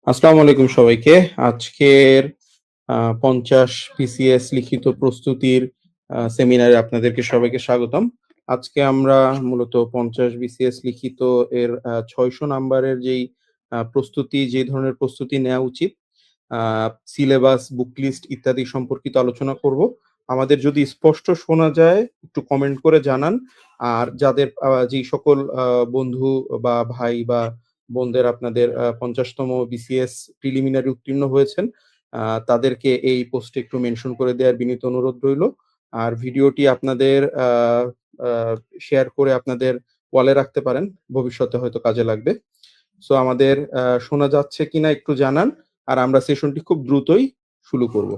আসসালামু আলাইকুম সবাইকে। আজকের ৫০ বিসিএস লিখিত প্রস্তুতির সেমিনারে আপনাদেরকে সবাইকে স্বাগতম। আজকে আমরা মূলত ৫০ বিসিএস লিখিত এর ৬০০ নাম্বারের যে ধরনের প্রস্তুতি নেওয়া উচিত, আ সিলেবাস, বুক লিস্ট ইত্যাদি সম্পর্কিত আলোচনা করব। আমাদের যদি স্পষ্ট শোনা যায় একটু কমেন্ট করে জানান। আর যাদের যেই সকল বন্ধু বা ভাই বা বোনদের আপনাদের ৫০ তম বিসিএস প্রিলিমিনারি উত্তীর্ণ হয়েছেন, তাদেরকে এই পোস্টে একটু মেনশন করে দেওয়ার বিনীত অনুরোধ রইলো। আর ভিডিওটি আপনাদের আ আ শেয়ার করে আপনাদের ওয়ালে রাখতে পারেন। ভবিষ্যতে হয়তো কাজে লাগবে। সো আমাদের শোনা যাচ্ছে কিনা একটু জানান। আর আমরা সেশনটি খুব দ্রুতই শুরু করব।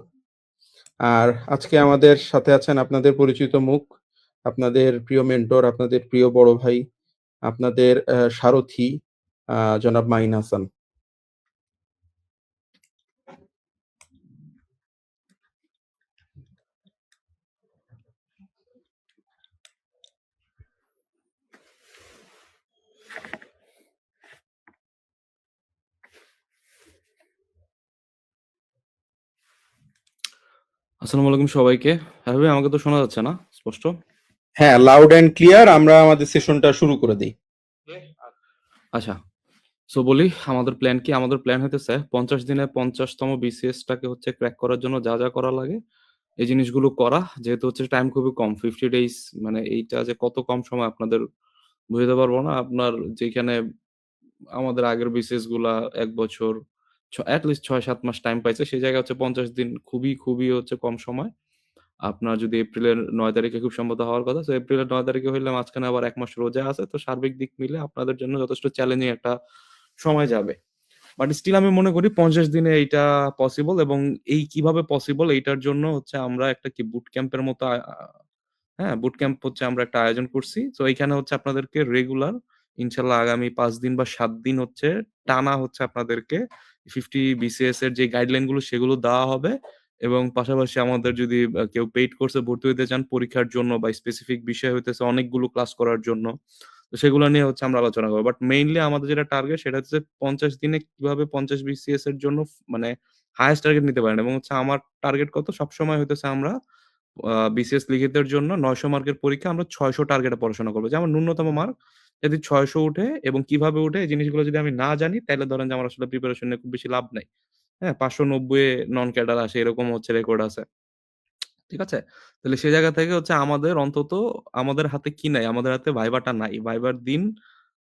আর আজকে আমাদের সাথে আছেন আপনাদের পরিচিত মুখ, আপনাদের প্রিয় মেন্টর, আপনাদের প্রিয় বড় ভাই, আপনাদের সারথি জনাব মাহিন হাসান। আসসালামু আলাইকুম সবাইকে। হ্যাঁ ভাই, আমাকে তো শোনা যাচ্ছে না স্পষ্ট? হ্যাঁ, লাউড অ্যান্ড ক্লিয়ার। আমরা আমাদের সেশনটা শুরু করে দেই। আচ্ছা, সো বলি আমাদের প্ল্যান কি? আমাদের প্ল্যান হইতেছে ৫০ দিনে ৫০ তম বিসিএস টাকে হচ্ছে ক্র্যাক করার জন্য যা, যা করা লাগে এই জিনিসগুলো করা। যেহেতু হচ্ছে টাইম খুবই কম, 50 ডেইজ, মানে এইটা যে কত কম সময় আপনাদের বুঝাতে পারবো না। আপনার যেখানে আমাদের আগের বিসিএস গুলা ১ বছর এট লিস্ট ৬-৭ মাস টাইম পাইছে, সেই জায়গায় হচ্ছে ৫০ দিন খুবই, খুবই হচ্ছে কম সময়। আপনার যদি এপ্রিলের ৯ তারিখে খুব সম্ভবত হওয়ার কথা। সো এপ্রিলের ৯ তারিখে হইলে মাঝখানে আবার ১ মাস রোজা আছে। তো সার্বিক দিক মিলে আপনাদের জন্য যথেষ্ট চ্যালেঞ্জিং একটা সময় যাবে। বাট স্টিল আমি মনে করি ৫০ দিনে এইটা পসিবল, এবং এই কিভাবে পসিবল এইটার জন্য হচ্ছে আমরা একটা কি বুট ক্যাম্পের মতো হ্যাঁ, বুট ক্যাম্প হচ্ছে আমরা একটা আয়োজন করছি। সো এইখানে হচ্ছে আপনাদেরকে রেগুলার ইনশাআল্লাহ আগামী ৫ দিন বা ৭ দিন হচ্ছে টানা হচ্ছে আপনাদেরকে 50 বিসিএস এর যে গাইডলাইন গুলো সেগুলো দেওয়া হবে, এবং পাশাপাশি আমাদের যদি কেউ পেইড কোর্সে ভর্তি হইতে চান পরীক্ষার জন্য বা স্পেসিফিক বিষয় হইতেছে অনেকগুলো ক্লাস করার জন্য, তো সেগুলো নিয়ে হচ্ছে আমরা আলোচনা করব। বাট মেইনলি আমাদের যেটা টার্গেট সেটা হচ্ছে ৫০ দিনে কিভাবে ৫০ বিসিএস এর জন্য মানে হাইয়েস্ট টার্গেট নিতে পারেন, এবং হচ্ছে আমার টার্গেট কত সবসময় হইতেছে আমরা বিসিএস লিখিতের জন্য ৯০০ মার্কের পরীক্ষা আমরা ৬০০ টার্গেটে পড়াশোনা করব। যে আমার ন্যূনতম মার্ক যদি ৬০০ উঠে এবং কিভাবে উঠে এই জিনিসগুলো যদি আমি না জানি, তাইলে ধরেন যে আমার আসলে প্রিপারেশন নিয়ে খুব বেশি লাভ নাই। হ্যাঁ? ৫৯০ এ নন ক্যাডার আসে, এরকম হচ্ছে রেকর্ড আছে। ঠিক আছে? তাহলে সে জায়গা থেকে হচ্ছে আমাদের অন্তত আমাদের হাতে কি নাই? আমাদের হাতে ভাইবাটা নাই। ভাইবার দিন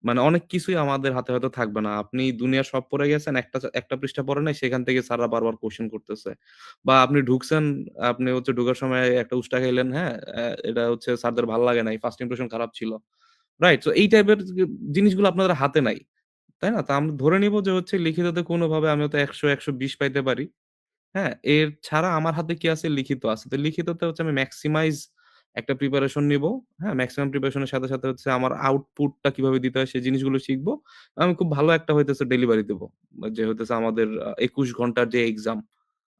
মানে অনেক কিছুই আমাদের হাতে হয়তো থাকবে না। আপনি দুনিয়ার সব পড়ে গেছেন, একটা পৃষ্ঠা পড়েন নাই, সেখান থেকে স্যাররা বারবার কোয়েশ্চেন করতেছে। বা আপনি ঢুকছেন, আপনি হচ্ছে ঢোকার সময় একটা উস্টা খাইলেন, হ্যাঁ? এটা হচ্ছে স্যারদের ভাল লাগে নাই। ফার্স্ট ইমপ্রেশন খারাপ ছিল। রাইট? সো এই টাইপের জিনিসগুলো আপনাদের হাতে নাই। তাই না? তো আমরা ধরে নিব যে হচ্ছে লিখিততে কোনভাবে আমি হয়তো ১০০, ১২০ পাইতে পারি। হ্যাঁ? এর ছাড়া আমার হাতে কি আছে? লিখিত আছে। তো লিখিততে হচ্ছে আমি মেক্সিমাইজ একটা প্রিপারেশন নিবো। হ্যাঁ? মেক্সিমাম প্রিপারেশন এর সাথে, সাথে হচ্ছে আমার আউটপুটটা কিভাবে দিতে হয় সেই জিনিসগুলো শিখবো। আমি খুব ভালো একটা হইতেছে ডেলিভারি দেবো। যে হইতেছে আমাদের ২১ ঘন্টার যে এক্সাম।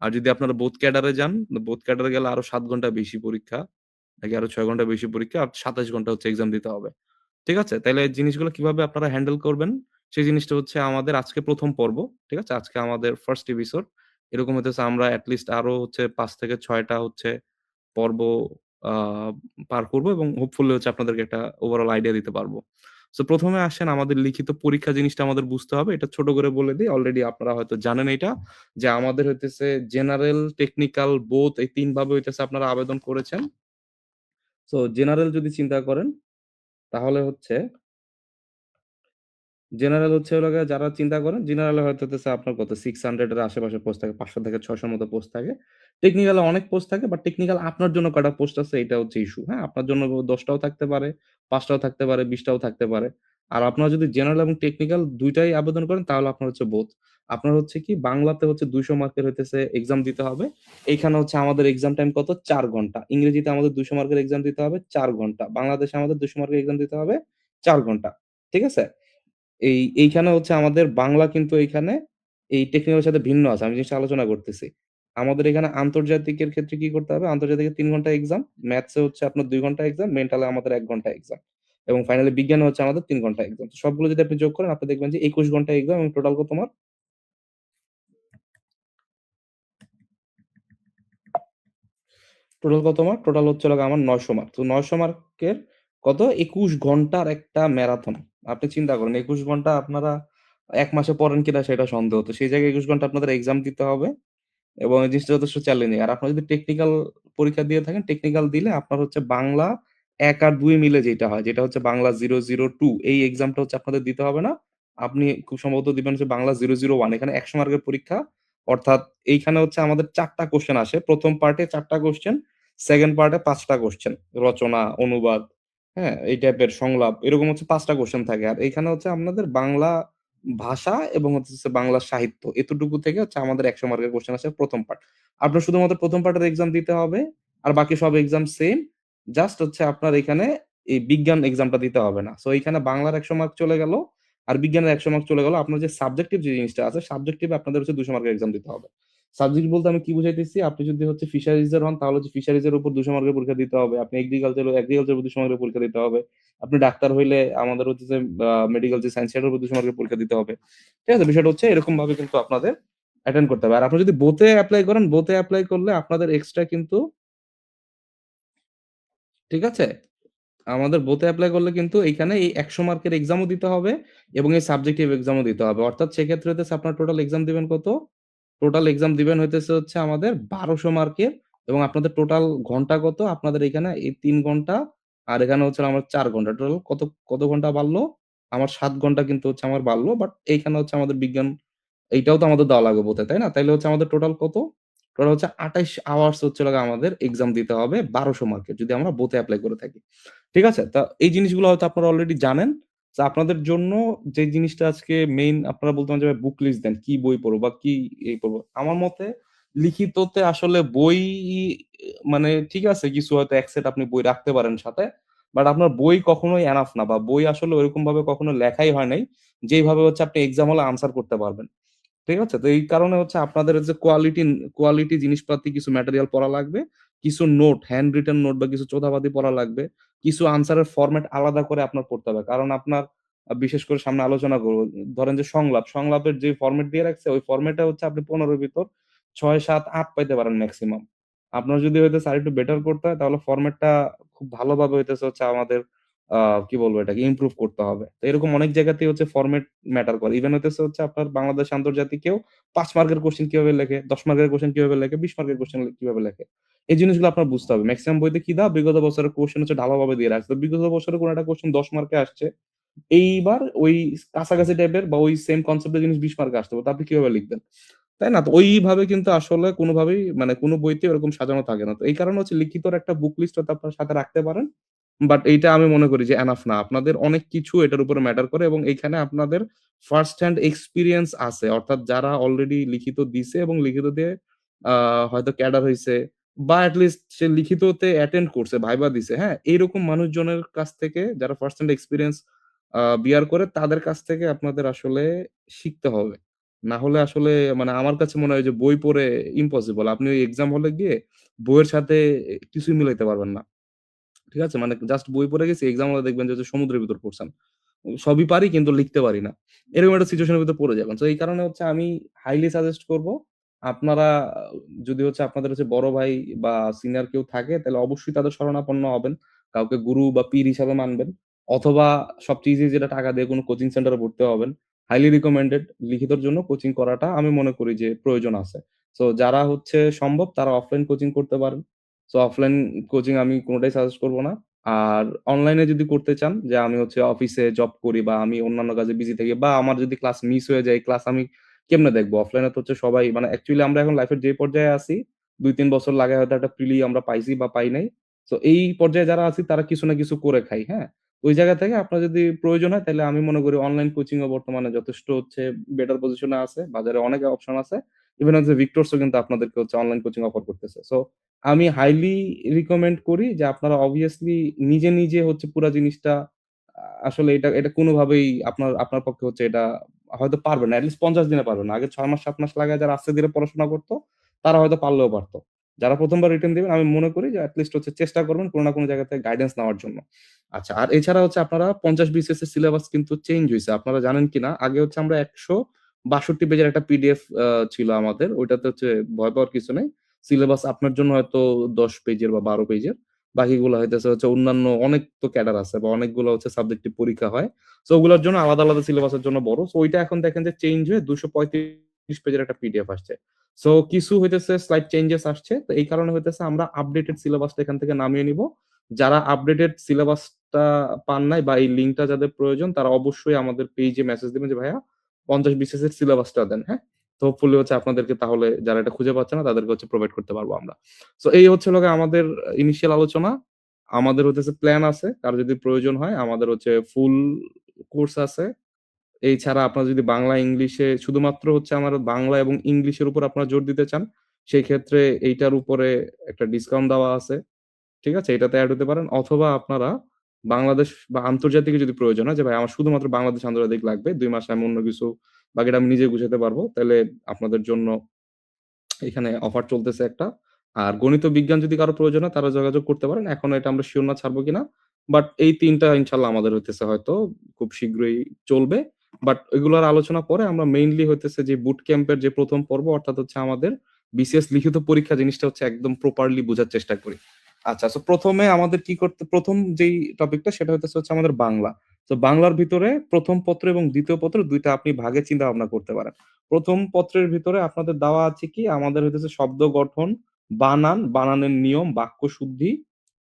আর যদি আপনারা বোথ ক্যাডারে যান, বোথ ক্যাডারে গেলে আরো ৭ ঘন্টা বেশি পরীক্ষা। নাকি আরো ৬ ঘন্টা বেশি পরীক্ষা। আর ২৭ ঘন্টা হচ্ছে এক্সাম দিতে হবে। ঠিক আছে? তাইলে এই জিনিসগুলো কিভাবে আপনারা হ্যান্ডেল করবেন, সেই জিনিসটা হচ্ছে আমাদের আজকে ১ম পর্ব। ঠিক আছে? আজকে আমাদের ফার্স্ট এপিসোড। এরকম হইতেছে আমরা এট লিস্ট আরো হচ্ছে ৫ থেকে ৬ টা হচ্ছে পর্ব আ পার করব, এবং হোপফুলি হচ্ছে আপনাদেরকে একটা ওভারঅল আইডিয়া দিতে পারবো। সো ১ম এ আসেন আমাদের লিখিত পরীক্ষা জিনিসটা আমাদের বুঝতে হবে। এটা ছোট করে বলে দেই। অলরেডি আপনারা হয়তো জানেন এইটা, যে আমাদের হইতেছে জেনারেল, টেকনিক্যাল বোথ এই ৩ ভাবে হইতেছে আপনারা আবেদন করেছেন। সো জেনারেল যদি চিন্তা করেন তাহলে হচ্ছে জেনারেল হচ্ছে হলো গিয়ে যারা চিন্তা করেন, জেনারেলে হয়তো হইতেছে আপনার কত 600 এর আশেপাশে পোস্ট থাকে। ৫০০ থেকে ৬০০ র মতো পোস্ট থাকে। টেকনিক্যালে অনেক পোস্ট থাকে, বাট টেকনিক্যাল আপনার জন্য কয়টা পোস্ট আছে এটা হচ্ছে ইস্যু। হ্যাঁ? আপনার জন্য ১০ টাও থাকতে পারে, ৫ টাও থাকতে পারে, ২০ টাও থাকতে পারে। আর আপনারা যদি জেনারেল এবং টেকনিক্যাল ২ টাই আবেদন করেন তাহলে আপনার হচ্ছে বোথ। আপনার হচ্ছে কি বাংলাতে হচ্ছে ২০০ মার্কের হইতেছে এক্সাম দিতে হবে। এইখানে হচ্ছে আমাদের এক্সাম টাইম কত? ৪ ঘন্টা। ইংরেজিতে আমাদের ২০০ মার্কের এক্সাম দিতে হবে ৪ ঘন্টা। বাংলাদেশে আমাদের ২০০ মার্কের এক্সাম দিতে হবে ৪ ঘন্টা। ঠিক আছে? এইখানে হচ্ছে আমাদের বাংলা কিন্তু এইখানে এই টেকনিক্যাল এর সাথে ভিন্ন আছে। আমি জিনিসটা আলোচনা করতেছি। আমাদের এখানে আন্তর্জাতিকের ক্ষেত্রে কি করতে হবে? আন্তর্জাতিকের ৩ ঘন্টা এক্সাম, ম্যাথস এ হচ্ছে আপনার ২ ঘন্টা এক্সাম, মেন্টালে আমাদের ১ ঘন্টা এক্সাম। এবং ফাইনালি বিজ্ঞানে হচ্ছে আমাদের ৩ ঘন্টা এক্সাম। তো সবগুলো যদি আপনি যোগ করেন আপনি দেখবেন যে ২১ ঘন্টা এক্সাম, এবং টোটাল কত মার্ক? টোটাল কত মার্ক? টোটাল হচ্ছে হলো গিয়ে আমার ৯০০ মার্ক। তো ৯০০ মার্কের কত? ২১ ঘন্টার একটা ম্যারাথন। আপনি চিন্তা করেন ২১ ঘন্টা আপনারা ১ মাসে পড়েন কিনা সেটা সন্দেহ। তো সেই জায়গায় ২১ ঘন্টা আপনাদের এক্সাম দিতে হবে এবং এই জিনিসটা যথেষ্ট চ্যালেঞ্জিং। আর আপনারা যদি টেকনিক্যাল পরীক্ষা দিয়ে থাকেন, টেকনিক্যাল দিলে আপনার হচ্ছে বাংলা ১ আর ২ মিলে যেটা হয়, যেটা হচ্ছে বাংলা 002 এই এক্সামটা হচ্ছে আপনাদের দিতে হবে না। আপনি খুব সম্ভবত দিবেন হচ্ছে বাংলা 001 এখানে ১০০ মার্কের পরীক্ষা। অর্থাৎ এইখানে হচ্ছে আমাদের ৪ টা কোয়েশ্চেন আসে। ১ম পার্টে ৪ টা কোয়েশ্চেন, 2nd পার্টে ৫ টা কোয়েশ্চেন। রচনা, অনুবাদ, হ্যাঁ? এই টাইপের সংলাপ এরকম হচ্ছে ৫ টা কোয়েশ্চেন থাকে। আর এইখানে হচ্ছে আপনাদের বাংলা ভাষা এবং হচ্ছে বাংলা সাহিত্য এতটুকু থেকে হচ্ছে আমাদের ১০০ মার্কের কোয়েশ্চেন আসে ১ম পার্ট। আপনার শুধুমাত্র ১ম পার্টের এক্সাম দিতে হবে। আর বাকি সব এক্সাম সেম। জাস্ট হচ্ছে আপনার এখানে এই বিজ্ঞান এক্সামটা দিতে হবে না। সো এইখানে বাংলার ১০০ মার্ক চলে গেল। আর বিজ্ঞানের ১০০ মার্ক চলে গেল। আপনার যে সাবজেক্টিভ যে জিনিসটা আছে, সাবজেক্টিভ এ আপনাদের হচ্ছে ২০০ মার্কের এক্সাম দিতে হবে। সাবজেক্ট বলতে আমি কি বুঝাইতেছি? আপনি যদি হচ্ছে ফিশারিজ এর হন তাহলে হচ্ছে ফিশারিজ এর উপর ২০০ মার্কের পরীক্ষা দিতে হবে। আপনি এগ্রিকালচার এর উপর ২০০ মার্কের পরীক্ষা দিতে হবে। আপনি ডাক্তার হইলে আমাদের হচ্ছে যে মেডিকেল যে সায়েন্স সেটার উপর ২০০ মার্কের পরীক্ষা দিতে হবে। ঠিক আছে? বিষয়টা হচ্ছে এরকম ভাবে কিন্তু আপনাদের অ্যাটেন্ড করতে হবে। আর আপনি যদি বোথ এপ্লাই করেন, বোথ এপ্লাই করলে আপনাদের এক্সট্রা কিন্তু ঠিক আছে? আমাদের বোথ এপ্লাই করলে কিন্তু এইখানে এই ১০০ মার্কের এক্সামও দিতে হবে এবং এই সাবজেক্টিভ এক্সামও দিতে হবে। অর্থাৎ সেক্ষেত্রে হইতেছে আপনার টোটাল এক্সাম দিবেন কত? টোটাল এক্সাম দিবেন হইতেছে হচ্ছে আমাদের ১২০০ মার্কের এবং আপনাদের টোটাল ঘন্টা কত? আপনাদের এখানে এই ৩ ঘন্টা আর এখানে হচ্ছে আমার ৪ ঘন্টা। টোটাল কত ঘন্টা বাড়লো? আমার ৭ ঘন্টা কিন্তু হচ্ছে আমার বাড়লো। বাট এইখানে হচ্ছে আমাদের বিজ্ঞান এইটাও তো আমাদের দেওয়া লাগবে বোথে, তাই না? তাইলে হচ্ছে আমাদের টোটাল কত? টোটাল হচ্ছে ২৮ আওয়ার্স হচ্ছে হলো গিয়ে আমাদের এক্সাম দিতে হবে ১২০০ মার্কের যদি আমরা বোথে এপ্লাই করে থাকি। ঠিক আছে? তা এই জিনিসগুলো হয়তো আপনারা অলরেডি জানেন। সো আপনাদের জন্য যে জিনিসটা আজকে মেইন আপনারা বলতে পারেন যে বুক লিস্ট দেন। কি বই পড়বো বা কি এই পড়বো। আমার মতে লিখিততে আসলে বই মানে ঠিক আছে কিছু হয়তো এক সেট আপনি বই রাখতে পারেন সাথে। বাট আপনার বই কখনোই এনাফ না বা বই আসলে ঐরকমভাবে কখনো লেখাই হয় নাই। যেইভাবে হচ্ছে আপনি এক্সাম হলে আনসার করতে পারবেন। ঠিক আছে? তো এই কারণে হচ্ছে আপনাদের যে কোয়ালিটি জিনিসপাতি কিছু ম্যাটেরিয়াল পড়া লাগবে। কিছু নোট, হ্যান্ড রিটেন নোট বা কিছু চোথাবাতি পড়া লাগবে। কিছু আনসারের ফরমেট আলাদা করে আপনার পড়তে হবে। কারণ আপনার বিশেষ করে সামনে আলোচনা করব। ধরেন যে সংলাপের যে ফরমেট দিয়ে রাখছে ওই ফরমেটে হচ্ছে আপনি ১৫ র ভিতর ৬, ৭, ৮ পাইতে পারেন মেক্সিমাম। আপনার যদি হইতেছে আরেকটু বেটার করতে হয় তাহলে ফরমেটটা খুব ভালোভাবে হইতেছে হচ্ছে আমাদের আ কি বলবো এটাকে ইমপ্রুভ করতে হবে। তো এরকম অনেক জায়গাতেই হচ্ছে ফরমেট ম্যাটার করে। ইভেন হইতেছে হচ্ছে আপনার বাংলাদেশ আন্তর্জাতিকেও ৫ মার্কের কোয়েশ্চেন কিভাবে লেখে, ১০ মার্কের কোয়েশ্চেন কিভাবে লেখে, ২০ মার্কের কোয়েশ্চেন কিভাবে লেখে। এই জিনিসগুলো আপনার বুঝতে হবে। মেক্সিমাম বইতে কি দেওয়া বিগত বছরের কোয়েশ্চেন হচ্ছে ঢালাওভাবে দিয়ে রাখছে। তো বিগত বছরের কোন একটা কোয়েশ্চেন ১০ মার্কে আসছে। এইবার ওই কাছাকাছি টাইপের বা ওই সেম কনসেপ্ট এর জিনিস ২০ মার্কে আসতে পারে। তো আপনি কিভাবে লিখবেন? তাই না? তো ওইভাবে কিন্তু আসলে কোনভাবেই মানে কোন বইতে ওরকম সাজানো থাকে না। তো এই কারণে হচ্ছে লিখিতর একটা বুক লিস্ট হয়তো আপনার সাথে রাখতে পারেন। বাট এইটা আমি মনে করি যে এনাফ না। আপনাদের অনেক কিছু এটার উপরে ম্যাটার করে এবং এইখানে আপনাদের ফার্স্ট হ্যান্ড এক্সপেরিয়েন্স আছে। অর্থাৎ যারা অলরেডি লিখিত দিছে এবং লিখিত দিয়ে আ হয়তো ক্যাডার হইছে বা এট লিস্ট সে লিখিততে অ্যাটেন্ড করছে, ভাইবা দিছে, হ্যাঁ? এইরকম মানুষজনের কাছ থেকে যারা ফার্স্ট হ্যান্ড এক্সপেরিয়েন্স বিয়ার করে তাদের কাছ থেকে আপনাদের আসলে শিখতে হবে। না হলে আসলে মানে আমার কাছে মনে হয় যে বই পড়ে ইম্পসিবল। আপনি ওই এক্সাম হলে গিয়ে বইয়ের সাথে কিছুই মিলাইতে পারবেন না। ঠিক আছে? মানে জাস্ট বই পড়ে গেছি, এক্সাম হলে দেখবেন যে সমুদ্রের ভিতর পড়ছেন। সবই পারি কিন্তু লিখতে পারি না। এরকম একটা সিচুয়েশন এর ভিতর পড়ে যাবেন। সো এই কারণে হচ্ছে আমি হাইলি সাজেস্ট করব আপনারা যদি হচ্ছে আপনাদের হচ্ছে বড় ভাই বা সিনিয়র কেউ থাকে তাহলে অবশ্যই তাদের শরণাপন্ন হবেন। কাউকে গুরু বা পীর হিসাবে মানবেন। অথবা সবচেয়ে ইজি যেটা টাকা দিয়ে কোন কোচিং সেন্টারে ভর্তি হবেন। হাইলি রিকমেন্ডেড লিখিতর জন্য কোচিং করাটা আমি মনে করি যে প্রয়োজন আছে। সো যারা হচ্ছে সম্ভব তারা অফলাইন কোচিং করতে পারেন। সো অফলাইন কোচিং আমি কোনটাই সাজেস্ট করব না। আর অনলাইনে যদি করতে চান যে আমি হচ্ছে অফিসে জব করি বা আমি অন্যান্য কাজে বিজি থাকি বা আমার যদি ক্লাস মিস হয়ে যায়, ক্লাস আমি কেমনে দেখবো? অফলাইনে তো হচ্ছে সবাই মানে অ্যাকচুয়ালি আমরা এখন লাইফের যে পর্যায়ে আছি ২-৩ বছর লাগায় হয়তো একটা প্রিলি আমরা পাইছি বা পাই নাই। সো এই পর্যায়ে যারা আছি তারা কিছু না কিছু করে খাই, হ্যাঁ? ওই জায়গা থেকে আপনার যদি প্রয়োজন হয় তাইলে আমি মনে করি অনলাইন কোচিং ও বর্তমানে যথেষ্ট হচ্ছে বেটার পজিশনে আছে। বাজারে অনেক অপশন আছে। ইভেন হচ্ছে ভিক্টরস ও কিন্তু আপনাদেরকে হচ্ছে অনলাইন কোচিং অফার করতেছে। সো আমি হাইলি রিকমেন্ড করি যে আপনারা obviously নিজে হচ্ছে পুরা জিনিসটা আসলে এটা কোনভাবেই আপনার আপনার পক্ষে হচ্ছে এটা হয়তো পারবেন না। এটলিস্ট ৫০ দিনে পারবেন না। আগে ৬ মাস ৭ মাস লাগায় যারা আস্তে ধীরে পড়াশোনা করত, তারা হয়তো পারলেও পারত। যারা ১ম বার রিটেন দিবেন আমি মনে করি যে এটলিস্ট হচ্ছে চেষ্টা করবেন কোন না কোন জায়গা থেকে গাইডেন্স নেওয়ার জন্য। আচ্ছা আর এছাড়া হচ্ছে আপনারা ৫০ বিসিএস এর সিলেবাস কিন্তু চেঞ্জ হইছে। আপনারা জানেন কিনা? আগে হচ্ছে আমরা ১৬২ পেজের একটা পিডিএফ ছিল আমাদের। ওইটাতে হচ্ছে ভয় পাওয়ার কিছু নাই। সিলেবাস আপনার জন্য হয়তো ১০ পেজের বা ১২ পেজের। বাকিগুলো হইতেছে হচ্ছে অন্যান্য অনেক তো ক্যাডার আছে বা অনেকগুলো হচ্ছে সাবজেক্টিভ পরীক্ষা হয়। সো ওগুলোর জন্য আলাদা, আলাদা সিলেবাসের জন্য বড়। সো ওইটা এখন দেখেন যে চেঞ্জ হয়ে ২৩৫ পেজের একটা পিডিএফ আসছে। সো কিছু হইতেছে স্লাইড চেঞ্জেস আসছে। তো এই কারণে হইতেছে আমরা আপডেটেড সিলেবাসটা এখান থেকে নামিয়ে নিবো। যারা আপডেটেড সিলেবাসটা পান নাই বা এই লিঙ্কটা যাদের প্রয়োজন তারা অবশ্যই আমাদের পেইজে মেসেজ দিবেন যে, "ভাইয়া ৫০ বিসিএস এর সিলেবাসটা দেন।" হ্যাঁ? তো হোপফুলি হচ্ছে আপনাদেরকে তাহলে যারা এটা খুঁজে পাচ্ছে না তাদেরকে হচ্ছে প্রোভাইড করতে পারবো আমরা। সো এই হচ্ছে হলো গিয়ে আমাদের ইনিশিয়াল আলোচনা। আমাদের হইতেছে প্ল্যান আছে। কারো যদি প্রয়োজন হয় আমাদের হচ্ছে ফুল কোর্স আছে। এছাড়া আপনারা যদি বাংলা, ইংলিশে শুধুমাত্র হচ্ছে আমার বাংলা এবং ইংলিশের উপর আপনারা জোর দিতে চান, সেই ক্ষেত্রে এইটার উপরে একটা ডিসকাউন্ট দেওয়া আছে। ঠিক আছে? এটাতে এড হতে পারেন। অথবা আপনারা বাংলাদেশ বা আন্তর্জাতিক যদি প্রয়োজন হয় যে ভাই আমার শুধুমাত্র বাংলাদেশ আন্তর্জাতিক লাগবে। ২ মাসে আমি অন্য কিছু বাকিটা আমি নিজে গুছাতে পারবো। তাইলে আপনাদের জন্য এখানে অফার চলতেছে একটা। আর গণিত ও বিজ্ঞান যদি কারো প্রয়োজন হয় তারা যোগাযোগ করতে পারেন। এখনো এটা আমরা সিউর না ছাড়বো কিনা। বাট এই ৩ টা ইনশাআল্লাহ আমাদের হইতেছে হয়তো খুব শীঘ্রই চলবে। বাট এগুলোর আলোচনা পরে আমরা মেইনলি হইতেছে যে বুট ক্যাম্পের যে ১ম পর্ব অর্থাৎ হচ্ছে আমাদের বিসিএস লিখিত পরীক্ষা জিনিসটা হচ্ছে একদম প্রপারলি বুঝার চেষ্টা করি। আচ্ছা সো ১ম এ আমাদের কি করতে ১ম যেই টপিকটা সেটা হইতেছে হচ্ছে আমাদের বাংলা। তো বাংলার ভিতরে ১ম পত্র এবং ২য় পত্র ২ টা আপনি ভাগে চিন্তা ভাবনা করতে পারেন। ১ম পত্রের ভিতরে আপনাদের দেওয়া আছে কি? আমাদের হইতেছে শব্দ গঠন, বানান, বানানের নিয়ম, বাক্য শুদ্ধি,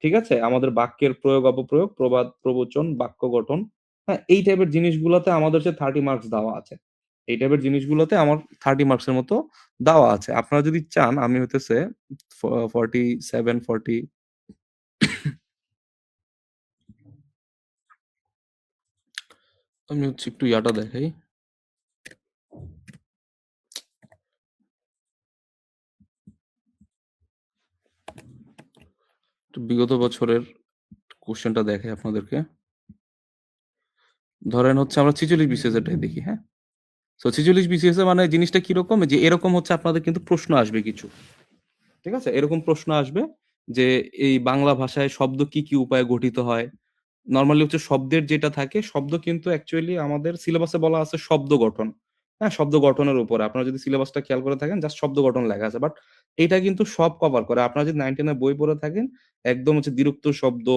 ঠিক আছে? আমাদের বাক্যের প্রয়োগ, অপপ্রয়োগ, প্রবাদ, প্রবচন, বাক্য গঠন, হ্যাঁ? এই টাইপের জিনিসগুলাতে আমাদের হচ্ছে ৩০ মার্কস দেওয়া আছে। এই টাইপের জিনিসগুলোতে আমার ৩০ মার্কসের মতো দেওয়া আছে। আপনারা যদি চান আমি হইতেছে 47, 40 আমি হচ্ছে একটু ইয়াটা দেখাই। একটু বিগত বছরের কোয়েশ্চেনটা দেখাই আপনাদেরকে। ধরেন হচ্ছে আমরা ৪৬ বিসিএস এরটাই দেখি, হ্যাঁ? সো ৪৬ বিসিএস এ মানে জিনিসটা কিরকম? যে এরকম হচ্ছে আপনাদের কিন্তু প্রশ্ন আসবে কিছু। ঠিক আছে? এরকম প্রশ্ন আসবে যে এই বাংলা ভাষায় শব্দ কি, কি উপায়ে গঠিত হয়? নরমালি হচ্ছে শব্দের যেটা থাকে, শব্দ কিন্তু অ্যাকচুয়ালি আমাদের সিলেবাসে বলা আছে শব্দ গঠন। হ্যাঁ? শব্দ গঠনের উপরে। আপনারা যদি সিলেবাসটা খেয়াল করে থাকেন জাস্ট শব্দ গঠন লেখা আছে। বাট এইটা কিন্তু সব কভার করে। আপনারা যদি 9-10 এর বই পড়ে থাকেন, একদম হচ্ছে দ্বিরুক্ত শব্দ,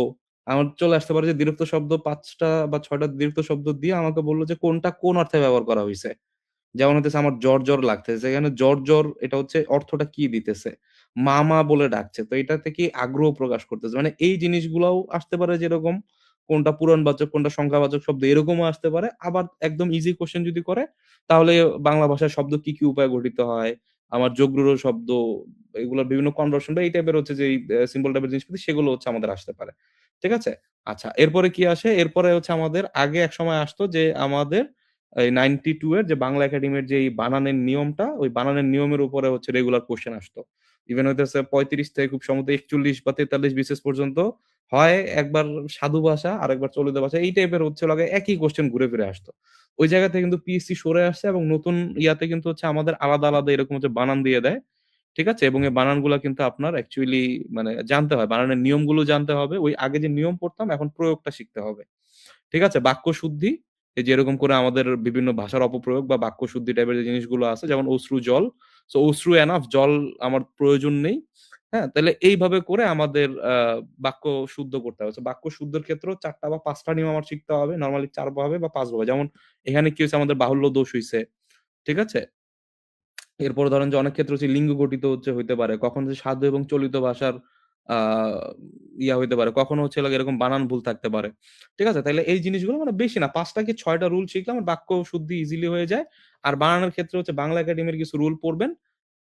আমার চলে আসতে পারে যে দ্বিরুক্ত শব্দ ৫ টা বা ৬ টা দ্বিরুক্ত শব্দ দিয়ে আমাকে বলল যে কোনটা কোন অর্থে ব্যবহার করা হইছে। যেমন হইতেছে আমার জ্বর, জ্বর লাগতেছে। এখানে জ্বর, জ্বর এটা হচ্ছে অর্থটা কি দিতেছে? মা, মা বলে ডাকছে। তো এটাতে কি আগ্রহ প্রকাশ করতেছে। মানে এই জিনিসগুলাও আসতে পারে যেরকম কোনটা পূরণবাচক, কোনটা সংখ্যাবাচক শব্দ এরকমও আসতে পারে। আবার একদম ইজি কোয়েশ্চেন যদি করে তাহলে বাংলা ভাষায় শব্দ কি, কি উপায়ে গঠিত হয়? আমার যোগ, বিয়োগ শব্দ এগুলোর বিভিন্ন কনভার্সন বা এই টাইপের হচ্ছে যেই সিম্বল টাইপের জিনিসপাতি সেগুলো হচ্ছে আমাদের আসতে পারে। ঠিক আছে? আচ্ছা এরপরে কি আসে? এরপরে হচ্ছে আমাদের আগে একসময় আসতো যে আমাদের এই 92 এর যে বাংলা একাডেমির যেই বানানের নিয়মটা, ওই বানানের নিয়মের উপরে হচ্ছে রেগুলার কোয়েশ্চেন আসতো। ইভেন হইতেছে ৩৫ থেকে খুব সম্ভবত ৪১ বা ৪৩ বিসিএস পর্যন্ত হয় একবার সাধু ভাষা, আরেকবার চলিত ভাষা। এই টাইপের হচ্ছে হলো গিয়ে একই কোয়েশ্চেন ঘুরে ফিরে আসতো। ওই জায়গা থেকে কিন্তু পিএসসি সরে আসছে এবং নতুন ইয়াতে কিন্তু হচ্ছে আমাদের আলাদা, আলাদা এরকম হচ্ছে বানান দিয়ে দেয়। ঠিক আছে? এবং এই বানানগুলা কিন্তু আপনার অ্যাকচুয়ালি মানে জানতে হয়। বানানের নিয়মগুলো জানতে হবে। ওই আগে যে নিয়ম পড়তাম এখন প্রয়োগটা শিখতে হবে। ঠিক আছে? বাক্য শুদ্ধি, এই যে এরকম করে আমাদের বিভিন্ন ভাষার অপপ্রয়োগ বা বাক্য শুদ্ধি টাইপের যে জিনিসগুলো আছে যেমন অশ্রু জল। সো অশ্রু এনাফ জল আমার প্রয়োজন নেই। হ্যাঁ? তাইলে এইভাবে করে আমাদের বাক্য শুদ্ধ করতে হবে। সো বাক্য শুদ্ধর ক্ষেত্রেও ৪ টা বা ৫ টা নিয়ম আমার শিখতে হবে। নরমালি ৪ ভাবে বা ৫ ভাবে। যেমন এখানে কি হইছে আমাদের বাহুল্য দোষ হইছে। ঠিক আছে? এরপরে ধরেন যে অনেক ক্ষেত্রে হচ্ছে লিঙ্গ গঠিত হচ্ছে হইতে পারে। কখন যে সাধ্য এবং চলিত ভাষার আ ইয়া হইতে পারে। কখনো হচ্ছে হলো গিয়ে এরকম বানান ভুল থাকতে পারে। ঠিক আছে? তাইলে এই জিনিসগুলো মানে বেশি না ৫ টা কি ৬ টা রুল শিখলে আমার বাক্য শুদ্ধি ইজিলি হয়ে যায়। আর বানানের ক্ষেত্রে হচ্ছে বাংলা একাডেমির কিছু রুল পড়বেন।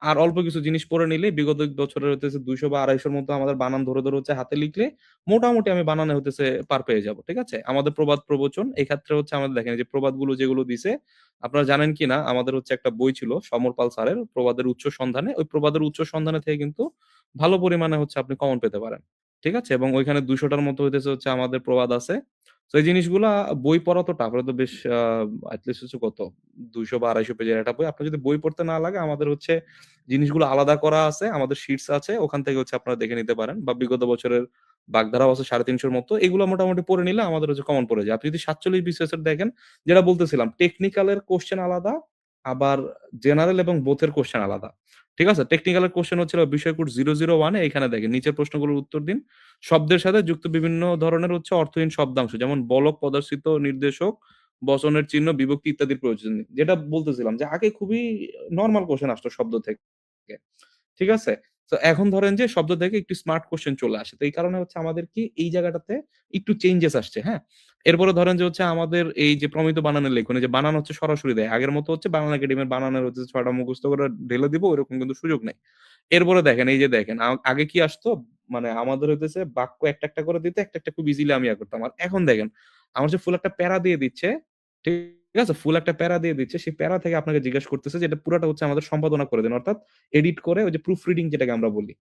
আর অল্প কিছু জিনিস পড়ে নিলেই বিগত বছরের হইতেছে ২০০ বা ২৫০ র মতো আমাদের বানান ধরে, ধরে হচ্ছে হাতে লিখলে মোটামুটি আমি বানানে হইতেছে পার পেয়ে যাবো। ঠিক আছে? আমাদের প্রবাদ প্রবচন এই ক্ষেত্রে হচ্ছে আমাদের দেখেন এই যে প্রবাদগুলো যেগুলো দিছে আপনারা জানেন কিনা আমাদের হচ্ছে একটা বই ছিল সমর পাল স্যারের 'প্রবাদের উচ্চ সন্ধানে।' ওই 'প্রবাদের উচ্চ সন্ধানে' থেকে কিন্তু ভালো পরিমাণে হচ্ছে আপনি কমন পেতে পারেন। ঠিক আছে? এবং ওইখানে ২০০ টার মতো হইতেছে হচ্ছে আমাদের প্রবাদ আছে। সো এই জিনিসগুলা বই পড়া তো টাফ। এটা তো বেশ এটলিস্ট হচ্ছে কত ২০০ বা ২৫০ পেজের একটা বই। আপনার যদি বই পড়তে না লাগে আমাদের হচ্ছে জিনিসগুলো আলাদা করা আছে। আমাদের শিটস আছে। ওখান থেকে হচ্ছে আপনারা দেখে নিতে পারেন বা বিগত বছরের বাগধারাও আছে ৩৫০ র মতো। এগুলো মোটামুটি পড়ে নিলে আমাদের হচ্ছে কমন পড়ে যায়। আপনি যদি ৪৭ বিসিএস এর দেখেন যেটা বলতেছিলাম টেকনিক্যাল এর কোয়েশ্চেন আলাদা, আবার জেনারেল এবং বোথের কোয়েশ্চেন আলাদা। ঠিক আছে? টেকনিক্যাল এর কোয়েশ্চেন হচ্ছিল বিষয় কোড 001 এ এখানে দেখেন নিচের প্রশ্নগুলোর উত্তর দিন। শব্দের সাথে যুক্ত বিভিন্ন ধরনের হচ্ছে অর্থহীন শব্দাংশ যেমন বলক, প্রদর্শিত, নির্দেশক, বচনের চিহ্ন, বিভক্তি ইত্যাদির প্রয়োজন নেই। যেটা বলতেছিলাম যে আগে খুবই নরমাল কোয়েশ্চেন আসতো শব্দ থেকে। ঠিক আছে? তো এখন ধরেন যে শব্দ থেকে একটু স্মার্ট কোয়েশ্চেন চলে আসে। তো এই কারণে হচ্ছে আমাদের কি এই জায়গাটাতে একটু চেঞ্জেস আসছে, হ্যাঁ? এরপরে ধরেন যে হচ্ছে আমাদের এই যে প্রমিত বানানের লেখন, এই যে বানান হচ্ছে সরাসরি দেয়। আগের মতো হচ্ছে বাংলা একাডেমির বানানের হচ্ছে ৬ টা মুখস্থ করে ঢেলে দিব ওরকম কিন্তু সুযোগ নাই। এরপরে দেখেন এই যে দেখেন আগে কি আসতো মানে আমাদের হইতেছে বাক্য একটা, একটা করে দিত, একটা, একটা খুব ইজিলি আমি ইয়া করতাম। আর এখন দেখেন আমার যে ফুল একটা প্যারা দিয়ে দিচ্ছে, ঠিক আছে? ফুল একটা প্যারা দিয়ে দিচ্ছে। সেই প্যারা থেকে আপনাকে জিজ্ঞেস করতেছে যে এটা পুরাটা হচ্ছে আমাদের সম্পাদনা করে দেন। অর্থাৎ এডিট করে ওই যে প্রুফ রিডিং যেটাকে আমরা বলি।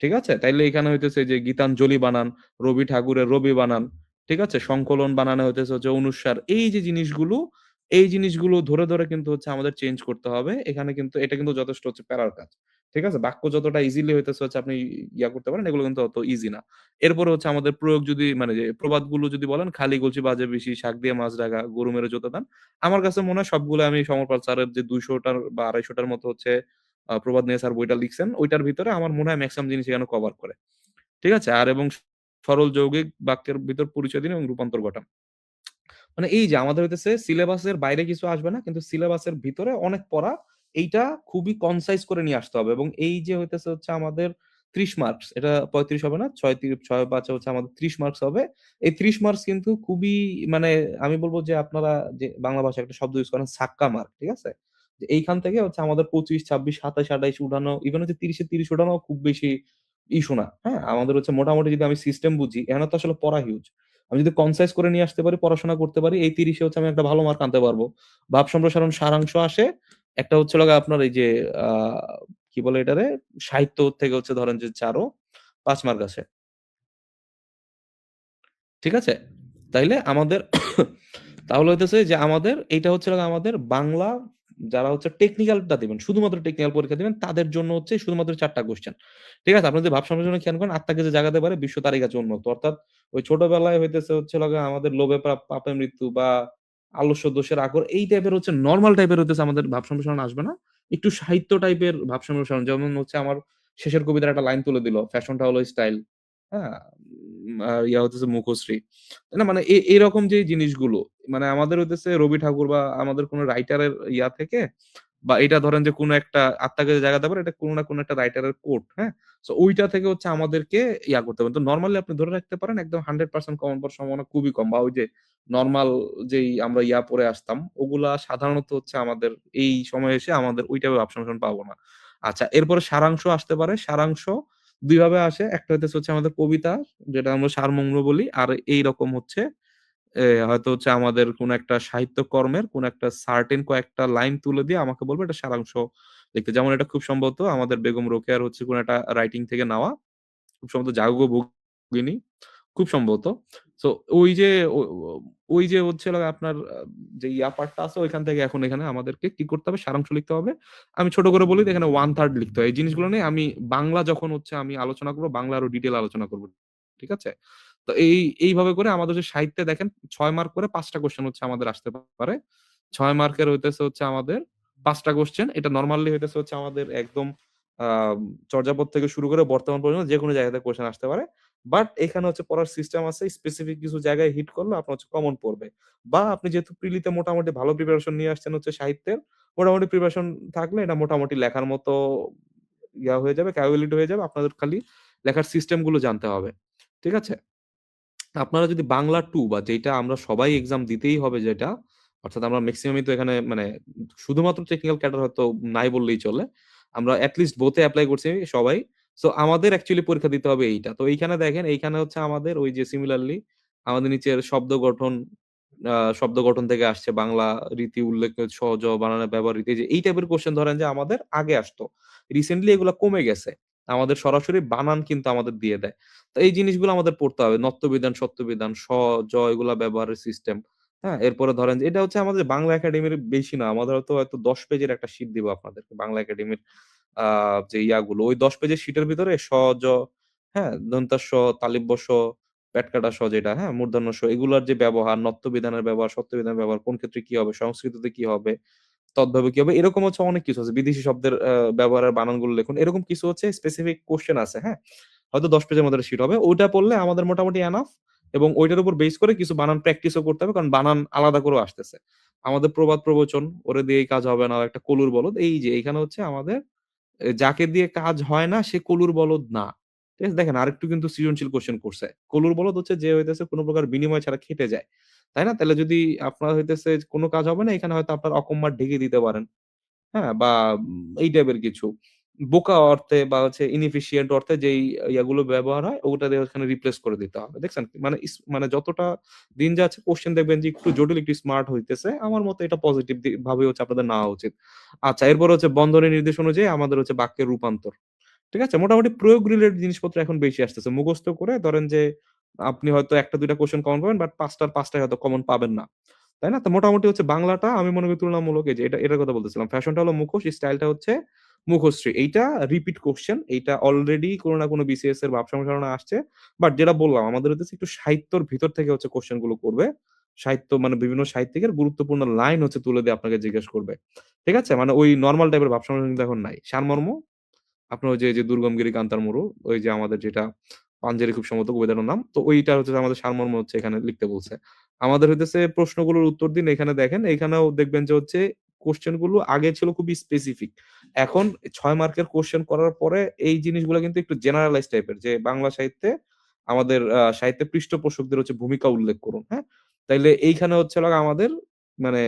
ঠিক আছে? তাইলে এখানে হইতেছে যে গীতাঞ্জলি বানান, রবি ঠাকুরের রবি বানান, ঠিক আছে? সংকলন বানানে হইতেছে হচ্ছে অনুস্বার। এই যে জিনিসগুলো, এই জিনিসগুলো ধরে, ধরে কিন্তু হচ্ছে আমাদের চেঞ্জ করতে হবে। এখানে কিন্তু এটা কিন্তু যথেষ্ট হচ্ছে প্যারার কাজ। ঠিক আছে? বাক্য যতটা ইজিলি হইতেছে হচ্ছে আপনি ইয়া করতে পারেন, এগুলো কিন্তু অত ইজি না। এরপরে হচ্ছে আমাদের প্রয়োগ যদি মানে যে প্রবাদগুলো যদি বলেন, "খালি গলচি বাজে বেশি, শাক দিয়ে মাছ ঢাকা, গরু মেরে জোতা দান।" আমার কাছে মনে হয় সবগুলো আমি সমরপাল স্যারের যে ২০০ টার বা ২৫০ টার মতো হচ্ছে প্রবাদ নিয়ে স্যার বইটা লিখছেন। ওইটার ভিতরে আমার মনে হয় মেক্সিমাম জিনিস এখানে কভার করে। ঠিক আছে? আর এবং সরল যৌগিক বাক্যের ভিতর পরিচয় দিন এবং রূপান্তর ঘটান। মানে এই যে আমাদের হইতেছে সিলেবাসের বাইরে কিছু আসবে না। কিন্তু সিলেবাসের ভিতরে অনেক পড়া। এইটা খুবই কনসাইজ করে নিয়ে আসতে হবে এবং এই যে হইতেছে হচ্ছে আমাদের ৩০ মার্কস এটা ৩৫ হবে না। ৬ ৫ এ হচ্ছে আমাদের ৩০ মার্কস হবে। এই ৩০ মার্কস কিন্তু খুবই মানে আমি বলব যে আপনারা যে বাংলা ভাষায় একটা শব্দ ইউজ করেন সাক্কা মার্ক, ঠিক আছে? যে এইখান থেকে হচ্ছে আমাদের ২৫, ২৬, ২৭, ২৮ উঠানো ইভেন হচ্ছে ৩০ এ ৩০ উঠানো খুব বেশি ইস্যু না। হ্যাঁ? আমাদের হচ্ছে মোটামুটি যদি আমি সিস্টেম বুঝি, এখানে তো আসলে পড়া হিউজ। আমি যদি কনসাইজ করে নিয়ে আসতে পারি, পড়াশোনা করতে পারি, এই ৩০ এ হচ্ছে আমি একটা ভালো মার্ক আনতে পারবো। ভাব সম্প্রসারণ সারাংশ আসে। একটা হচ্ছে হলো গিয়ে আপনার এই যে আ কি বলে এটারে? সাহিত্য থেকে হচ্ছে ধরেন যে ৪ ও ৫ মার্ক আসে। ঠিক আছে? তাইলে আমাদের তাহলে হইতেছে যে আমাদের এইটা হচ্ছে হলো আমাদের বাংলা যারা হচ্ছে টেকনিক্যালটা দিবেন, শুধুমাত্র টেকনিক্যাল পরীক্ষা দিবেন তাদের জন্য হচ্ছে শুধুমাত্র ৪ টা কোয়েশ্চেন। ঠিক আছে? আপনার যদি ভাব সমালোচনা খেয়াল করেন আত্মাকে যে জাগাতে পারে বিশ্ব তারই কাছে উন্মুক্ত। অর্থাৎ ওই ছোটবেলায় হইতেছে হচ্ছে হলো গিয়ে আমাদের লোভে পাপে মৃত্যু বা আলস্য দোষের আকর এই টাইপের হচ্ছে নরমাল টাইপের হইতেছে আমাদের ভাব সম্প্রসারণ আসবে না। একটু সাহিত্য টাইপের ভাব সম্প্রসারণ যেমন হচ্ছে আমার শেষের কবিতার একটা লাইন তুলে দিল, "ফ্যাশনটা হলো স্টাইল।" হ্যাঁ? আর ইয়া হইতেছে মুখশ্রী। তাই না? মানে এরকম যে জিনিসগুলো মানে আমাদের হইতেছে রবি ঠাকুর বা আমাদের কোন রাইটারের ইয়া থেকে বা এটা ধরেন যে কোন একটা আত্মাকে যে জাগাতে পারে এটা কোন না কোন একটা রাইটারের কোট, হ্যাঁ? সো ওইটা থেকে হচ্ছে আমাদেরকে ইয়া করতে হবে। তো নরমালি আপনি ধরে রাখতে পারেন একদম 100% কমন পাওয়ার সম্ভাবনা খুবই কম। বা ওই যে নরমাল যেই আমরা ইয়া পড়ে আসতাম ওগুলা সাধারণত হচ্ছে আমাদের এই সময়ে এসে আমাদের ওই টাইপের অপশন পাবো না। আচ্ছা এরপরে সারাংশ আসতে পারে। সারাংশ ২ ভাবে আসে। একটা হইতেছে হচ্ছে আমাদের কবিতা যেটা আমরা সারমর্ম বলি। আর এইরকম হচ্ছে হয়তো হচ্ছে আমাদের কোন একটা সাহিত্যকর্মের কোন একটা সার্টেন কয়েকটা লাইন তুলে দিয়ে আমাকে বলবে এটা সারাংশ লিখতে। যেমন এটা খুব সম্ভবত আমাদের বেগম রোকেয়ার হচ্ছে কোন একটা রাইটিং থেকে নেওয়া। খুব সম্ভবত জাগো ভগিনী খুব সম্ভবত। সো ওই যে ও ও ওই যে হচ্ছে হলো আপনার যে পার্টটা আছে ওইখান থেকে এখন এখানে আমাদেরকে কি করতে হবে? সারাংশ লিখতে হবে। আমি ছোট করে বলি এখানে 1/3 লিখতে হয়। এই জিনিসগুলো নিয়ে আমি বাংলা যখন হচ্ছে আমি আলোচনা করব, বাংলা আরো ডিটেইল আলোচনা করব। ঠিক আছে? তো এইভাবে করে আমাদের যে সাহিত্যে দেখেন ৬ মার্ক করে ৫ টা কোয়েশ্চেন হচ্ছে আমাদের আসতে পারে। ৬ মার্কের হইতেছে হচ্ছে আমাদের ৫ টা কোয়েশ্চেন। এটা নরমালি হইতেছে হচ্ছে আমাদের একদম আ চর্যাপদ থেকে শুরু করে বর্তমান পর্যন্ত যেকোনো জায়গা থেকে কোয়েশ্চেন আসতে পারে। বাট এখানে হচ্ছে পড়ার সিস্টেম আছে। স্পেসিফিক কিছু জায়গায় হিট করলে আপনার হচ্ছে কমন পড়বে। বা আপনি যেহেতু প্রিলিতে মোটামুটি ভালো প্রিপারেশন নিয়ে আসছেন হচ্ছে সাহিত্যের, মোটামুটি প্রিপারেশন থাকলে এটা মোটামুটি লেখার মতো হয়ে যাবে, ক্যাপাবিলিটি হয়ে যাবে। আপনাদের খালি লেখার সিস্টেম গুলো জানতে হবে। ঠিক আছে? আপনারা যদি বাংলা 2 বা যেইটা আমরা সবাই এক্সাম দিতেই হবে যেটা, অর্থাৎ আমরা মেক্সিমামই তো এখানে মানে শুধুমাত্র টেকনিক্যাল ক্যাডার হয়তো নাই বললেই চলে। আমরা at least both A apply করছি সবাই। সো আমাদের অ্যাকচুয়ালি পরীক্ষা দিতে হবে এইটা। তো এইখানে দেখেন এইখানে হচ্ছে আমাদের ওই যে সিমিলারলি আমাদের নিচের শব্দ গঠন থেকে আসছে বাংলা রীতি উল্লেখ সহজ বানানের ব্যবহার রীতি যে এই টাইপের কোয়েশ্চেন ধরেন যে আমাদের আগে আসতো। রিসেন্টলি এগুলা কমে গেছে। আমাদের সরাসরি বানান কিন্তু আমাদের দিয়ে দেয়। তো এই জিনিসগুলো আমাদের পড়তে হবে। নত্যবিধান, সত্যবিধান, জ এগুলা ব্যবহারের সিস্টেম। হ্যাঁ? এরপরে ধরেন যে এটা হচ্ছে আমাদের বাংলা একাডেমির বেশি না। আমাদের হয়তো ১০ পেজের একটা শিট দিব আপনাদেরকে। বাংলা একাডেমির আ যে ইয়াগুলো ওই ১০ পেজের শিটের ভিতরে জ, হ্যাঁ? দন্ত্য স, তালব্য স, পেট কাটা স যেটা, হ্যাঁ? মূর্ধন্য ষ এগুলার যে ব্যবহার, নত্যবিধানের ব্যবহার, সত্যবিধানের ব্যবহার, কোন ক্ষেত্রে কি হবে, সংস্কৃততে কি হবে, তদ্ভাবে কি হবে? এরকম হচ্ছে অনেক কিছু আছে। বিদেশি শব্দের ব্যবহারের বানানগুলো লিখুন। এরকম কিছু হচ্ছে স্পেসিফিক কোয়েশ্চেন আছে, হ্যাঁ? হয়তো ১০ পেজের মধ্যে শিট হবে। ওইটা পড়লে আমাদের মোটামুটি এনাফ এবং ওইটার উপর বেস করে কিছু বানান প্র্যাকটিসও করতে হবে। কারণ বানান আলাদা করেও আসতেছে। আমাদের প্রবাদ প্রবচন, ওরে দিয়েই কাজ হবে না, ও একটা কলুর বলদ। এই যে এইখানে হচ্ছে আমাদের যাকে দিয়ে কাজ হয় না সে কলুর বলদ না। ঠিক আছে? দেখেন আরেকটু কিন্তু সৃজনশীল কোয়েশ্চেন করছে। কলুর বলদ হচ্ছে যে হইতেছে কোন প্রকার বিনিময় ছাড়া খেটে যায়। তাই না? তাইলে যদি আপনার হইতেছে কোন কাজ হবে না, এখানে হয়তো আপনার অকম্মাট ঢেকে দিতে পারেন। হ্যাঁ? বা এই টাইপের কিছু। বোকা অর্থে বা হচ্ছে inefficient অর্থে যেই ইয়াগুলো ব্যবহার হয়, ওটা দিয়ে ওখানে রিপ্লেস করে দিতে হবে। দেখছেন? মানে মানে যতটা দিন যাচ্ছে কোয়েশ্চেন দেখবেন যে একটু জটিল, একটু স্মার্ট হইতেছে। আমার মতে এটা পজিটিভ ভাবে হচ্ছে আপনাদের নেওয়া উচিত। আচ্ছা, এরপর হচ্ছে বন্ধনের নির্দেশ অনুযায়ী আমাদের হচ্ছে বাক্যের রূপান্তর। ঠিক আছে? মোটামুটি প্রয়োগ রিলেটেড জিনিসপত্র এখন বেশি আসতেছে। মুখস্থ করে ধরেন যে আপনি হয়তো ১ টা ২ টা কোয়েশ্চেন কমন পাবেন, বাট ৫ টার ৫ টাই হয়তো কমন পাবেন না। তাই না? তো মোটামুটি হচ্ছে বাংলাটা আমি মনে করি তুলনামূলক এই যে এটার কথা বলতেছিলাম। ফ্যাশনটা হলো মুখোশ, স্টাইলটা হচ্ছে মুখশ্রী। এইটা রিপিট কোয়েশ্চেন। এইটা অলরেডি কোন না কোন বিসিএস এর ভাব সম্প্রসারণে আসছে। বাট যেটা বললাম আমাদের হচ্ছে একটু সাহিত্যর ভিতর থেকে হচ্ছে কোয়েশ্চেন গুলো করবে। সাহিত্য মানে বিভিন্ন সাহিত্যিকের গুরুত্বপূর্ণ লাইন হচ্ছে তুলে দিয়ে আপনাকে জিজ্ঞেস করবে। ঠিক আছে? মানে ওই নরমাল টাইপের ভাব সম্প্রসারণ কিন্তু এখন নাই। সারমর্ম আপনার ওই যে 'দুর্গমগিরি কান্তার মরু' ওই যে আমাদের যেটা পাঞ্জেরি খুব সম্ভবত কবিতাটার নাম। তো ওইটা হচ্ছে যে আমাদের সারমর্ম হচ্ছে এখানে লিখতে বলছে। আমাদের হইতেছে প্রশ্নগুলোর উত্তর দিন এখানে দেখেন। এইখানেও দেখবেন যে হচ্ছে কোয়েশ্চেন গুলো আগে ছিল খুবই স্পেসিফিক। এখন ৬ মার্কের কোয়েশ্চেন করার পরে এই জিনিসগুলা কিন্তু একটু জেনারেলাইজ টাইপের যে বাংলা সাহিত্যে আমাদের সাহিত্যে পৃষ্ঠপোষকদের হচ্ছে ভূমিকা উল্লেখ করুন, হ্যাঁ? তাইলে এইখানে হচ্ছে হলো আমাদের মানে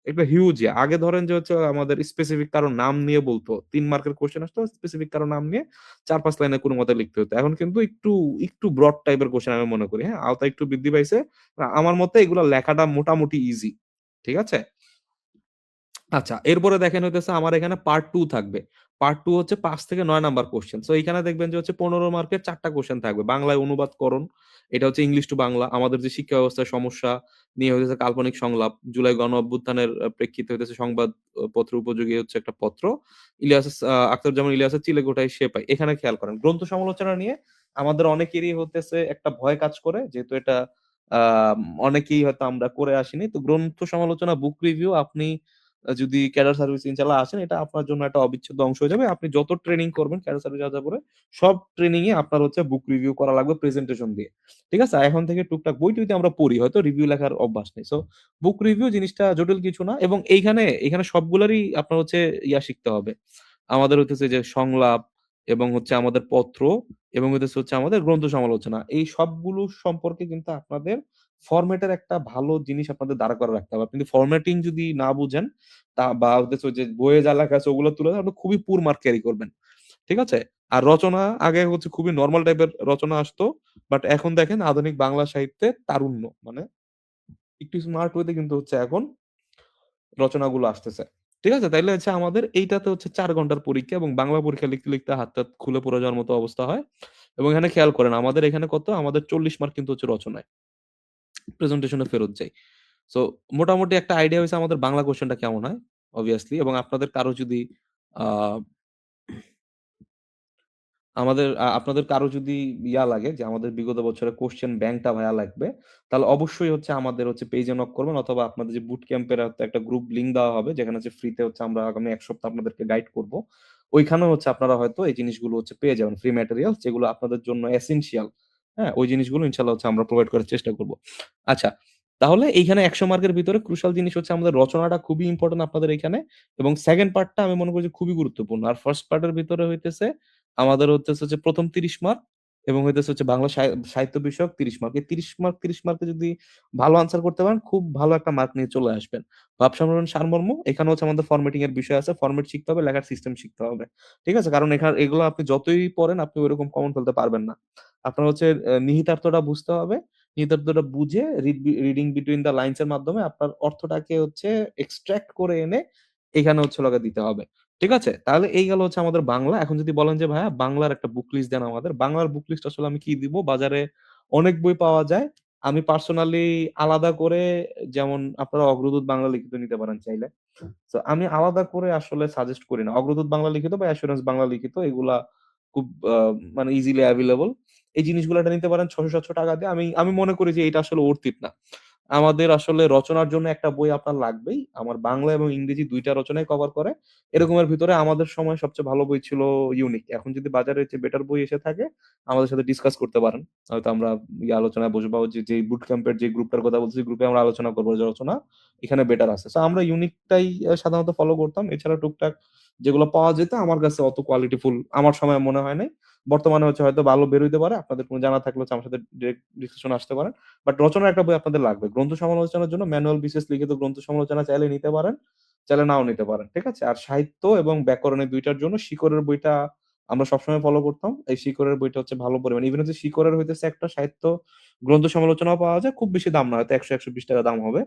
একটা হিউজ ইয়ে। আগে ধরেন যে হচ্ছে আমাদের স্পেসিফিক কারো নাম নিয়ে বলতো। ৩ মার্কের কোয়েশ্চেন আসতো স্পেসিফিক কারো নাম নিয়ে ৪-৫ লাইনে কোনমতে লিখতে হতো। এখন কিন্তু একটু ব্রড টাইপের কোয়েশ্চেন আমি মনে করি, হ্যাঁ? আওতা একটু বৃদ্ধি পাইছে। আমার মতে এগুলা লেখাটা মোটামুটি ইজি। ঠিক আছে? আচ্ছা, এরপরে দেখেন হইতেছে আমার এখানে পার্ট 2 থাকবে। পার্ট 2 হচ্ছে ৫ থেকে ৯ নাম্বার কোয়েশ্চেন। সো এইখানে দেখবেন যে হচ্ছে ১৫ মার্কের ৪ টা কোয়েশ্চেন থাকবে। বাংলায় অনুবাদকরণ, এটা হচ্ছে ইংলিশ টু বাংলা। আমাদের যে শিক্ষা ব্যবস্থার সমস্যা নিয়ে হইতেছে কাল্পনিক সংলাপ। জুলাই গণ অভ্যুত্থানের প্রেক্ষিতে হইতেছে সংবাদ পত্র উপযোগী হচ্ছে একটা পত্র। ইলিয়াস আখতারুজ্জামান ইলিয়াসের চিলেকোঠায় সেপাই। এখানে খেয়াল করেন। গ্রন্থ সমালোচনা নিয়ে আমাদের অনেকেরই হতেছে একটা ভয় কাজ করে। যেহেতু এটা আ অনেকেই হয়তো আমরা করে আসিনি। তো গ্রন্থ সমালোচনা, বুক রিভিউ আপনি যদি ক্যাডার সার্ভিস ইনশাআল্লাহ আসেন, এটা আপনার জন্য একটা অবিচ্ছেদ্য অংশ হয়ে যাবে। আপনি যত ট্রেনিং করবেন ক্যাডার সার্ভিস যাওয়ার পরে, সব ট্রেনিং এ আপনার হচ্ছে বুক রিভিউ করা লাগবে প্রেজেন্টেশন দিয়ে। ঠিক আছে? এখন থেকে টুকটাক বই-টই আমরা পড়ি। হয়তো রিভিউ লেখার অভ্যাস নেই। সো বুক রিভিউ জিনিসটা জটিল কিছু না এবং এইখানে সবগুলারই আপনার হচ্ছে শিখতে হবে। আমাদের হইতেছে যে সংলাপ এবং হচ্ছে আমাদের পত্র এবং হচ্ছে আমাদের গ্রন্থ সমালোচনা। এই সবগুলো সম্পর্কে কিন্তু আপনাদের ফরমেটের একটা ভালো জিনিস আপনাদের দাঁড় করা রাখতে হবে। আপনি যদি ফরম্যাটিং যদি না বুঝেন বা হচ্ছে ওই যে বইয়ে যা লেখা আছে ওগুলো তুলে আপনি খুবই পুর মার্ক ক্যারি করবেন। ঠিক আছে? আর রচনা আগে হচ্ছে খুবই নরমাল টাইপের রচনা আসতো। বাট এখন দেখেন আধুনিক বাংলা সাহিত্যে তারুণ্য মানে একটু স্মার্ট ওয়েতে কিন্তু হচ্ছে এখন রচনাগুলো আসতেছে। ঠিক আছে? তাইলে হচ্ছে আমাদের এইটাতে হচ্ছে ৪ ঘন্টার পরীক্ষা এবং বাংলা পরীক্ষা লিখতে হাত-টাত খুলে পড়ে যাওয়ার মতো অবস্থা হয়। এবং এখানে খেয়াল করেন আমাদের এখানে কত? আমাদের ৪০ মার্ক কিন্তু হচ্ছে রচনায়। প্রেজেন্টেশনে ফেরত যাই। সো মোটামুটি একটা আইডিয়া হইছে আমাদের বাংলা কোয়েশ্চেনটা কেমন হয় obviously এবং আপনাদের কারো যদি আ আপনাদের কারো যদি লাগে যে আমাদের বিগত বছরের কোয়েশ্চেন ব্যাংকটা ভাইয়া লাগবে, তাহলে অবশ্যই হচ্ছে আমাদের হচ্ছে পেইজে নক করবেন অথবা আপনাদের যে বুট ক্যাম্পের একটা গ্রুপ লিংক দেওয়া হবে যেখানে হচ্ছে ফ্রিতে হচ্ছে আমরা আগামী ১ সপ্তাহ আপনাদেরকে গাইড করব। ওইখানেও হচ্ছে আপনারা হয়তো এই জিনিসগুলো হচ্ছে পেয়ে যাবেন ফ্রি ম্যাটেরিয়ালস যেগুলো আপনাদের জন্য এসেনশিয়াল। হ্যাঁ? ওই জিনিসগুলো ইনশাআল্লাহ হচ্ছে আমরা প্রোভাইড করার চেষ্টা করব। আচ্ছা, তাহলে এইখানে ১০০ মার্কের ভিতরে ক্রুশাল জিনিস হচ্ছে আমাদের রচনাটা খুবই ইম্পোর্টেন্ট আপনাদের এইখানে এবং 2nd পার্টটা আমি মনে করি যে খুবই গুরুত্বপূর্ণ। আর 1st পার্টের ভিতরে হইতেছে আমাদের হচ্ছে যে ১ম ৩০ মার্ক এবং হচ্ছে বাংলা সাহিত্য বিষয়ক ৩০ মার্ক। এই ৩০ মার্ক ৩০ মার্কে যদি ভালো আনসার করতে পারেন, খুব ভালো একটা মার্ক নিয়ে চলে আসবেন। ভাব সম্মেলন সারমর্ম, এখানে হচ্ছে আমাদের ফরমেটিং এর বিষয় আছে। ফরমেট শিখতে হবে, লেখার সিস্টেম শিখতে হবে। ঠিক আছে? কারণ এগুলো আপনি যতই পড়েন আপনি ঐরকম কমন ফেলতে পারবেন না। আপনার হচ্ছে নিহিতার্থটা বুঝতে হবে। নিহিতার্থটা বুঝে রিডিং বিটুইন দ্য লাইনস এর মাধ্যমে আপনার অর্থটাকে হচ্ছে এক্সট্রাক্ট করে এনে এখানে হচ্ছে দিতে হবে। ঠিক আছে? তাহলে এই গেল হচ্ছে আমাদের বাংলা। এখন যদি বলেন যে ভাইয়া বাংলার একটা বুক লিস্ট দেন আমাদের। বাংলার বুক লিস্ট আসলে আমি কি দিব? বাজারে অনেক বই পাওয়া যায়। আমি পার্সোনালি আলাদা করে যেমন আপনারা অগ্রদূত বাংলা লিখিত নিতে পারেন চাইলে। সো আমি আলাদা করে আসলে সাজেস্ট করি না। অগ্রদূত বাংলা লিখিত বা অ্যাসুরেন্স বাংলা লিখিত এগুলা খুব মানে ইজিলি এভেইলেবল। এই জিনিসগুলা নিতে পারেন ৳৬০০-৭০০ দিয়ে। আমি মনে করি যে এটা আসলে worth it না। আমাদের আসলে রচনার জন্য একটা বই আপনার লাগবেই। আমার বাংলা এবং ইংরেজি ২ টা রচনাই কভার করে। এরকমের ভিতরে আমাদের সময় সবচেয়ে ভালো বই ছিল ইউনিক। এখন যদি বাজারে এর চেয়ে বেটার বই এসে থাকে, আমাদের সাথে ডিসকাস করতে পারেন। হয়তো আমরা আলোচনায় বসবো যেই বুট ক্যাম্পের যে গ্রুপটার কথা বলছি, গ্রুপে আমরা আলোচনা করব যে রচনা এখানে বেটার আছে। সো আমরা ইউনিকটাই সাধারণত ফলো করতাম। এছাড়া টুকটাক যেগুলো পাওয়া যেত আমার কাছে অত কোয়ালিটিফুল আমার সময় মনে হয় নাই। বর্তমানে হচ্ছে হয়তো ভালো বের হইতে পারে। আপনাদের কোন জানা থাকলে হচ্ছে আমার সাথে ডিরেক্ট ডিসকাশন আসতে পারেন। বাট রচনার একটা বই আপনাদের লাগবে। গ্রন্থ সমালোচনার জন্য ম্যানুয়াল বিশেষ লিখিত গ্রন্থ সমালোচনা চাইলে নিতে পারেন, চাইলে নাও নিতে পারেন। ঠিক আছে? আর সাহিত্য এবং ব্যাকরণ এই ২ টার জন্য শিকরের বইটা আমরা সবসময় ফলো করতাম। এই শিকরের বইটা হচ্ছে ভালো পরিমাণে। ইভেন হচ্ছে শিকরের হইতেছে একটা সাহিত্য গ্রন্থ সমালোচনাও পাওয়া যায়। খুব বেশি দাম না হয়তো ৳১০০-১২০ দাম হবে।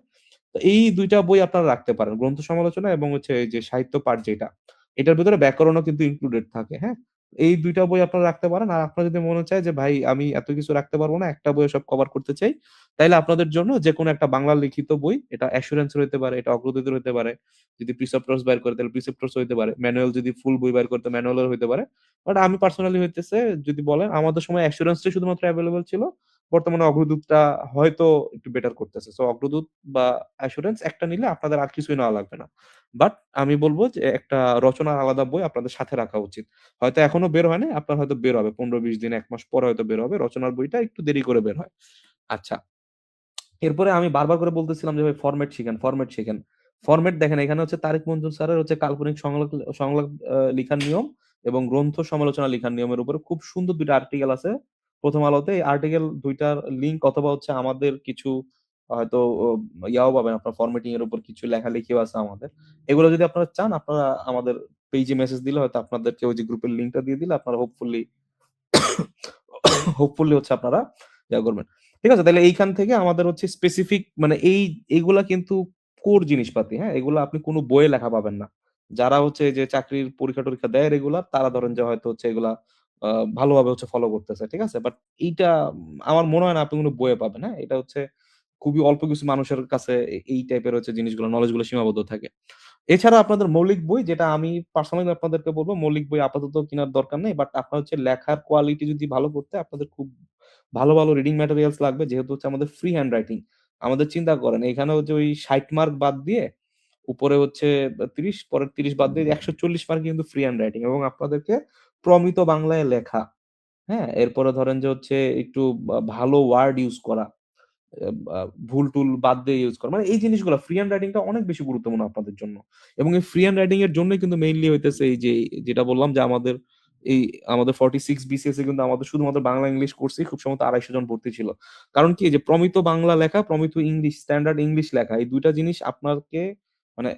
তো এই ২ টা বই আপনারা রাখতে পারেন। গ্রন্থ সমালোচনা এবং হচ্ছে এই যে সাহিত্য পাঠ যেটা, এটার ভেতরে ব্যাকরণও কিন্তু ইনক্লুডেড থাকে, হ্যাঁ? এই ২ টা বই আপনারা রাখতে পারেন। আর আপনার যদি মনে চায় যে ভাই আমি এত কিছু রাখতে পারব না, একটা বইয়ে সব কভার করতে চাই, তাইলে আপনাদের জন্য যেকোনো একটা বাংলা লিখিত বই, এটা অ্যাসুরেন্স এর হইতে পারে, এটা অগ্রদূতের হইতে পারে। যদি প্রিসেপ্টরস বাইর করে তাহলে প্রিসেপ্টরস হইতে পারে। ম্যানুয়াল যদি ফুল বই বাইর করতে ম্যানুয়াল এর হইতে পারে। বাট আমি পার্সোনালি হইতেছে যদি বলেন আমাদের সময় অ্যাসুরেন্সটাই শুধুমাত্র এভেইলেবল ছিল। বর্তমানে অগ্রদূতটা হয়তো একটু বেটার করতেছে। সো অগ্রদূত বা অ্যাসুরেন্স একটা নিলে আপনাদের আর কিছুই নেওয়া লাগবে না। বাট আমি বলব যে একটা রচনার আলাদা বই আপনাদের সাথে রাখা উচিত। হয়তো এখনো বের হয় নাই, আপনার হয়তো বের হবে। ১৫-২০ দিন ১ মাস পরে হয়তো বের হবে। রচনার বইটা একটু দেরি করে বের হয়। আচ্ছা। এরপরে আমি বারবার করে বলতেছিলাম যে ভাই ফরমেট শিখেন, ফরমেট শিখেন। ফরমেট দেখেন এখানে হচ্ছে তারিক মঞ্জুর স্যারের হচ্ছে কাল্পনিক সংলাপ লিখার নিয়ম এবং গ্রন্থ সমালোচনা লিখার নিয়মের উপরে খুব সুন্দর ২ টা আর্টিকেল আছে। ১ম আলোতে এই আর্টিকেল ২ টার লিঙ্ক অথবা হচ্ছে আমাদের কিছু হয়তো ইয়াও পাবেন আপনার ফরমেটিং এর উপর কিছু লেখালেখিও আছে আমাদের। এগুলো যদি আপনারা চান আপনারা আমাদের পেইজে মেসেজ দিলে হয়তো আপনাদেরকে ওই যে গ্রুপের লিঙ্কটা দিয়ে দিলে আপনারা হোপফুলি হচ্ছে আপনারা ইয়া করবেন। ঠিক আছে? তাইলে এইখান থেকে আমাদের হচ্ছে স্পেসিফিক মানে এইগুলা কিন্তু কোর জিনিসপাতি, হ্যাঁ? এগুলা আপনি কোন বইয়ে লেখা পাবেন না। যারা হচ্ছে এই যে চাকরির পরীক্ষা-টরীক্ষা দেয় রেগুলার তারা ধরেন যে হয়তো হচ্ছে এগুলা আ ভালোভাবে হচ্ছে ফলো করতেছে। ঠিক আছে? বাট এইটা আমার মনে হয় না আপনি কোন বইয়ে পাবেন, হ্যাঁ? এটা হচ্ছে খুবই অল্প কিছু মানুষের কাছে এই টাইপের হচ্ছে জিনিসগুলো নলেজ গুলো সীমাবদ্ধ থাকে। এছাড়া আপনাদের মৌলিক বই যেটা আমি পার্সোনালি আপনাদেরকে বলব মৌলিক বই আপাতত কিনার দরকার নেই। বাট আপনার হচ্ছে লেখার কোয়ালিটি যদি ভালো করতে আপনাদের খুব ভালো রিডিং ম্যাটেরিয়ালস লাগবে। যেহেতু হচ্ছে আমাদের ফ্রি হ্যান্ড রাইটিং। আমাদের চিন্তা করেন এখানে হচ্ছে ওই ৬০ মার্ক বাদ দিয়ে উপরে হচ্ছে ৩০ পরের ৩০ বাদ দিয়ে ১৪০ মার্ক কিন্তু ফ্রি হ্যান্ড রাইটিং এবং আপনাদেরকে প্রমিত বাংলায় লেখা, হ্যাঁ? এরপরে ধরেন যে হচ্ছে একটু ভালো ওয়ার্ড ইউস করা। এ বা ভুল-টুল বাদ দিয়ে ইউজ করা। মানে এই জিনিসগুলা ফ্রি হ্যান্ড রাইটিং টা অনেক বেশি গুরুত্বপূর্ণ আপনাদের জন্য। এবং এই ফ্রি হ্যান্ড রাইটিং এর জন্যই কিন্তু মেইনলি হইতেছে এই যে যেটা বললাম যে এই আমাদের 46 বিসিএস এ কিন্তু আমাদের শুধুমাত্র বাংলা ইংলিশ কোর্সেই খুব সম্ভবত ২৫০ জন ভর্তি ছিল। কারণ কি যে প্রমিত বাংলা লেখা, প্রমিত ইংলিশ, স্ট্যান্ডার্ড ইংলিশ লেখা এই ২ টা জিনিস আপনাকে মানে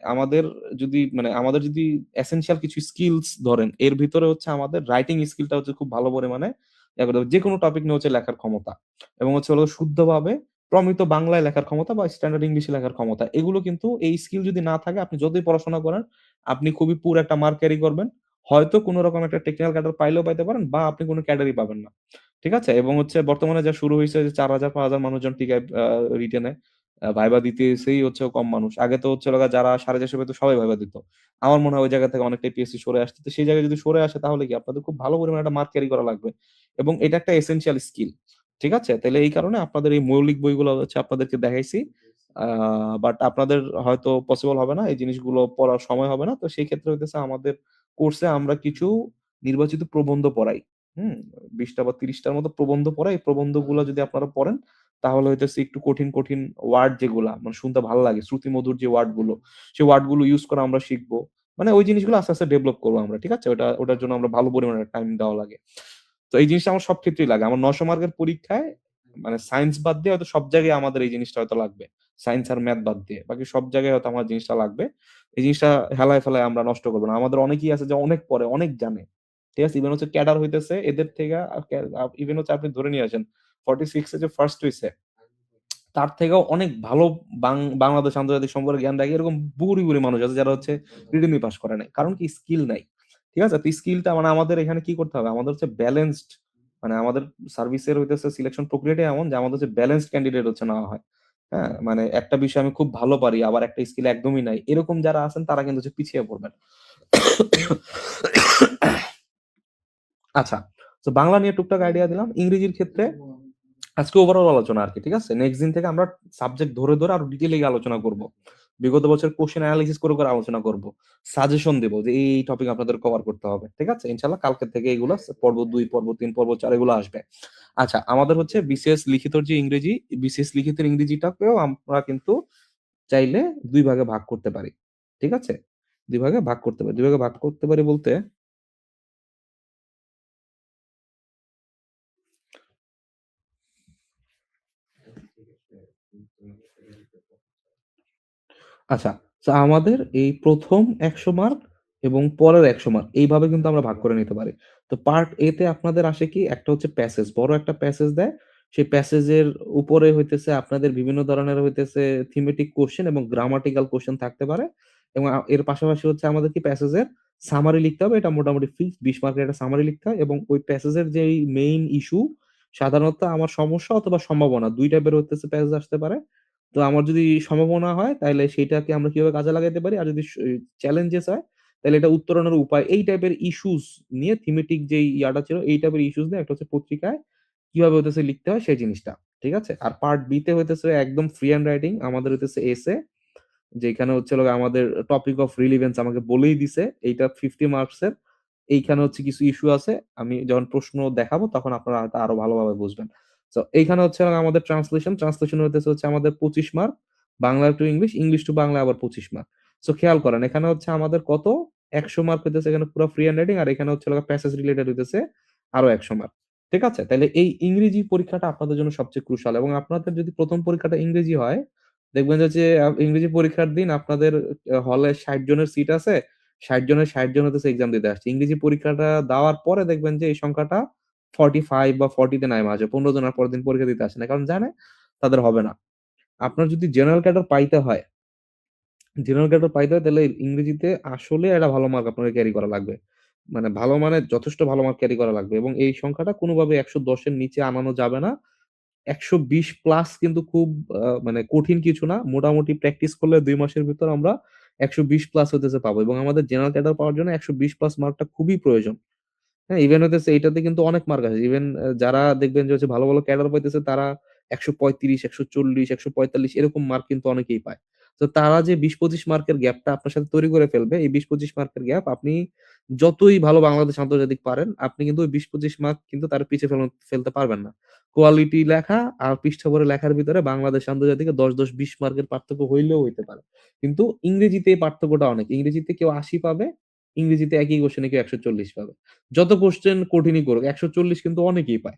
আমাদের যদি এসেনশিয়াল কিছু স্কিলস ধরেন এর ভিতরে হচ্ছে আমাদের রাইটিং স্কিলটা হচ্ছে খুব ভালো পরিমাণে ইয়া করতে হবে। যেকোনো টপিক নিয়ে হচ্ছে লেখার ক্ষমতা। এবং হচ্ছে হলো শুদ্ধভাবে প্রমিত বাংলায় লেখার ক্ষমতা বা স্ট্যান্ডার্ড ইংলিশে লেখার ক্ষমতা। এগুলো কিন্তু এই স্কিল যদি না থাকে আপনি যতই পড়াশোনা করেন, আপনি খুবই পুর একটা মার্ক ক্যারি করবেন। হয়তো কোন রকম একটা টেকনিক্যাল ক্যাডার পাইলেও পাইতে পারেন বা আপনি কোন ক্যাডারই পাবেন না। ঠিক আছে? এবং হচ্ছে বর্তমানে যা শুরু হইছে যে ৪,০০০-৫,০০০ মানুষজন টিকায় রিটেনে ভাইবা দিতেছেই হচ্ছে কম মানুষ। আগে তো হচ্ছে হলো গা যারা ৪,৫০০ পেত সবাই ভাইবা দিত। আমার মনে হয় ওই জায়গা থেকে অনেকটাই পিএসসি সরে আসছে। তো সেই জায়গায় যদি সরে আসে তাহলে কি আপনাদের খুব ভালো পরিমাণে একটা মার্ক ক্যারি করা লাগবে। এবং এটা একটা এসেনশিয়াল স্কিল। ঠিক আছে? তাইলে এই কারণে আপনাদের এই মৌলিক বইগুলো হচ্ছে আপনাদেরকে দেখাইছি। আ বাট আপনাদের হয়তো পসিবল হবে না। এই জিনিসগুলো পড়ার সময় হবে না। তো সেই ক্ষেত্রে হইতেছে আমাদের কোর্সে আমরা কিছু নির্বাচিত প্রবন্ধ পড়াই। হুম? ২০ টা বা ৩০ টার মতো প্রবন্ধ পড়াই। এই প্রবন্ধগুলা যদি আপনারা পড়েন তাহলে হইতেছে একটু কঠিন ওয়ার্ড যেগুলা মানে শুনতে ভাল লাগে, শ্রুতিমধুর যে ওয়ার্ড গুলো, সেই ওয়ার্ড গুলো ইউস করা আমরা শিখবো। মানে ওই জিনিসগুলো আস্তে ডেভেলপ করবো আমরা। ঠিক আছে? ওটার জন্য আমরা ভালো পরিমাণে টাইম দেওয়া লাগে। তো এই জিনিসটা আমার সব ক্ষেত্রেই লাগে। আমার ৯০০ মার্কের পরীক্ষায় মানে সায়েন্স বাদ দিয়ে হয়তো সব জায়গায় আমাদের এই জিনিসটা হয়তো লাগবে। সায়েন্স আর ম্যাথ বাদ দিয়ে। বাকি সব জায়গায় হয়তো আমার জিনিসটা লাগবে। এই জিনিসটা হেলায় ফেলায় আমরা নষ্ট করব না। আমাদের অনেকেই আছে যে অনেক পড়ে, অনেক জানে। ঠিক আছে? ইভেন হচ্ছে ক্যাডার হইতেছে এদের থেকে ইভেন হচ্ছে আপনি ধরে নিয়ে আসেন 46 এ যে ফার্স্ট হইছে তার থেকেও অনেক ভালো বাংলাদেশ আন্তর্জাতিক সম্পর্কে জ্ঞান রাখে এরকম বুড়ি মানুষ আছে যারা হচ্ছে রিটেনই পাস করে নাই। কারণ কি স্কিল নাই। ঠিক আছে? তো স্কিলটা মানে আমাদের এখানে কি করতে হবে? আমাদের হচ্ছে ব্যালেন্সড মানে আমাদের সার্ভিসের হইতেছে সিলেকশন প্রক্রিয়াটাই এমন যে আমাদের হচ্ছে ব্যালেন্সড ক্যান্ডিডেট হচ্ছে নেওয়া হয়। হ্যাঁ? মানে একটা বিষয় আমি খুব ভালো পারি আবার একটা স্কিল একদমই নাই। এরকম যারা আছেন তারা কিন্তু হচ্ছে পিছিয়ে পড়বেন। আচ্ছা। তো বাংলা নিয়ে টুকটাক আইডিয়া দিলাম। ইংরেজির ক্ষেত্রে আজকে ওভারঅল আলোচনা আরকি। ঠিক আছে? নেক্সট দিন থেকে আমরা সাবজেক্ট ধরে আরো ডিটেইলে আলোচনা করব। বিগত বছরের কোয়েশ্চেন এনালাইসিস করে আলোচনা করব। সাজেশন দেব যে এই টপিক আপনাদের কভার করতে হবে। ঠিক আছে? ইনশাআল্লাহ কালকে থেকে এগুলা পর্ব ২, পর্ব ৩, পর্ব ৪ এগুলো আসবে। আচ্ছা, আমাদের হচ্ছে বিসিএস লিখিতর যে ইংরেজি, বিসিএস লিখিতের ইংরেজিটাকেও আমরা কিন্তু চাইলে ২ ভাগে ভাগ করতে পারি। ঠিক আছে? ২ ভাগে ভাগ করতে পারি। ২ ভাগে ভাগ করতে পারি বলতে আচ্ছা। সো আমাদের এই ১ম ১০০ মার্ক এবং পরের ১০০ মার্ক এইভাবে কিন্তু আমরা ভাগ করে নিতে পারি। তো পার্ট এ তে আপনাদের আসে কি? একটা হচ্ছে প্যাসেজ। বড় একটা প্যাসেজ দেয়। সেই প্যাসেজের উপরে হইতেছে আপনাদের বিভিন্ন ধরনের হইতেছে থিমেটিক কোয়েশ্চেন এবং গ্রামাটিক্যাল কোয়েশ্চেন থাকতে পারে। এবং এর পাশাপাশি হচ্ছে আমাদের কি প্যাসেজের সামারি লিখতে হবে। এটা মোটামুটি ফিক্সড ২০ মার্কের একটা সামারি লিখতে হয় এবং ওই প্যাসেজের যেই মেইন ইস্যু সাধারণত আমার সমস্যা অথবা সম্ভাবনা ২ টাইপের হইতেছে প্যাসেজ আসতে পারে। তো আমার যদি সম্ভাবনা হয় তাইলে সেইটাকে আমরা কিভাবে কাজে লাগাইতে পারি? আর যদি চ্যালেঞ্জেস হয় তাইলে এটা উত্তরণের উপায় এই টাইপের ইস্যুস নিয়ে থিমেটিক যেই ইয়াটা ছিল এই টাইপের ইস্যুস নিয়ে একটা হচ্ছে পত্রিকায় কিভাবে হইতেছে লিখতে হয় সেই জিনিসটা। ঠিক আছে? আর পার্ট বি তে হইতেছে একদম ফ্রি হ্যান্ড রাইটিং আমাদের হইতেছে এসে যেখানে হচ্ছে হলো আমাদের টপিক অফ রিলেভেন্স আমাকে বলেই দিছে। এইটা 50 মার্কস এর। এইখানে হচ্ছে কিছু ইস্যু আছে। আমি যখন প্রশ্ন দেখাবো তখন আপনারা হয়তো আরো ভালোভাবে বুঝবেন। সো এইখানে হচ্ছে আমাদের ট্রান্সলেশন, ট্রান্সলেশন হইতেছে হচ্ছে আমাদের ২৫ mark. Bangla to English, English to Bangla আবার ২৫ মার্ক। সো খেয়াল করেন এখানে হচ্ছে আমাদের কত ১০০ মার্ক হইতেছে এখানে পুরা ফ্রি হ্যান্ড রাইটিং আর এখানে হচ্ছে হলো প্যাসেজ রিলেটেড হইতেছে আরো ১০০ মার্ক। ঠিক আছে? তাইলে এই ইংরেজি পরীক্ষাটা আপনাদের জন্য সবচেয়ে ক্রুশাল এবং আপনাদের যদি ১ম পরীক্ষাটা ইংরেজি হয় দেখবেন যে ইংরেজি পরীক্ষার দিন আপনাদের হলে ৬০ জনের সিট আছে। ৬০ জনের ৬০ জন হইতেছে এক্সাম দিতে আসছে। ইংরেজি পরীক্ষাটা দেওয়ার পরে দেখবেন যে এই সংখ্যাটা 45 বা 40 তে নাইমা আসে। ১৫ জন আর পরের দিন পরীক্ষা দিতে আসে না। কারণ জানে তাদের হবে না। আপনার যদি জেনারেল ক্যাডার পাইতে হয়, জেনারেল ক্যাডার পাইতে হয় তাহলে ইংরেজিতে আসলে একটা ভালো মার্ক আপনাকে ক্যারি করা লাগবে। মানে ভালো মানে যথেষ্ট ভালো মার্ক ক্যারি করা লাগবে এবং এই সংখ্যাটা কোনভাবে ১১০ এর নিচে আনানো যাবে না। ১২০ প্লাস কিন্তু খুব মানে কঠিন কিছু না। মোটামুটি প্র্যাকটিস করলে ২ মাসের ভিতর আমরা ১২০ প্লাস হইতেছে পাবো এবং আমাদের জেনারেল ক্যাডার পাওয়ার জন্য ১২০ প্লাস মার্কটা খুবই প্রয়োজন। হ্যাঁ? ইভেন হইতেছে এইটাতে কিন্তু অনেক মার্ক আছে। ইভেন যারা দেখবেন যে হচ্ছে ভালো ক্যাডার পাইতেছে তারা ১৩৫, ১৪০, ১৪৫ এরকম মার্ক কিন্তু অনেকেই পায়। তো তারা যে ২০-২৫ মার্কের গ্যাপটা আপনার সাথে তৈরি করে ফেলবে, এই ২০-২৫ মার্কের গ্যাপ আপনি যতই ভালো বাংলাদেশ আন্তর্জাতিক পারেন, আপনি কিন্তু ওই ২০-২৫ মার্ক কিন্তু তার পিছে ফেলতে পারবেন না। কোয়ালিটি লেখা আর পৃষ্ঠা ভরে লেখার ভিতরে বাংলাদেশ আন্তর্জাতিকে ১০, ২০ মার্কের পার্থক্য হইলেও হইতে পারে। কিন্তু ইংরেজিতে এই পার্থক্যটা অনেক। ইংরেজিতে কেউ ৮০ পাবে, ইংরেজিতে একই কোয়েশ্চেনে কেউ ১৪০ পাবে। যত কোয়েশ্চেন কঠিনই করুক ১৪০ কিন্তু অনেকেই পায়।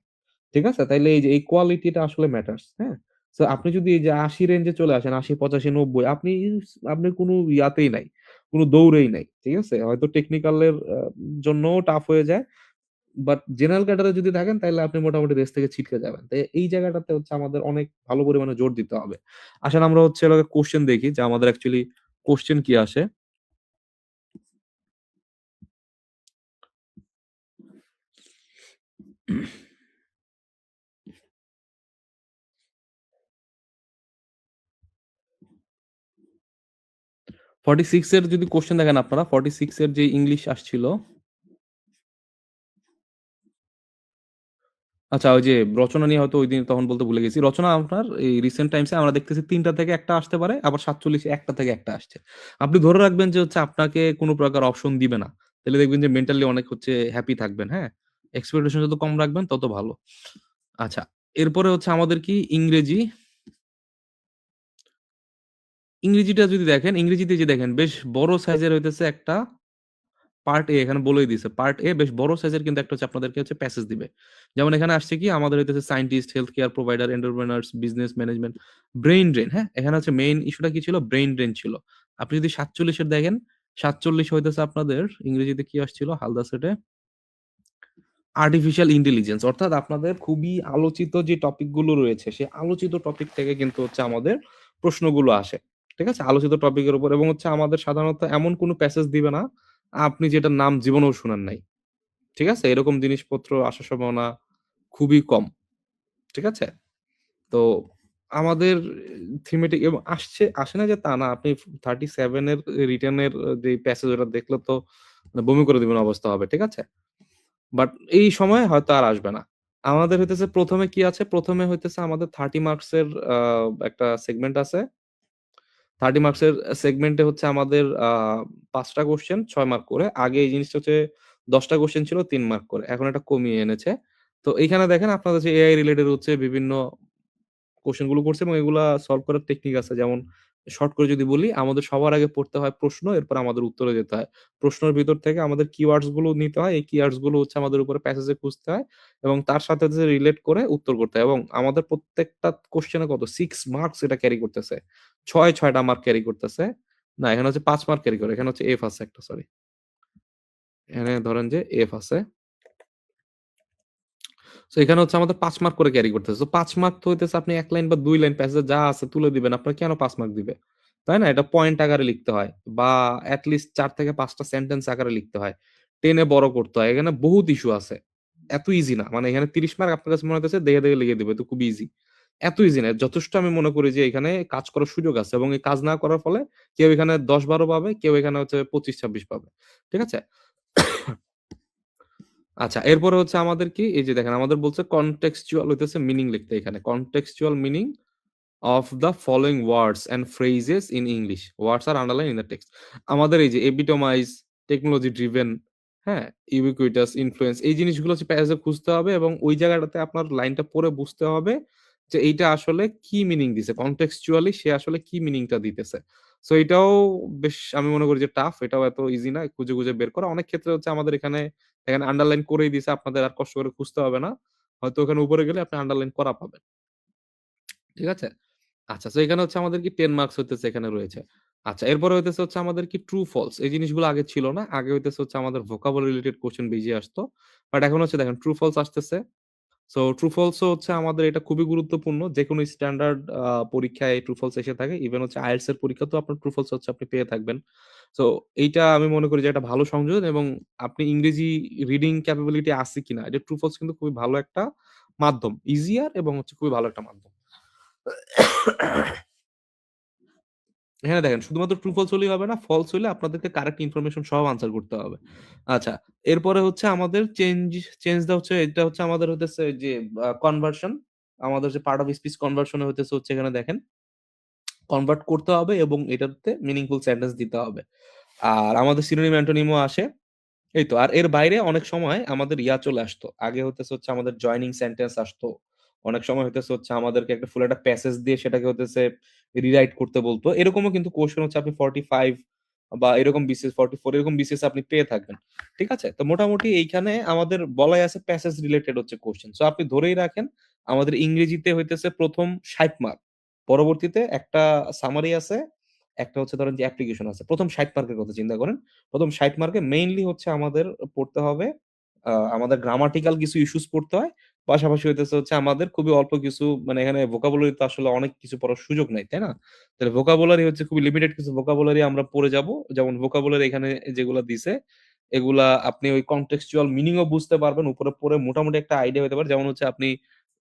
ঠিক আছে? তাইলে এই যে এই কোয়ালিটিটা আসলে ম্যাটার্স, হ্যাঁ? সো আপনি যদি এই যে ৮০ রেঞ্জে চলে আসেন ৮০, ৮৫, ৯০ আপনি কোন ইয়াতেই নাই। কোন দৌড়েই নাই। ঠিক আছে? হয়তো টেকনিক্যাল এর জন্যও টাফ হয়ে যায়। বাট জেনারেল ক্যাডারে যদি থাকেন তাইলে আপনি মোটামুটি রেস থেকে ছিটকে যাবেন। তো এই জায়গাটাতে হচ্ছে আমাদের অনেক ভালো পরিমাণে জোর দিতে হবে। আসেন আমরা হচ্ছে হলো কোয়েশ্চেন দেখি যে আমাদের অ্যাকচুয়ালি কোয়েশ্চেন কি আসে। 46 এর যদি কোয়েশ্চেন দেখেন আপনারা 46 এর যে ইংলিশ আসছিল আচ্ছা ওই যে রচনা নিয়ে হয়তো ঐদিন তখন বলতে ভুলে গেছি। রচনা আপনার এই রিসেন্ট টাইমস এ আমরা দেখতেছি ৩ টা থেকে ১ টা আসতে পারে, আবার ৪৭ এ ১ টা থেকে ১ টা আসছে। আপনি ধরে রাখবেন যে হচ্ছে আপনাকে কোন প্রকার অপশন দিবে না। তাইলে দেখবেন যে মেন্টালি অনেক হচ্ছে হ্যাপি থাকবেন, হ্যাঁ? এক্সপেকটেশন যত কম রাখবেন তত ভালো। আচ্ছা, এরপরে হচ্ছে আমাদের কি ইংরেজি, ইংরেজিটা যদি দেখেন, ইংরেজিতে যে দেখেন বেশ বড় সাইজের হইতেছে একটা পার্ট এ এখানে বলেই দিছে। পার্ট এ বেশ বড় সাইজের কিন্তু একটা হচ্ছে আপনাদেরকে হচ্ছে প্যাসেজ দিবে। যেমন এখানে আসছে কি আমাদের হইতেছে scientist, health care provider, entrepreneurs, business management, brain drain, হ্যাঁ? এখানে হচ্ছে মেইন ইস্যুটা কি ছিল? ব্রেইন ড্রেন ছিল। আপনি যদি ৪৭ এর দেখেন, ৪৭ হইতেছে আপনাদের ইংরেজিতে কি আসছিল? হালদা সেটে আর্টিফিশিয়াল ইন্টেলিজেন্স অর্থাৎ আপনাদের খুবই আলোচিত যে টপিক গুলো রয়েছে, সেই আলোচিত টপিক থেকে কিন্তু হচ্ছে আমাদের প্রশ্নগুলো আসে। ঠিক আছে? আলোচিত টপিকের উপর এবং হচ্ছে আমাদের সাধারণত এমন কোন প্যাসেজ দিবে না, আপনি যেটার নাম জীবনেও শুনেন নাই। ঠিক আছে? এরকম জিনিসপত্র আসার সম্ভাবনা খুবই কম। ঠিক আছে? তো আমাদের থিমেটিক এবং আসে না যে তা না। আপনি 37 এর রিটেন এর যে প্যাসেজ ওটা দেখলে তো বমি করে দিবেন অবস্থা হবে। ঠিক আছে? বাট এই সময় হয়তো আর আসবে না। আমাদের হইতেছে ১ম এ কি আছে? ১ম এ হইতেছে আমাদের 30 মার্কস এর একটা সেগমেন্ট আছে। 30 মার্কস এর সেগমেন্টে হচ্ছে আমাদের ৫ টা কোয়েশ্চেন ৬ মার্ক করে। আগে এই জিনিসটা হচ্ছে ১০ টা কোয়েশ্চেন ছিল ৩ মার্ক করে। এখন এটা কমিয়ে এনেছে। তো এইখানে দেখেন আপনাদের যে এআই রিলেটেড হচ্ছে বিভিন্ন কোয়েশ্চেন গুলো করছে এবং এগুলা সলভ করার টেকনিক আছে। যেমন শর্ট করে যদি বলি, আমাদের সবার আগে পড়তে হয় প্রশ্ন, এরপর আমাদের উত্তরে যেতে হয়। প্রশ্নের ভিতর থেকে আমাদের কিওয়ার্ডস গুলো নিতে হয়। এই কিওয়ার্ডস গুলো হচ্ছে আমাদের উপরে প্যাসেজে খুঁজতে হয় এবং তার সাথে হচ্ছে রিলেট করে উত্তর করতে হয় এবং আমাদের প্রত্যেকটা কোয়েশ্চেনে কত 6 মার্কস এটা ক্যারি করতেছে। ৬ টা মার্ক ক্যারি করতেছে। না, এখানে হচ্ছে ৫ মার্ক ক্যারি করে। এখানে হচ্ছে এফ আছে একটা, সরি। এখানে ধরেন যে এফ আছে। সো এখানে হচ্ছে আমাদের ৫ মার্ক করে ক্যারি করতেছে। তো ৫ মার্ক তো হইতেছে আপনি ১ লাইন বা ২ লাইন প্যাসেজে যা আছে তুলে দিবেন। আপনার কেন ৫ মার্ক দিবে? তাই না? এটা পয়েন্ট আকারে লিখতে হয় বা এট লিস্ট ৪ থেকে ৫ টা সেন্টেন্স আকারে লিখতে হয়। টেনে বড় করতে হয়। এখানে বহুত ইস্যু আছে। এত ইজি না। মানে এখানে ৩০ মার্ক আপনার কাছে মনে হইতেছে দেখে, দেখে লিখে দিবে। তো খুবই ইজি। এত ইজি না। যথেষ্ট আমি মনে করি যে এখানে কাজ করার সুযোগ আছে এবং এই কাজ না করার ফলে কেউ এখানে ১০-১২ পাবে, কেউ এখানে হচ্ছে ২৫-২৬ পাবে। ঠিক আছে? আচ্ছা, এরপরে হচ্ছে আমাদের কি এই যে দেখেন আমাদের বলছে কনটেক্সচুয়াল হইতেছে মিনিং লিখতে এখানে। Contextual meaning of the following words and phrases in English. Words are underlined in the text. আমাদের এই যে epitomize, technology driven, হ্যাঁ? ubiquitous, influence এই জিনিসগুলো হচ্ছে প্যাসেজে খুঁজতে হবে এবং ওই জায়গাটাতে আপনার লাইনটা পড়ে বুঝতে হবে যে এইটা আসলে কি মিনিং দিছে। contextually সে আসলে কি মিনিংটা দিতেছে। সো এটাও বেশ আমি মনে করি যে টাফ। এটাও এত ইজি না খুঁজে, খুঁজে বের করা। অনেক ক্ষেত্রে হচ্ছে আমাদের এখানে এখানে আন্ডারলাইন করেই দিছে। আপনাদের আর কষ্ট করে খুঁজতে হবে না। হয়তো ওখানে উপরে গেলে আপনি আন্ডারলাইন করা পাবেন। ঠিক আছে? আচ্ছা, সো এখানে হচ্ছে আমাদের কি 10 মার্কস হইতেছে এখানে রয়েছে। আচ্ছা, এরপরে হইতেছে হচ্ছে আমাদের কি ট্রু ফলস এই জিনিসগুলো আগে ছিল না। আগে হইতেছে হচ্ছে আমাদের ভোকাবুলারি রিলেটেড কোয়েশ্চেন বেশি আসতো। বাট এখন হচ্ছে দেখেন ট্রু ফলস আসতেছে। সো ট্রু ফলস ও হচ্ছে আমাদের এটা খুবই গুরুত্বপূর্ণ। যেকোনো স্ট্যান্ডার্ড পরীক্ষায় ট্রু ফলস এসে থাকে। ইভেন হচ্ছে আইএলটিএস এর পরীক্ষাতেও আপনার ট্রু ফলস হচ্ছে আপনি পেয়ে থাকবেন। সো এইটা আমি মনে করি যে একটা ভালো সংযোজন এবং আপনি ইংরেজি রিডিং ক্যাপাবিলিটি আছে কিনা এটা ট্রু ফলস কিন্তু খুবই ভালো একটা মাধ্যম। ইজিয়ার এবং হচ্ছে খুবই ভালো একটা মাধ্যম। হ্যাঁ, দেখেন শুধুমাত্র ট্রু ফলস হলেই হবে না। ফলস হইলে আপনাদেরকে কারেক্ট ইনফরমেশন সহ আনসার করতে হবে। আচ্ছা, এরপরে হচ্ছে আমাদের চেঞ্জ হচ্ছে এটা হচ্ছে আমাদের হইতেছে যে কনভার্সন। আমাদের যে পার্ট অফ স্পিচ কনভার্সন এ হইতেছে হচ্ছে এখানে দেখেন কনভার্ট করতে হবে এবং এটাতে মিনিংফুল সেন্টেন্স দিতে হবে। আর আমাদের সিনোনিম অ্যান্টোনিমও আসে। এই তো। আর এর বাইরে অনেক সময় আমাদের ইয়া চলে আসতো। আগে হইতেছে হচ্ছে আমাদের জয়েনিং সেন্টেন্স আসতো। অনেক সময় হইতেছে হচ্ছে আমাদেরকে একটা ফুল একটা প্যাসেজ দিয়ে সেটাকে হইতেছে রিরাইট করতে বলতো। এরকমও কিন্তু কোয়েশ্চেন হচ্ছে আপনি 45 বা এরকম বিসিএস 44 এরকম বিসিএস আপনি পেয়ে থাকবেন। ঠিক আছে? তো মোটামুটি এইখানে আমাদের বলাই আছে প্যাসেজ রিলেটেড হচ্ছে কোয়েশ্চেন। সো আপনি ধরেই রাখেন আমাদের ইংরেজিতে হইতেছে ১ম ৬০ মার্ক। পরবর্তীতে একটা সামারি আছে, একটা হচ্ছে ধরেন যে অ্যাপ্লিকেশন আছে। ১ম ৬০ মার্কের কথা চিন্তা করেন। ১ম ৬০ মার্কে মেইনলি হচ্ছে আমাদের পড়তে হবে আমাদের গ্রামাটিক্যাল কিছু ইস্যুস পড়তে হয়। পাশাপাশি হইতেছে হচ্ছে আমাদের খুবই অল্প কিছু মানে এখানে ভোকাবুলারি তো আসলে অনেক কিছু পড়ার সুযোগ নাই, তাই না? তাহলে ভোকাবুলারি হচ্ছে খুবই লিমিটেড কিছু ভোকাবুলারি আমরা পড়ে যাবো। যেমন ভোকাবুলারি এখানে যেগুলা দিছে, এগুলা আপনি ওই কনটেক্সচুয়াল মিনিং ও বুঝতে পারবেন। উপরে পড়ে মোটামুটি একটা আইডিয়া হইতে পারে। যেমন হচ্ছে আপনি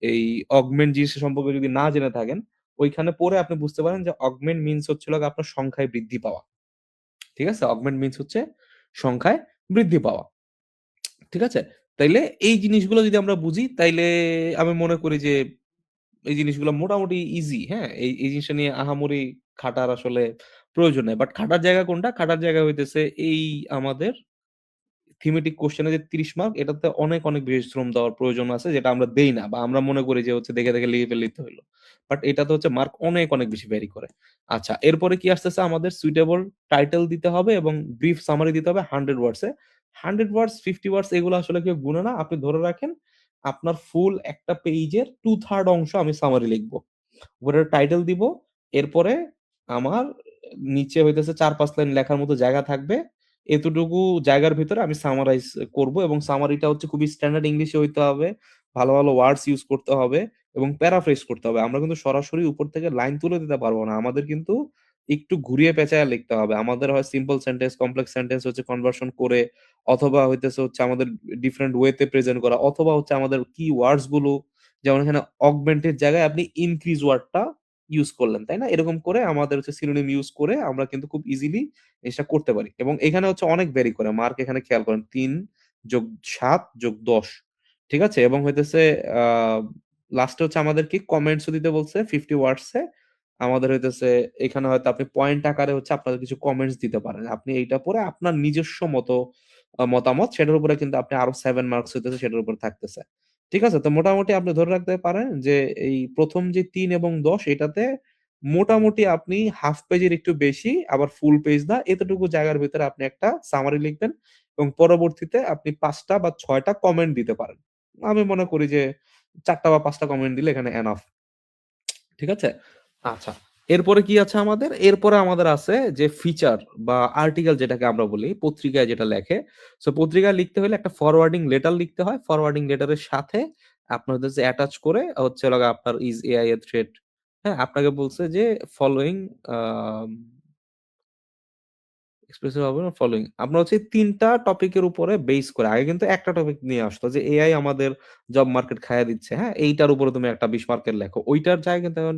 এই অগমেন্ট জিনিসটা সম্পর্কে যদি না জেনে থাকেন, ওইখানে পড়ে আপনি বুঝতে পারেন যে অগমেন্ট মিনস হচ্ছে হলো গিয়ে আপনার সংখ্যায় বৃদ্ধি পাওয়া। ঠিক আছে? অগমেন্ট মিনস হচ্ছে সংখ্যায় বৃদ্ধি পাওয়া। ঠিক আছে? তাইলে এই জিনিসগুলো যদি আমরা বুঝি তাইলে আমি মনে করি যে এই জিনিসগুলো মোটামুটি ইজি, হ্যাঁ? এই জিনিসটা নিয়ে আহামরি খাটার আসলে প্রয়োজন নাই। বাট খাটার জায়গা কোনটা? খাটার জায়গা হইতেছে এই আমাদের থিমেটিক কোয়েশ্চেন এ যে ৩০ মার্ক এটাতে অনেক, অনেক বেশি শ্রম দেওয়ার প্রয়োজন আছে যেটা আমরা দেই না বা আমরা মনে করি যে হচ্ছে দেখে, দেখে লিখে ফেললেই তো হইলো। বাট এটাতে হচ্ছে মার্ক অনেক, অনেক বেশি ভ্যারি করে। আচ্ছা, এরপরে কি আসতেছে আমাদের সুইটেবল টাইটেল দিতে হবে এবং ব্রিফ সামারি দিতে হবে 100 ওয়ার্ডস এ। 100 ওয়ার্ডস, 50 ওয়ার্ডস এগুলো আসলে কেউ গুনে না। আপনি ধরে রাখেন আপনার ফুল একটা পেইজের 2/3 অংশ আমি সামারি লিখব। উপরে টাইটেল দিব। এরপরে আমার নিচে হইতেছে ৪-৫ লাইন লেখার মতো জায়গা থাকবে। এতটুকু জায়গার ভেতরে আমি সামারাইজ করব এবং সামারিটা হচ্ছে খুবই স্ট্যান্ডার্ড ইংলিশে হইতে হবে। ভালো, ভালো ওয়ার্ডস ইউস করতে হবে এবং প্যারাফ্রেজ করতে হবে। আমরা কিন্তু সরাসরি উপর থেকে লাইন তুলে দিতে পারব না। আমাদের কিন্তু একটু ঘুরিয়ে পেঁচায় লিখতে হবে। আমাদের হয় সিম্পল সেন্টেন্স, কমপ্লেক্স সেন্টেন্স হচ্ছে কনভার্সন করে অথবা হইতেছে হচ্ছে আমাদের ডিফারেন্ট ওয়েতে প্রেজেন্ট করা অথবা হচ্ছে আমাদের কি ওয়ার্ডস গুলো যেমন এখানে অগমেন্ট এর জায়গায় আপনি ইনক্রিজ ওয়ার্ডটা ইউস করলেন, তাই না? এরকম করে আমাদের হচ্ছে সিনোনিম ইউস করে আমরা কিন্তু খুব ইজিলি জিনিসটা করতে পারি। এবং এখানে হচ্ছে অনেক ভ্যারি করে। মার্ক এখানে খেয়াল করেন ৩ + ৭ + ১০ ঠিক আছে? এবং হইতেছে আ লাস্টে হচ্ছে আমাদেরকে কমেন্টসও দিতে বলছে 50 ওয়ার্ডস এ। আমাদের হইতেছে এখানে হয়তো আপনি পয়েন্ট আকারে হচ্ছে আপনাদের কিছু কমেন্টস দিতে পারেন। আপনি এইটা পড়ে আপনার নিজস্ব মতামত সেটার উপরে কিন্তু আপনি আরো 7 মার্কস হইতেছে সেটার উপর থাকতেছে। ঠিক আছে? তো মোটামুটি আপনি ধরে রাখতে পারেন যে এই ১ম যে ৩ এবং ১০ এটাতে মোটামুটি আপনি হাফ পেজের একটু বেশি আবার ফুল পেজ না এতটুকু জায়গার ভিতরে আপনি একটা সামারি লিখবেন এবং পরবর্তীতে আপনি ৫ টা বা ৬ টা কমেন্ট দিতে পারেন। আমি মনে করি যে ৪ টা বা ৫ টা কমেন্ট দিলে এখানে এনাফ। ঠিক আছে? আচ্ছা। এরপরে কি আছে আমাদের? এরপরে আমাদের আছে যে ফিচার বা আর্টিকেল যেটাকে আমরা বলি, পত্রিকায় যেটা লেখে। সো পত্রিকায় লিখতে হলে একটা ফরওয়ার্ডিং লেটার লিখতে হয়। ফরওয়ার্ডিং লেটারের সাথে আপনার হচ্ছে অ্যাটাচ করে হচ্ছে হলো গিয়ে আপনার ইস এআই এ থ্রেড, হ্যাঁ? আপনাকে বলছে যে ফলোইং আম এক্সপ্রেসিভ হবে না ফলোইং। আপনার হচ্ছে ৩ টা টপিকের উপরে বেস করে। আগে কিন্তু একটা টপিক নিয়ে আসতো যে এআই আমাদের জব মার্কেট খাইয়া দিচ্ছে, হ্যাঁ? এইটার উপরে তুমি একটা ২০ মার্কের লেখো। ওইটার জায়গায় কিন্তু এখন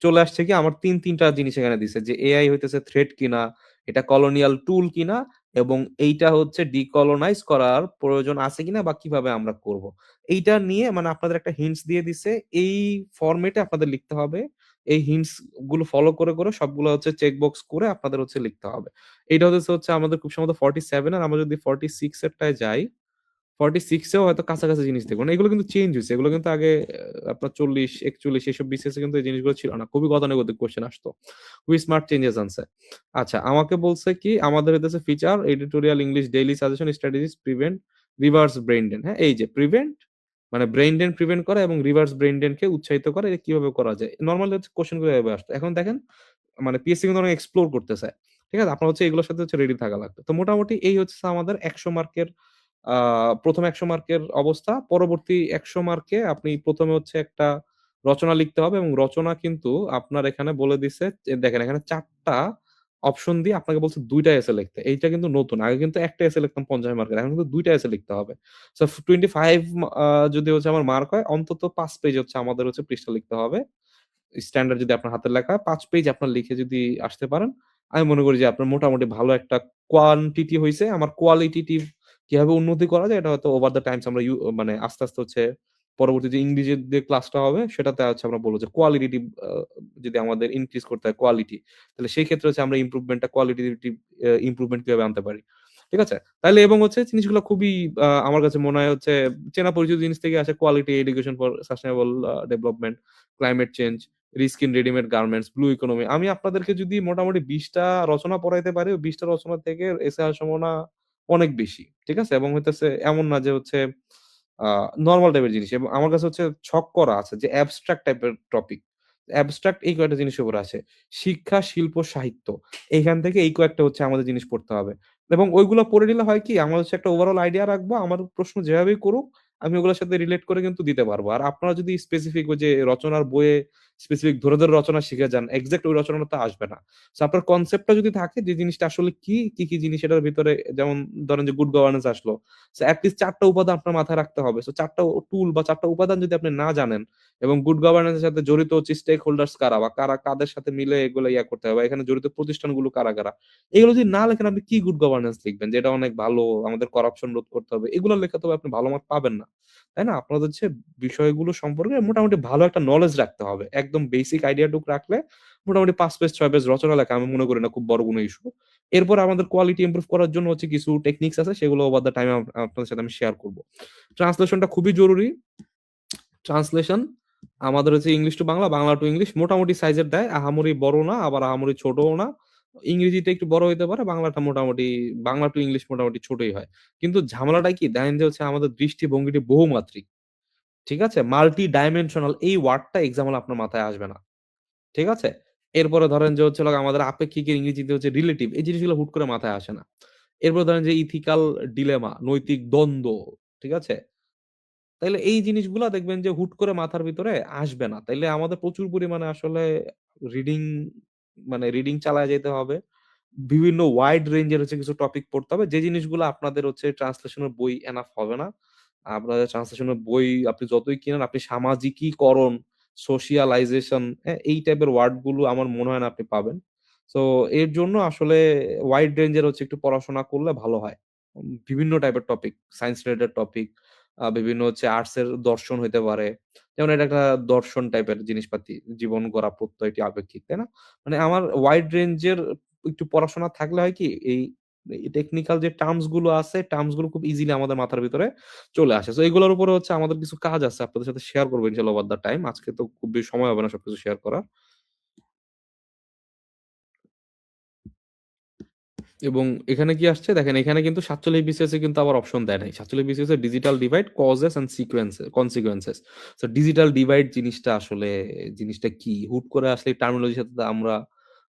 চলে আসছে কি আমার ৩ টা জিনিস এখানে দিছে যে এআই হইতেছে থ্রেট কিনা, এটা কলোনিয়াল টুল কিনা এবং এইটা হচ্ছে ডিকলোনাইজ করার প্রয়োজন আছে কিনা বা কিভাবে আমরা করব। এইটা নিয়ে মানে আপনাদের একটা হিন্টস দিয়ে দিছে। এই ফরমেটে আপনাদের লিখতে হবে। এই হিন্টস গুলো ফলো করে সবগুলো হচ্ছে চেক বক্স করে আপনাদের হচ্ছে লিখতে হবে। এইটা হচ্ছে আমাদের খুব সম্ভবত 47 আর আমরা যদি 46 এরটায় যাই, 46 এও হয়তো কাছাকাছি জিনিস দেখব না। এগুলো কিন্তু চেঞ্জ হইছে। এগুলো কিন্তু আগে আপনার 40, 41 এসব বিসিএস এ কিন্তু এই জিনিসগুলো ছিল না। খুবই গতানুগতিক কোয়েশ্চেন আসতো। খুবই স্মার্ট চেঞ্জেস আনছে। আচ্ছা, আমাকে বলছে কি আমাদের হইতেছে feature, editorial English daily suggestion strategies prevent reverse brain drain. হ্যাঁ? এই যে প্রিভেন্ট মানে ব্রেইন ড্রেন প্রিভেন্ট করা এবং রিভার্স ব্রেইন ড্রেন কে উৎসাহিত করা এটা কিভাবে করা যায়? নরমালি হচ্ছে কোয়েশ্চেন গুলো এভাবে আসতো। এখন দেখেন মানে পিএসসি কিন্তু অনেক এক্সপ্লোর করতেছে। ঠিক আছে? আপনার হচ্ছে এগুলোর সাথে হচ্ছে রেডি থাকা লাগবে। তো মোটামুটি এই হচ্ছে আমাদের ১০০ মার্কের আ ১ম ১০০ মার্কের অবস্থা। পরবর্তী ১০০ মার্কে আপনি ১ম এ হচ্ছে একটা রচনা লিখতে হবে এবং রচনা কিন্তু আপনার এখানে বলে দিছে যে দেখেন এখানে ৪ টা অপশন দিয়ে আপনাকে বলছে ২ টা এসে লিখতে। এইটা কিন্তু নতুন। আগে কিন্তু ১ টা এসে লিখতাম ৫০ মার্কের। এখন কিন্তু ২ টা এসে লিখতে হবে। সো 25 যদি হচ্ছে আমার মার্ক হয় অন্তত ৫ পেজ হচ্ছে আমাদের হচ্ছে পৃষ্ঠা লিখতে হবে। স্ট্যান্ডার্ড যদি আপনার হাতের লেখা ৫ পেজ আপনার লিখে যদি আসতে পারেন, আমি মনে করি যে আপনার মোটামুটি ভালো একটা কোয়ান্টিটি হইছে। আমার কোয়ালিটেটিভ কিভাবে উন্নতি করা যায় এটা হয়তো ওভার দ্যা টাইমস আমরা মানে আস্তে হচ্ছে পরবর্তী যে ইংরেজির যে ক্লাসটা হবে সেটাতে হচ্ছে আমরা বলব যে কোয়ালিটেটিভ যদি আমাদের ইনক্রিজ করতে হয় কোয়ালিটি, তাহলে সেই ক্ষেত্রে হচ্ছে আমরা ইমপ্রুভমেন্টটা কোয়ালিটেটিভ ইমপ্রুভমেন্ট কিভাবে আনতে পারি। ঠিক আছে? তাইলে এবং হচ্ছে জিনিসগুলো খুবই আমার কাছে মনে হয় হচ্ছে চেনা পরিচিত জিনিস থেকে আসে quality education for sustainable development, climate change, risk in readymade garments, blue economy. আমি আপনাদেরকে যদি মোটামুটি ২০ টা রচনা পড়াইতে পারি, ওই ২০ টা রচনা থেকে এসে আসার সম্ভাবনা অনেক বেশি। ঠিক আছে? এবং হইতেছে এমন না যে হচ্ছে আ নরমাল টাইপের জিনিস এবং আমার কাছে হচ্ছে ছক করা আছে যে অ্যাবস্ট্রাক্ট টাইপের টপিক। অ্যাবস্ট্রাক্ট এই কয়টা জিনিসের উপর আসে। শিক্ষা, শিল্প, সাহিত্য। এইখান থেকে এই কয়েকটা হচ্ছে আমাদের জিনিস পড়তে হবে। এবং ওইগুলা পড়ে নিলে হয় কি আমার হচ্ছে একটা ওভারঅল আইডিয়া রাখবো। আমার প্রশ্ন যেভাবেই করুক আমি ওগুলোর সাথে রিলেট করে কিন্তু দিতে পারবো। আর আপনারা যদি স্পেসিফিক ওই যে রচনার বইয়ে স্পেসিফিক ধরে রচনা শিখে যান, এক্সাক্ট ওই রচনাটা তো আসবে না। সো আপনার কনসেপ্টটা যদি থাকে যে জিনিসটা আসলে কি জিনিস এটার ভিতরে যেমন ধরেন যে গুড গভর্নেন্স আসলো। সো এট লিস্ট ৪ টা উপাদান আপনার মাথায় রাখতে হবে। সো ৪ টা টুল বা ৪ টা উপাদান যদি আপনি না জানেন এবং গুড গভর্নেন্স এর সাথে জড়িত হচ্ছে স্টেক হোল্ডার্স কারা বা কাদের সাথে মিলে এগুলো করতে হবে বা এখানে জড়িত প্রতিষ্ঠানগুলো কারা। এগুলো যদি না লেখেন আপনি কি গুড গভর্নেন্স লিখবেন? যে এটা অনেক ভালো, আমাদের করাপশন রোধ করতে হবে। এগুলো লেখা তো আপনি ভালো মার্ক পাবেন না। তাই না? আপনাদের হচ্ছে বিষয়গুলো সম্পর্কে মোটামুটি ভালো একটা নলেজ রাখতে হবে। একদম বেসিক আইডিয়া টুকু রাখলে মোটামুটি ৫ পেজ ৬ পেজ রচনা লেখা আমি মনে করি না খুব বড় কোনো ইস্যু। এরপর আমাদের কোয়ালিটি ইমপ্রুভ করার জন্য হচ্ছে কিছু টেকনিকস আছে সেগুলো ওভার দ্যা টাইম আপনাদের সাথে আমি শেয়ার করব। ট্রান্সলেশনটা খুবই জরুরি। ট্রান্সলেশন আমাদের হচ্ছে English to Bangla, Bangla to English মোটামুটি সাইজের দেয়। আহামরি বড় না, আবার আহামরি ছোটও না। ইংরেজিটা একটু বড় হইতে পারে, বাংলাটা মোটামুটি বাংলা টু ইংলিশ মোটামুটি ছোটই হয়। কিন্তু ঝামেলাটা কি? দেখেন যে হচ্ছে আমাদের দৃষ্টিভঙ্গিটি বহুমাত্রিক। ঠিক আছে? মাল্টি ডাইমেনশনাল এই ওয়ার্ডটা এক্সাম হলে আপনার মাথায় আসবে না। ঠিক আছে? এরপরে ধরেন যে হচ্ছে হলো আমাদের আপেক্ষিকের ইংরেজিতে হচ্ছে রিলেটিভ এই জিনিসগুলো হুট করে মাথায় আসে না। এরপর ধরেন যে ইথিক্যাল ডিলেমা নৈতিক দ্বন্দ্ব। ঠিক আছে? তাইলে এই জিনিসগুলা দেখবেন যে হুট করে মাথার ভিতরে আসবে না। তাইলে আমাদের প্রচুর পরিমাণে আসলে রিডিং রিডিং চালায় যেতে হবে। বিভিন্ন ওয়াইড রেঞ্জ এর হচ্ছে কিছু টপিক পড়তে হবে। যে জিনিসগুলো আপনাদের হচ্ছে ট্রান্সলেশন এর বই এনাফ হবে না। আপনাদের ট্রান্সলেশন এর বই আপনি যতই কিনেন আপনি সামাজিকীকরণ, সোশিয়ালাইজেশন এই টাইপের ওয়ার্ড গুলো আমার মনে হয় না আপনি পাবেন। সো এর জন্য আসলে ওয়াইড রেঞ্জ এর হচ্ছে একটু পড়াশোনা করলে ভালো হয়। বিভিন্ন টাইপের টপিক, সায়েন্স রিলেটেড টপিক বিভিন্ন হচ্ছে আর্টস এর দর্শন হইতে পারে। যেমন এটা একটা দর্শন টাইপের জিনিসপাতি। জীবন গড়া প্রত্যয় এটি আপেক্ষিক, তাই না? মানে আমার ওয়াইড রেঞ্জ এর একটু পড়াশোনা থাকলে হয় কি এই টেকনিক্যাল যে টার্মস গুলো আছে, টার্মস গুলো খুব ইজিলি আমাদের মাথার ভিতরে চলে আসে। সো এগুলোর উপরে হচ্ছে আমাদের কিছু কাজ আছে আপনাদের সাথে শেয়ার করব ইনশাআল্লাহ ওভার দ্যা টাইম। আজকে তো খুব বেশি সময় হবে না সবকিছু শেয়ার করার। এবং এখানে কি আসছে দেখেন এখানে কিন্তু ৪৭ বিসিএস এ কিন্তু আবার অপশন দেয় নাই। ৪৭ BCS A digital divide, causes and consequences. So digital divide জিনিসটা আসলে জিনিসটা কি? হুট করে আসলে এই টার্মিনোলজির সাথে তো আমরা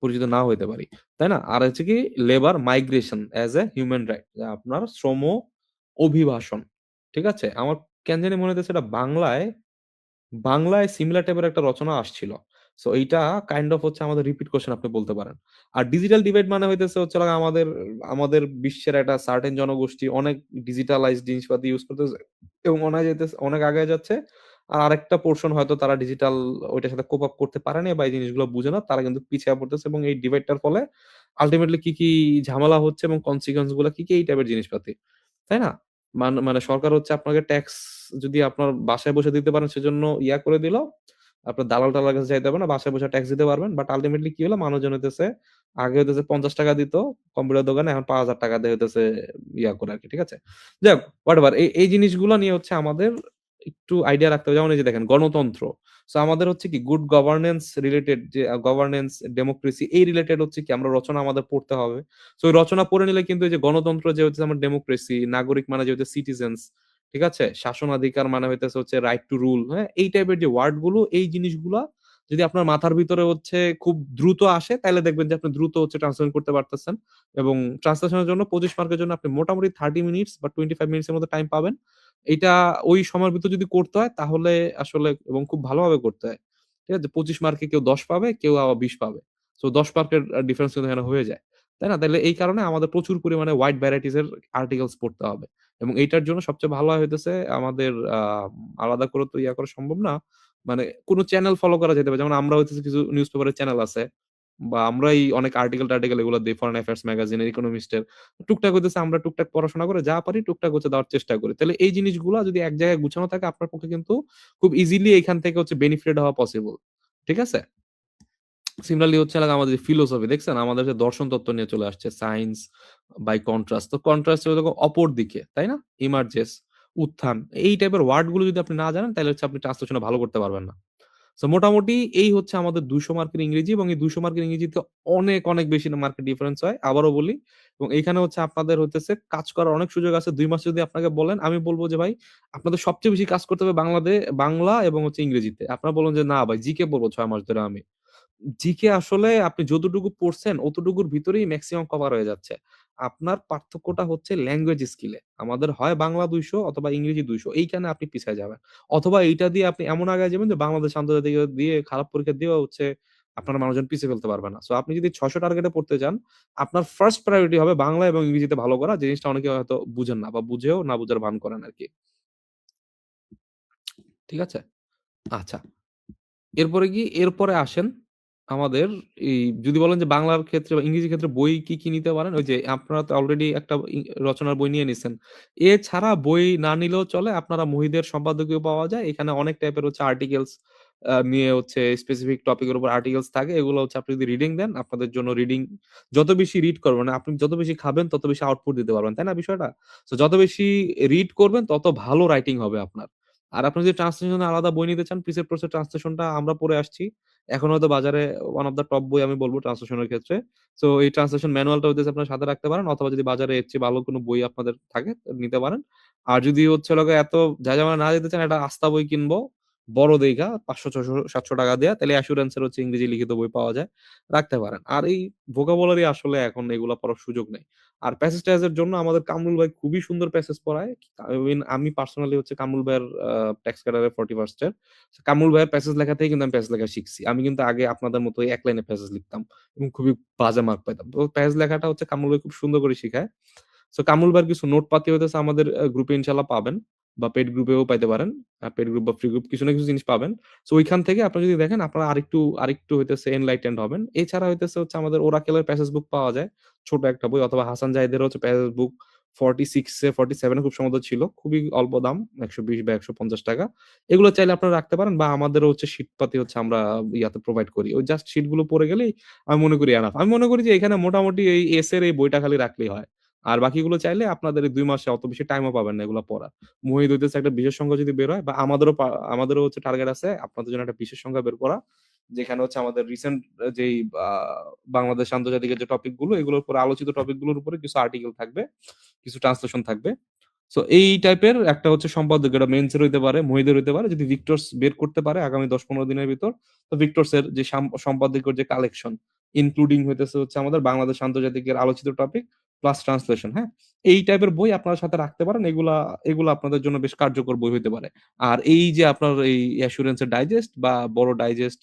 পরিচিত নাও হইতে পারি। তাই না? আর হচ্ছে কি labour migration as a human right. আপনার শ্রম অভিবাসন। ঠিক আছে? আমার কেন জানি মনে হইতেছে এটা বাংলায় সিমিলার টাইপের একটা রচনা আসছিল। সো এইটা কাইন্ড অফ হচ্ছে আমাদের রিপিট কোয়েশ্চেন আপনি বলতে পারেন। আর ডিজিটাল ডিভাইড মানে হইতেছে হচ্ছে হলো আমাদের বিশ্বের একটা সার্টেন জনগোষ্ঠী অনেক ডিজিটালাইজড জিনিসপাতি ইউজ করতেছে এবং অনেক আগায় যাচ্ছে। আর আরেকটা পোরশন হয়তো তারা ডিজিটাল ওইটার সাথে কোপ আপ করতে পারে নাই বা এই জিনিসগুলো বুঝে না। তারা কিন্তু পিছিয়ে পড়তেছে এবং এই ডিভাইডটার ফলে আল্টিমেটলি কি ঝামেলা হচ্ছে এবং কনসিকুয়েন্স গুলা কি এই টাইপের জিনিসপাতি। তাই না? মানে সরকার হচ্ছে আপনাকে ট্যাক্স যদি আপনার বাসায় বসে দিতে পারেন সেজন্য করে দিল। আপনার দালাল-টালালের কাছে যাইতে হবে না। বাসায় বসে ট্যাক্স দিতে পারবেন। বাট আল্টিমেটলি কি হলো? মানুষজন হইতেছে আগে হইতেছে ৳৫০ দিত কম্পিউটার দোকানে, এখন ৳৫,০০০ দিয়ে হইতেছে করে আরকি। ঠিক আছে? যাই হোক হোয়াটএভার এই জিনিসগুলা নিয়ে হচ্ছে আমাদের একটু আইডিয়া রাখতে হবে। যেমন এই যে দেখেন গণতন্ত্র। সো আমাদের হচ্ছে কি গুড গভর্নেন্স রিলেটেড যে গভর্নেন্স, ডেমোক্রেসি এই রিলেটেড হচ্ছে কি আমরা রচনা আমাদের পড়তে হবে। সো ওই রচনা পড়ে নিলে কিন্তু এই যে গণতন্ত্র যে হচ্ছে আমার ডেমোক্রেসি, নাগরিক মানে যে হচ্ছে সিটিজেনস, ঠিক আছে? শাসনাধিকার মানে হইতেছে হচ্ছে রাইট টু রুল, হ্যাঁ? এই টাইপের যে ওয়ার্ড গুলো এই জিনিসগুলা যদি আপনার মাথার ভিতরে হচ্ছে খুব দ্রুত আসে তাইলে দেখবেন যে আপনি দ্রুত হচ্ছে ট্রান্সলেশন করতে পারতেছেন। এবং ট্রান্সলেশনের জন্য ২৫ মার্কের জন্য আপনি মোটামুটি ৩০ মিনিটস বা 25 মিনিটস এর মতো টাইম পাবেন। এইটা ওই সময়ের ভিতর যদি করতে হয় তাহলে আসলে এবং খুব ভালোভাবে করতে হয়। ঠিক আছে? ২৫ মার্কে কেউ ১০ পাবে, কেউ আবার ২০ পাবে। সো ১০ মার্কের ডিফারেন্স কিন্তু এখানে হয়ে যায়। তাই না? তাইলে এই কারণে আমাদের প্রচুর পরিমাণে ওয়াইড ভ্যারাইটিস এর আর্টিকেলস পড়তে হবে। এবং এইটার জন্য সবচেয়ে ভালো হয় হইতেছে আমাদের আলাদা করে তো করা সম্ভব না। মানে কোন চ্যানেল ফলো করা যেতে পারে। যেমন আমরা হইতেছে কিছু নিউজ পেপারের চ্যানেল আছে বা আমরাই অনেক আর্টিকেল-টার্টিকেল এগুলো দেই ফরেন অ্যাফেয়ার্স ম্যাগাজিন, ইকোনমিস্ট এর। টুকটাক হইতেছে আমরা টুকটাক পড়াশোনা করে যা পারি টুকটাক হচ্ছে দেওয়ার চেষ্টা করি। তাইলে এই জিনিসগুলা যদি এক জায়গায় গুছানো থাকে আপনার পক্ষে কিন্তু খুব ইজিলি এখান থেকে হচ্ছে বেনিফিটেড হওয়া পসিবল। ঠিক আছে? সিমিলারলি হচ্ছে আমাদের যে ফিলোসফি দেখছেন? আমাদের যে দর্শন তত্ত্ব নিয়ে চলে আসছে। Science by contrast. তো কন্ট্রাস্ট হলো অপর দিকে, তাই না? ইমার্জেস, উত্থান। এই টাইপের ওয়ার্ড গুলো যদি আপনি না জানেন তাইলে হচ্ছে আপনি ট্রান্সলেশন এ ভালো করতে পারবেন না। সো মোটামুটি এই হচ্ছে আমাদের ২০০ মার্কের ইংরেজি এবং এই ২০০ মার্কের ইংরেজিতে অনেক বেশি মার্কের ডিফারেন্স হয়। আবারও বলি এবং এইখানে হচ্ছে আপনাদের হইতেছে কাজ করার অনেক সুযোগ আছে। ২ মাস যদি আপনাকে বলেন, আমি বলব যে ভাই আপনাদের সবচেয়ে বেশি কাজ করতে হবে বাংলা এবং হচ্ছে ইংরেজিতে। আপনারা বলুন যে, "না ভাই জিকে পড়বো ৬ মাস ধরে আমি।" জিকে আসলে আপনি যতটুকু পড়ছেন অতটুকুর ভিতরেই মেক্সিমাম কভার হয়ে যাচ্ছে। আপনার পার্থক্যটা হচ্ছে ল্যাঙ্গুয়েজ স্কিলে। আমাদের হয় বাংলা ২০০ অথবা ইংরেজি ২০০ এইখানে আপনি পিছায় যাবেন। অথবা এইটা দিয়ে আপনি এমন আগায় যাবেন যে বাংলাদেশ আন্তর্জাতিক দিয়ে খারাপ পরীক্ষা দিয়েও হচ্ছে আপনার মানুষজন পিছিয়ে ফেলতে পারবে না। সো আপনি যদি ৬০০ টার্গেটে পড়তে যান, আপনার ফার্স্ট প্রায়োরিটি হবে বাংলা এবং ইংরেজিতে ভালো করা। জিনিসটা অনেকে হয়তো বুঝেন না বা বুঝেও না বুঝার ভান করেন আরকি। ঠিক আছে? আচ্ছা। এরপরে আসেন আমাদের যদি বলেন যে বাংলার ক্ষেত্রে বা ইংরেজির ক্ষেত্রে বই কি নিতে পারেন? ওই যে আপনারা তো অলরেডি একটা রচনার বই নিয়ে নিছেন। এছাড়া বই না নিলেও চলে। আপনারা মুহিদের সম্পাদকীয় পাওয়া যায়। এখানে অনেক টাইপের হচ্ছে আর্টিকেলস নিয়ে হচ্ছে স্পেসিফিক টপিক এর উপর আর্টিকেলস থাকে। এগুলো হচ্ছে আপনি যদি রিডিং দেন, আপনাদের জন্য যত বেশি রিড করবেন, মানে আপনি যত বেশি খাবেন তত বেশি আউটপুট দিতে পারবেন। তাই না বিষয়টা? সো যত বেশি রিড করবেন তত ভালো রাইটিং হবে আপনার। আর আপনি যদি ট্রান্সলেশন এর আলাদা বই নিতে চান, পিসের প্রসেস ট্রান্সলেশনটা আমরা পড়ে আসছি। এখন হয়তো বাজারে ওয়ান অফ দ্যা টপ বই আমি বলব ট্রান্সলেশন এর ক্ষেত্রে। সো এই ট্রান্সলেশন ম্যানুয়ালটা হইতেছে আপনার সাথে রাখতে পারেন অথবা যদি বাজারে এর চেয়ে ভালো কোনো বই আপনাদের থাকে নিতে পারেন। আর যদি হচ্ছে হলো গিয়ে এত ঝাঁঝামেলা না যেতে চান একটা আস্তা বই কিনবো, বড় দেইখা ৳৫০০, ৳৬০০, ৳৭০০ দিয়া তাইলে অ্যাসুরেন্স এর হচ্ছে ইংরেজি লিখিত বই পাওয়া যায়। রাখতে পারেন। আর এই ভোকাবুলারি আসলে এখন এগুলা পড়ার সুযোগ নেই। আর প্যাসেজ-ট্যাসেজের জন্য আমাদের কামরুল ভাই খুবই সুন্দর প্যাসেজ পড়ায়। আমি পার্সোনালি হচ্ছে কামরুল ভাইয়ের টেক্সট ক্যাডারের 41st এর। কামরুল ভাইয়ের প্যাসেজ লেখা থেকেই কিন্তু আমি প্যাসেজ লেখা শিখছি। আমি কিন্তু আগে আপনাদের মতোই এক লাইনে প্যাসেজ লিখতাম এবং খুবই বাজে মার্ক পাইতাম। তো প্যাসেজ লেখাটা হচ্ছে কামরুল ভাই খুব সুন্দর করে শিখায়। সো কামরুল ভাইয়ের কিছু নোট পাতি হইতেছে আমাদের গ্রুপে ইনশাআল্লাহ পাবেন বা পেইড গ্রুপেও পাইতে পারেন। পেইড গ্রুপ বা ফ্রি গ্রুপ কিছু না কিছু জিনিস পাবেন। সো ওইখান থেকে আপনারা যদি দেখেন আপনারা আরেকটু হইতেছে এনলাইটেনড হবেন। এছাড়া হইতেছে হচ্ছে আমাদের ওরাকেল এর প্যাসেজ বুক পাওয়া যায়। ছোট একটা বই অথবা হাসান জাহিদের হচ্ছে প্যাসেজ বুক 46 এ 47 এ খুব সম্ভবত ছিল। খুবই অল্প দাম, ১২০ বা ৳১৫০। এগুলো চাইলে আপনারা রাখতে পারেন বা আমাদেরও হচ্ছে শীটপাতি হচ্ছে আমরা ইয়াতে প্রোভাইড করি। ওই জাস্ট শীটগুলো পড়ে গেলেই আমি মনে করি এনাফ। আমি মনে করি যে এখানে মোটামুটি এই এস এর এই বইটা খালি রাখলেই হয়। আর বাকিগুলো চাইলে আপনাদের এই ২ মাসে অত বেশি টাইমও পাবেন না এগুলা পড়ার। মুহিত হইতেছে একটা বিশেষ সংখ্যা যদি বের হয় বা আমাদেরও হচ্ছে টার্গেট আছে আপনাদের জন্য একটা বিশেষ সংখ্যা বের করা। যেখানে হচ্ছে আমাদের রিসেন্ট যেই আ বাংলাদেশ আন্তর্জাতিকের যে টপিক গুলো এগুলোর উপরে আলোচিত টপিক গুলোর উপরে কিছু আর্টিকেল থাকবে, কিছু ট্রান্সলেশন থাকবে। সো এই টাইপের একটা হচ্ছে সম্পাদক এটা মেন্স এর হইতে পারে, মুহিতের হইতে পারে। যদি ভিক্টরস বের করতে পারে আগামী ১০-১৫ দিনের ভিতর, তো ভিক্টরস এর যে সম্পাদকীয়র যে কালেকশন ইনক্লুডিং হইতেছে হচ্ছে আমাদের বাংলাদেশ আন্তর্জাতিকের আলোচিত টপিক প্লাস ট্রান্সলেশন, হ্যাঁ? এই টাইপের বই আপনারা সাথে রাখতে পারেন। এগুলা আপনাদের জন্য বেশ কার্যকর বই হইতে পারে। আর এই যে আপনার এই অ্যাসুরেন্স এর ডাইজেস্ট বা বড় ডাইজেস্ট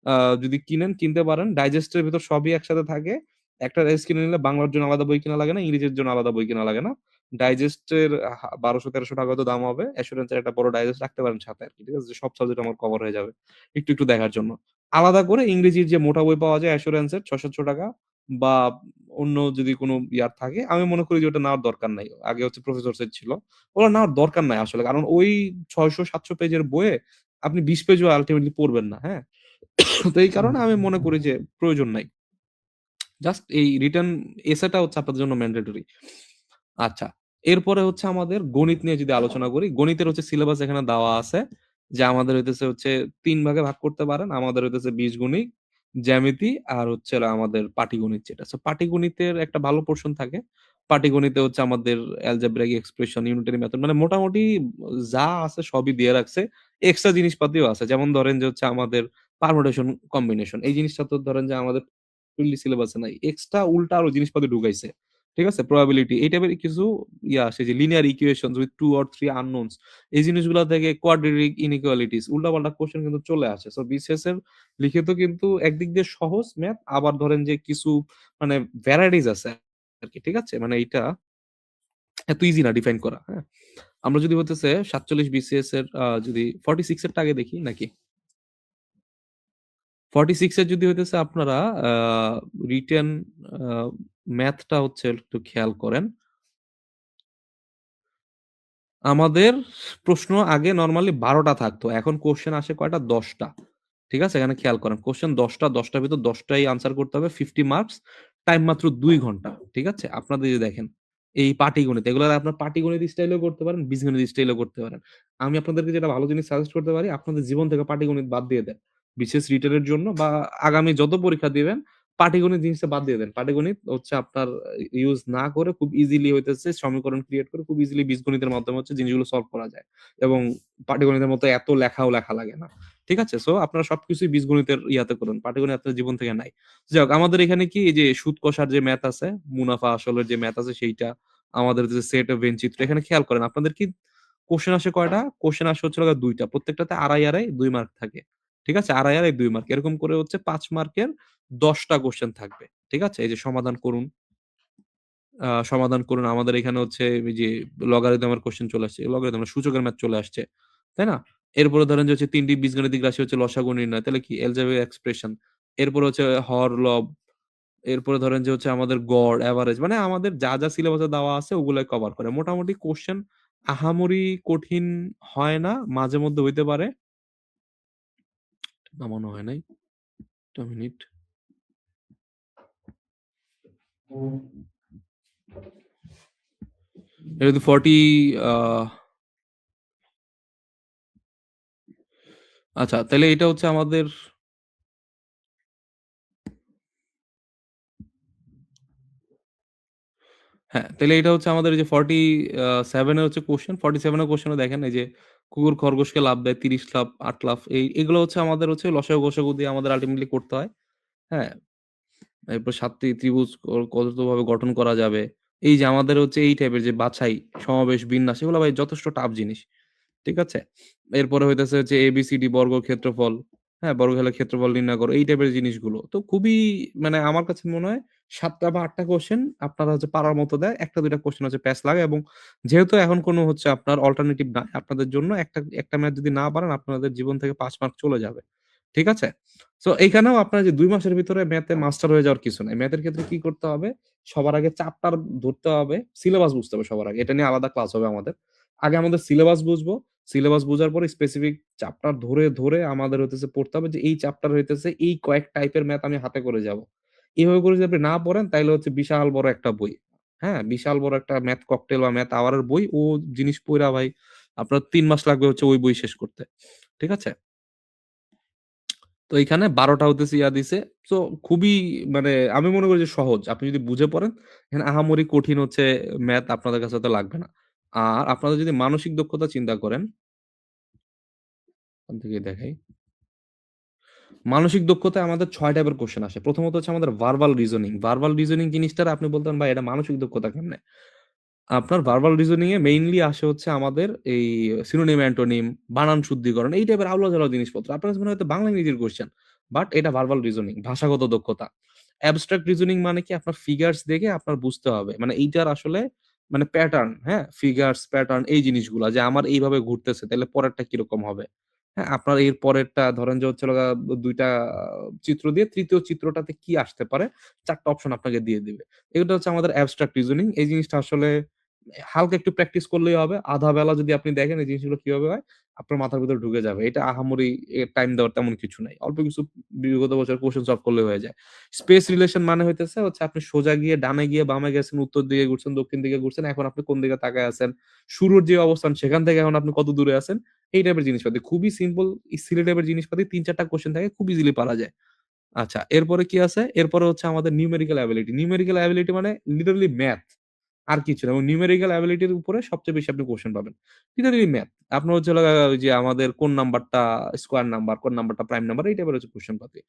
আ যদি কিনতে পারেন, ডাইজেস্ট এর ভেতর সবই একসাথে থাকে। একটা ডাইজেস্ট কিনে নিলে বাংলার জন্য আলাদা বই কিনা লাগে না, ইংরেজির জন্য আলাদা বই কিনা লাগে না। ডাইজেস্টের ১২০০-১৩০০ টাকা হয়তো দাম হবে। অ্যাসুরেন্স এর একটা বড় ডাইজেস্ট রাখতে পারেন সাথে আরকি। ঠিক আছে? যে সব সাবজেক্ট আমার কভার হয়ে যাবে। একটু দেখার জন্য। আলাদা করে ইংরেজির যে মোটা বই পাওয়া যায় অ্যাসুরেন্স এর ৳৬০০ বা অন্য যদি কোনো ইয়ার থাকে, আমি মনে করি যে ওটা নেওয়ার দরকার নাই। আগে হচ্ছে প্রফেসর সেট ছিল। ওগুলো নেওয়ার দরকার নাই আসলে। কারণ ওই ৬০০-৭০০ পেজের বইয়ে আপনি ২০ পেজও আল্টিমেটলি পড়বেন না, হ্যাঁ? তো এই কারণে আমি মনে করি যে প্রয়োজন নাই। জাস্ট এই রিটেন এসেটা হচ্ছে আপনাদের জন্য ম্যান্ডেটরি। আচ্ছা। এরপরে হচ্ছে আমাদের গণিত নিয়ে যদি আলোচনা করি, গণিতের হচ্ছে সিলেবাস এখানে দেওয়া আছে। যে আমাদের হইতেছে হচ্ছে ৩ ভাগে ভাগ করতে পারেন। আমাদের হইতেছে বীজগণিত, জ্যামিতি আর হচ্ছে হলো আমাদের পাটিগণিত যেটা। সো পাটিগণিতের একটা ভালো পোরশন থাকে। পাটিগণিতে হচ্ছে আমাদের অ্যালজেব্রাইক এক্সপ্রেশন, ইউনিটারি মেথড মানে মোটামুটি যা আছে সবই দিয়ে রাখছে। এক্সট্রা জিনিসপাতিও আছে। যেমন ধরেন যে হচ্ছে আমাদের পারমুটেশন, কম্বিনেশন এই জিনিসটা তো ধরেন যে আমাদের ফুললি সিলেবাসে নাই। এক্সট্রা উল্টা আরো জিনিসপাতি ঢুকাইছে। ঠিক আছে? প্রবাবিলিটি এই টাইপের কিছু আসে যে linear equations with 2 or 3 unknowns এই জিনিসগুলা থেকে কোয়াড্রেটিক ইনইকুয়ালিটিস উল্টাপাল্টা কোয়েশ্চেন কিন্তু চলে আসে। সো বিসিএস এর লিখিত কিন্তু একদিক দিয়ে সহজ ম্যাথ আবার ধরেন যে কিছু মানে ভ্যারাইটিস আছে আরকি। ঠিক আছে? মানে এইটা এত ইজি না ডিফাইন করা। হ্যাঁ? আমরা যদি হইতেছে ৪৭ বিসিএস এর যদি 46 এরটা আগে দেখি নাকি? 46 এর যদি হইতেছে আপনারা আ রিটেন আ ম্যাথটা হচ্ছে একটু খেয়াল করেন। আমাদের প্রশ্ন আগে নরমালি ১২ টা থাকতো। এখন কোয়েশ্চেন আসে কয়টা? ১০ টা। ঠিক আছে? এখানে খেয়াল করেন। কোয়েশ্চেন ১০ টা, ১০ টার ভিতর ১০ টাই আনসার করতে হবে। 50 মার্কস। টাইম মাত্র ২ ঘন্টা। ঠিক আছে? আপনাদের এই যে দেখেন, এই পাটিগণিত এগুলা আপনার পাটিগণিত স্টাইলেও করতে পারেন, বীজগণিত স্টাইলেও করতে পারেন। আমি আপনাদেরকে যেটা ভালো জিনিস সাজেস্ট করতে পারি, আপনাদের জীবন থেকে পাটিগণিত বাদ দিয়ে দেন। বিশেষ রিটেন এর জন্য বা আগামী যত পরীক্ষা দিবেন, পাটিগণিত জিনিসটা বাদ দিয়ে দেন। পাটিগণিত হচ্ছে আপনার ইউজ না করে খুব ইজিলি হইতেছে সমীকরণ ক্রিয়েট করে খুব ইজিলি বীজগণিতের মাধ্যমে হচ্ছে জিনিসগুলো সলভ করা যায়। এবং পাটিগণিতের মতো এত লেখাও লেখা লাগে না। ঠিক আছে? সো আপনারা সবকিছুই বীজগণিতের ইয়াতে করুন। পাটিগণিত আপনার জীবন থেকে নাই। যাই হোক আমাদের এখানে কি এই যে সুদ কষার যে ম্যাথ আছে, মুনাফা আসলের যে ম্যাথ আছে সেইটা, আমাদের যে সেট অফ ভেনচিত্র এখানে খেয়াল করেন আপনাদের কি কোয়েশ্চেন আসে কয়টা? কোয়েশ্চেন আসে হচ্ছে হলো ২ টা। প্রত্যেকটাতে ২.৫, ২ মার্ক থাকে। ঠিক আছে? ২.৫, ২ মার্ক। এরকম করে হচ্ছে ৫ মার্কের ১০ টা কোয়েশ্চেন থাকবে। ঠিক আছে? এই যে সমাধান করুন। সমাধান করুন। আমাদের এখানে হচ্ছে এই যে লগারিদমের কোয়েশ্চেন চলে আসছে। লগারিদম না সূচকের ম্যাথ চলে আসছে। তাই না? এরপরে ধরেন যে হচ্ছে ৩ টি বীজগাণিতিক রাশি হচ্ছে লসাগু নির্ণয়। তাহলে কি এলজেব্রাইক এক্সপ্রেশন। এরপরে হচ্ছে হর, লব। এরপরে ধরেন যে হচ্ছে আমাদের গড়, এভারেজ মানে আমাদের যা সিলেবাসে দেওয়া আছে ওগুলাই কভার করে। মোটামুটি কোয়েশ্চেন আহামরি কঠিন হয় না। মাঝে মধ্যে হইতে পারে। নামানো হয় নাই। ১ মিনিট। এটা যদি 40 আ আচ্ছা তাইলে এটা হচ্ছে আমাদের হ্যাঁ, তাইলে এটা হচ্ছে আমাদের এই যে 47 এর হচ্ছে কোয়েশ্চেন। 47 এর কোয়েশ্চেনে দেখেন এই যে কুকুর খরগোশকে লাফ দেয় ৩০ লাফ, ৮ লাফ এগুলো হচ্ছে আমাদের হচ্ছে লসাগু গসাগু দিয়ে আমাদের আল্টিমেটলি করতে হয়। হ্যাঁ? এরপর ৭ টি ত্রিভুজ কতভাবে গঠন করা যাবে। এই যে আমাদের হচ্ছে এই টাইপের যে বাছাই, সমাবেশ, বিন্যাস এগুলো ভাই যথেষ্ট টাফ জিনিস। ঠিক আছে? এরপরে হইতেছে হচ্ছে ABCD বর্গ ক্ষেত্রফল, হ্যাঁ? বর্গক্ষেত্রের ক্ষেত্রফল নির্ণয় করো। এই টাইপের জিনিসগুলো। তো খুবই মানে আমার কাছে মনে হয় ৭ টা বা ৮ টা কোয়েশ্চেন আপনারা হচ্ছে পারার মতো দেয়। ১ টা ২ টা কোয়েশ্চেন হচ্ছে প্যাচ লাগে এবং যেহেতু এখন কোনো হচ্ছে আপনার অল্টারনেটিভ নাই আপনাদের জন্য একটা ম্যাথ যদি না পারেন আপনাদের জীবন থেকে ৫ মার্ক চলে যাবে। ঠিক আছে? সো এইখানেও আপনার যে ২ মাসের ভিতরে ম্যাথে মাস্টার হয়ে যাওয়ার কিছু নাই। ম্যাথের ক্ষেত্রে কি করতে হবে? সবার আগে চ্যাপ্টার ধরতে হবে, সিলেবাস বুঝতে হবে সবার আগে। এটা নিয়ে আলাদা ক্লাস হবে আমাদের। আগে আমাদের সিলেবাস বুঝবো। সিলেবাস বুঝার পরে স্পেসিফিক চ্যাপ্টার ধরে আমাদের হইতেছে পড়তে হবে যে এই চ্যাপ্টার হইতেছে এই কয়েক টাইপের ম্যাথ আমি হাতে করে যাবো। এভাবে করে যদি আপনি না পড়েন তাইলে হচ্ছে বিশাল বড় একটা বই। হ্যাঁ? বিশাল বড় একটা ম্যাথ ককটেল বা ম্যাথ আওয়ার এর বই। ও জিনিস পইড়া ভাই আপনার ৩ মাস লাগবে হচ্ছে ওই বই শেষ করতে। ঠিক আছে? তো এইখানে ১২ টা হইতেছে ইয়া দিছে। সো খুবই মানে আমি মনে করি যে সহজ। আপনি যদি বুঝে পড়েন, এখানে আহামরি কঠিন হচ্ছে ম্যাথ আপনাদের কাছে হয়তো লাগবে না। আর আপনারা যদি মানসিক দক্ষতা চিন্তা করেন, এখান থেকে দেখাই। মানসিক দক্ষতায় আমাদের ৬ টাইপের কোয়েশ্চেন আসে। প্রথমত হচ্ছে আমাদের ভার্বাল রিজনিং। ভার্বাল রিজনিং জিনিসটার আপনি বলতেন ভাই এটা মানসিক দক্ষতা কেমনে? আপনার ভার্বাল রিজনিং এ মেইনলি আসে হচ্ছে আমাদের এই সিনোনিম, অ্যান্টোনিম, বানান শুদ্ধিকরণ এই টাইপের আউলা-ঝাউলা জিনিসপত্র। আপনার কাছে মনে হয় হয়তো বাংলা ইংরেজির কোয়েশ্চেন। বাট এটা ভার্বাল রিজনিং, ভাষাগত দক্ষতা। অ্যাবস্ট্রাক্ট রিজনিং মানে কি আপনার ফিগারস দেখে আপনার বুঝতে হবে। মানে এইটার আসলে মানে প্যাটার্ন, হ্যাঁ? ফিগারস, প্যাটার্ন এই জিনিসগুলা যে আমার এইভাবে ঘুরতেছে তাইলে পরেরটা কিরকম হবে? হ্যাঁ? আপনার এর পরেরটা ধরেন যে হচ্ছে হলো গা ২ টা চিত্র দিয়ে ৩য় চিত্রটাতে কি আসতে পারে ৪ টা অপশন আপনাকে দিয়ে দিবে। এগুলো হচ্ছে আমাদের অ্যাবস্ট্রাক্ট রিজনিং। এই জিনিসটা আসলে হালকা একটু প্র্যাকটিস করলেই হবে। আধা বেলা যদি আপনি দেখেন এই জিনিসগুলো কিভাবে হয়, আপনার মাথার ভেতরে ঢুকে যাবে। এটা আহামরি টাইম দেওয়ার তেমন কিছু নাই। অল্প কিছু বিগত বছরের কোয়েশ্চেন সলভ করলে হয়ে যায়। স্পেস রিলেশন মানে হইতেছে হচ্ছে আপনি সোজা গিয়ে ডানে গিয়ে বামে গেছেন, উত্তর দিকে ঘুরছেন, দক্ষিণ দিকে ঘুরছেন। এখন আপনি কোন দিকে তাকায় আছেন? শুরুর যে অবস্থান সেখান থেকে এখন আপনি কত দূরে আছেন? এই টাইপের জিনিসপাতি। খুবই সিম্পল সিলি টাইপের জিনিসপাতি ৩-৪ টা কোয়েশ্চেন থাকে খুব ইজিলি পারা যায়। আচ্ছা, এরপরে কি আছে? এরপরে হচ্ছে আমাদের নিউমেরিক্যাল অ্যাবিলিটি। নিউমেরিক্যাল অ্যাবিলিটি মানে লিটারালি ম্যাথ। আর কিছু না। এবং নিউমেরিক্যাল অ্যাবিলিটির উপরে সবচেয়ে বেশি আপনি কোয়েশ্চেন পাবেন। Literally math. আপনার হচ্ছে হলো ওই যে আমাদের কোন নাম্বারটা স্কোয়ার নাম্বার, কোন নাম্বারটা প্রাইম নাম্বার এই টাইপের হচ্ছে কোয়েশ্চেন পাতি।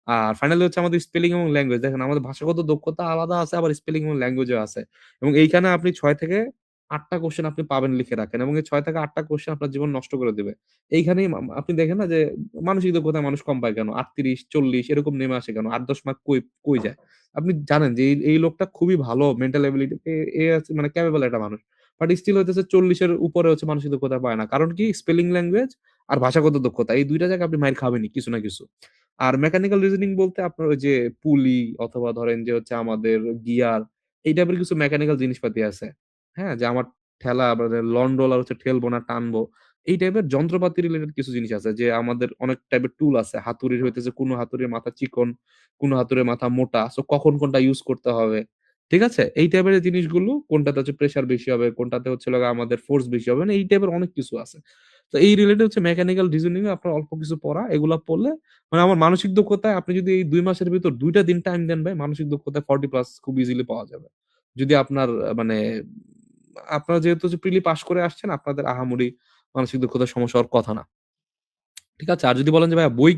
আর ফাইনালি হচ্ছে আমাদের স্পেলিং এবং ল্যাঙ্গুয়েজ। দেখেন আমাদের ভাষাগত দক্ষতা আলাদা আছে আবার স্পেলিং এবং ল্যাঙ্গুয়েজও আছে। এবং এইখানে আপনি ৬ থেকে ৮ টা কোয়েশ্চেন আপনি পাবেন লিখে রাখেন এবং এই ৬ থেকে ৮ টা কোয়েশ্চেন আপনার জীবন নষ্ট করে দিবে। এইখানেই আপনি দেখেন না যে মানসিক দক্ষতায় মানুষ কম পায় কেন? ৩৮, ৪০ এরকম নেমে আসে কেন? ৮-১০ মার্ক কই যায়? আপনি জানেন যে এই লোকটা খুবই ভালো মেন্টাল এবিলিটি এ আছে মানে ক্যাপেবল একটা মানুষ। বাট স্টিল হইতেছে ৪০ এর উপরে হচ্ছে মানসিক দক্ষতা পায় না। কারণ কি? স্পেলিং ল্যাঙ্গুয়েজ আর ভাষাগত দক্ষতা। এই ২ টা জায়গায় আপনি মাইর খাবেনই কিছু না কিছু। আর মেকানিক্যাল রিজনিং বলতে আপনার ওই যে পুলি অথবা ধরেন যে হচ্ছে আমাদের গিয়ার এই টাইপের কিছু মেকানিক্যাল জিনিসপাতি আছে। হ্যাঁ? যে আমার ঠেলা মানে লন রোলার হচ্ছে ঠেলবো না টানবো। এই টাইপের যন্ত্রপাতি রিলেটেড কিছু জিনিস আছে যে আমাদের অনেক টাইপের টুল আছে। হাতুড়ির হইতেছে কোন হাতুড়ির মাথা চিকন, কোন হাতুড়ির মাথা মোটা। সো কখন কোনটা ইউস করতে হবে। ঠিক আছে? এই টাইপের জিনিসগুলো কোনটাতে হচ্ছে প্রেশার বেশি হবে, কোনটাতে হচ্ছে হলো গিয়ে আমাদের ফোর্স বেশি হবে। মানে এই টাইপের অনেক কিছু আছে। তো এই রিলেটেড হচ্ছে মেকানিক্যাল রিজনিং এ আপনার অল্প কিছু পড়া। এগুলা পড়লে মানে আমার মানসিক দক্ষতায় আপনি যদি এই ২ মাসের ভিতর ২ টা দিন টাইম দেন ভাই মানসিক দক্ষতায় 40 প্লাস খুব ইজিলি পাওয়া যাবে। যদি আপনার মানে আপনারা যেহেতু যে প্রিলি পাস করে আসছেন আপনাদের আহামরি মানসিক দক্ষতার সমস্যা হওয়ার কথা না। ঠিক আছে? আর যদি বলেন যে ভাইয়া বই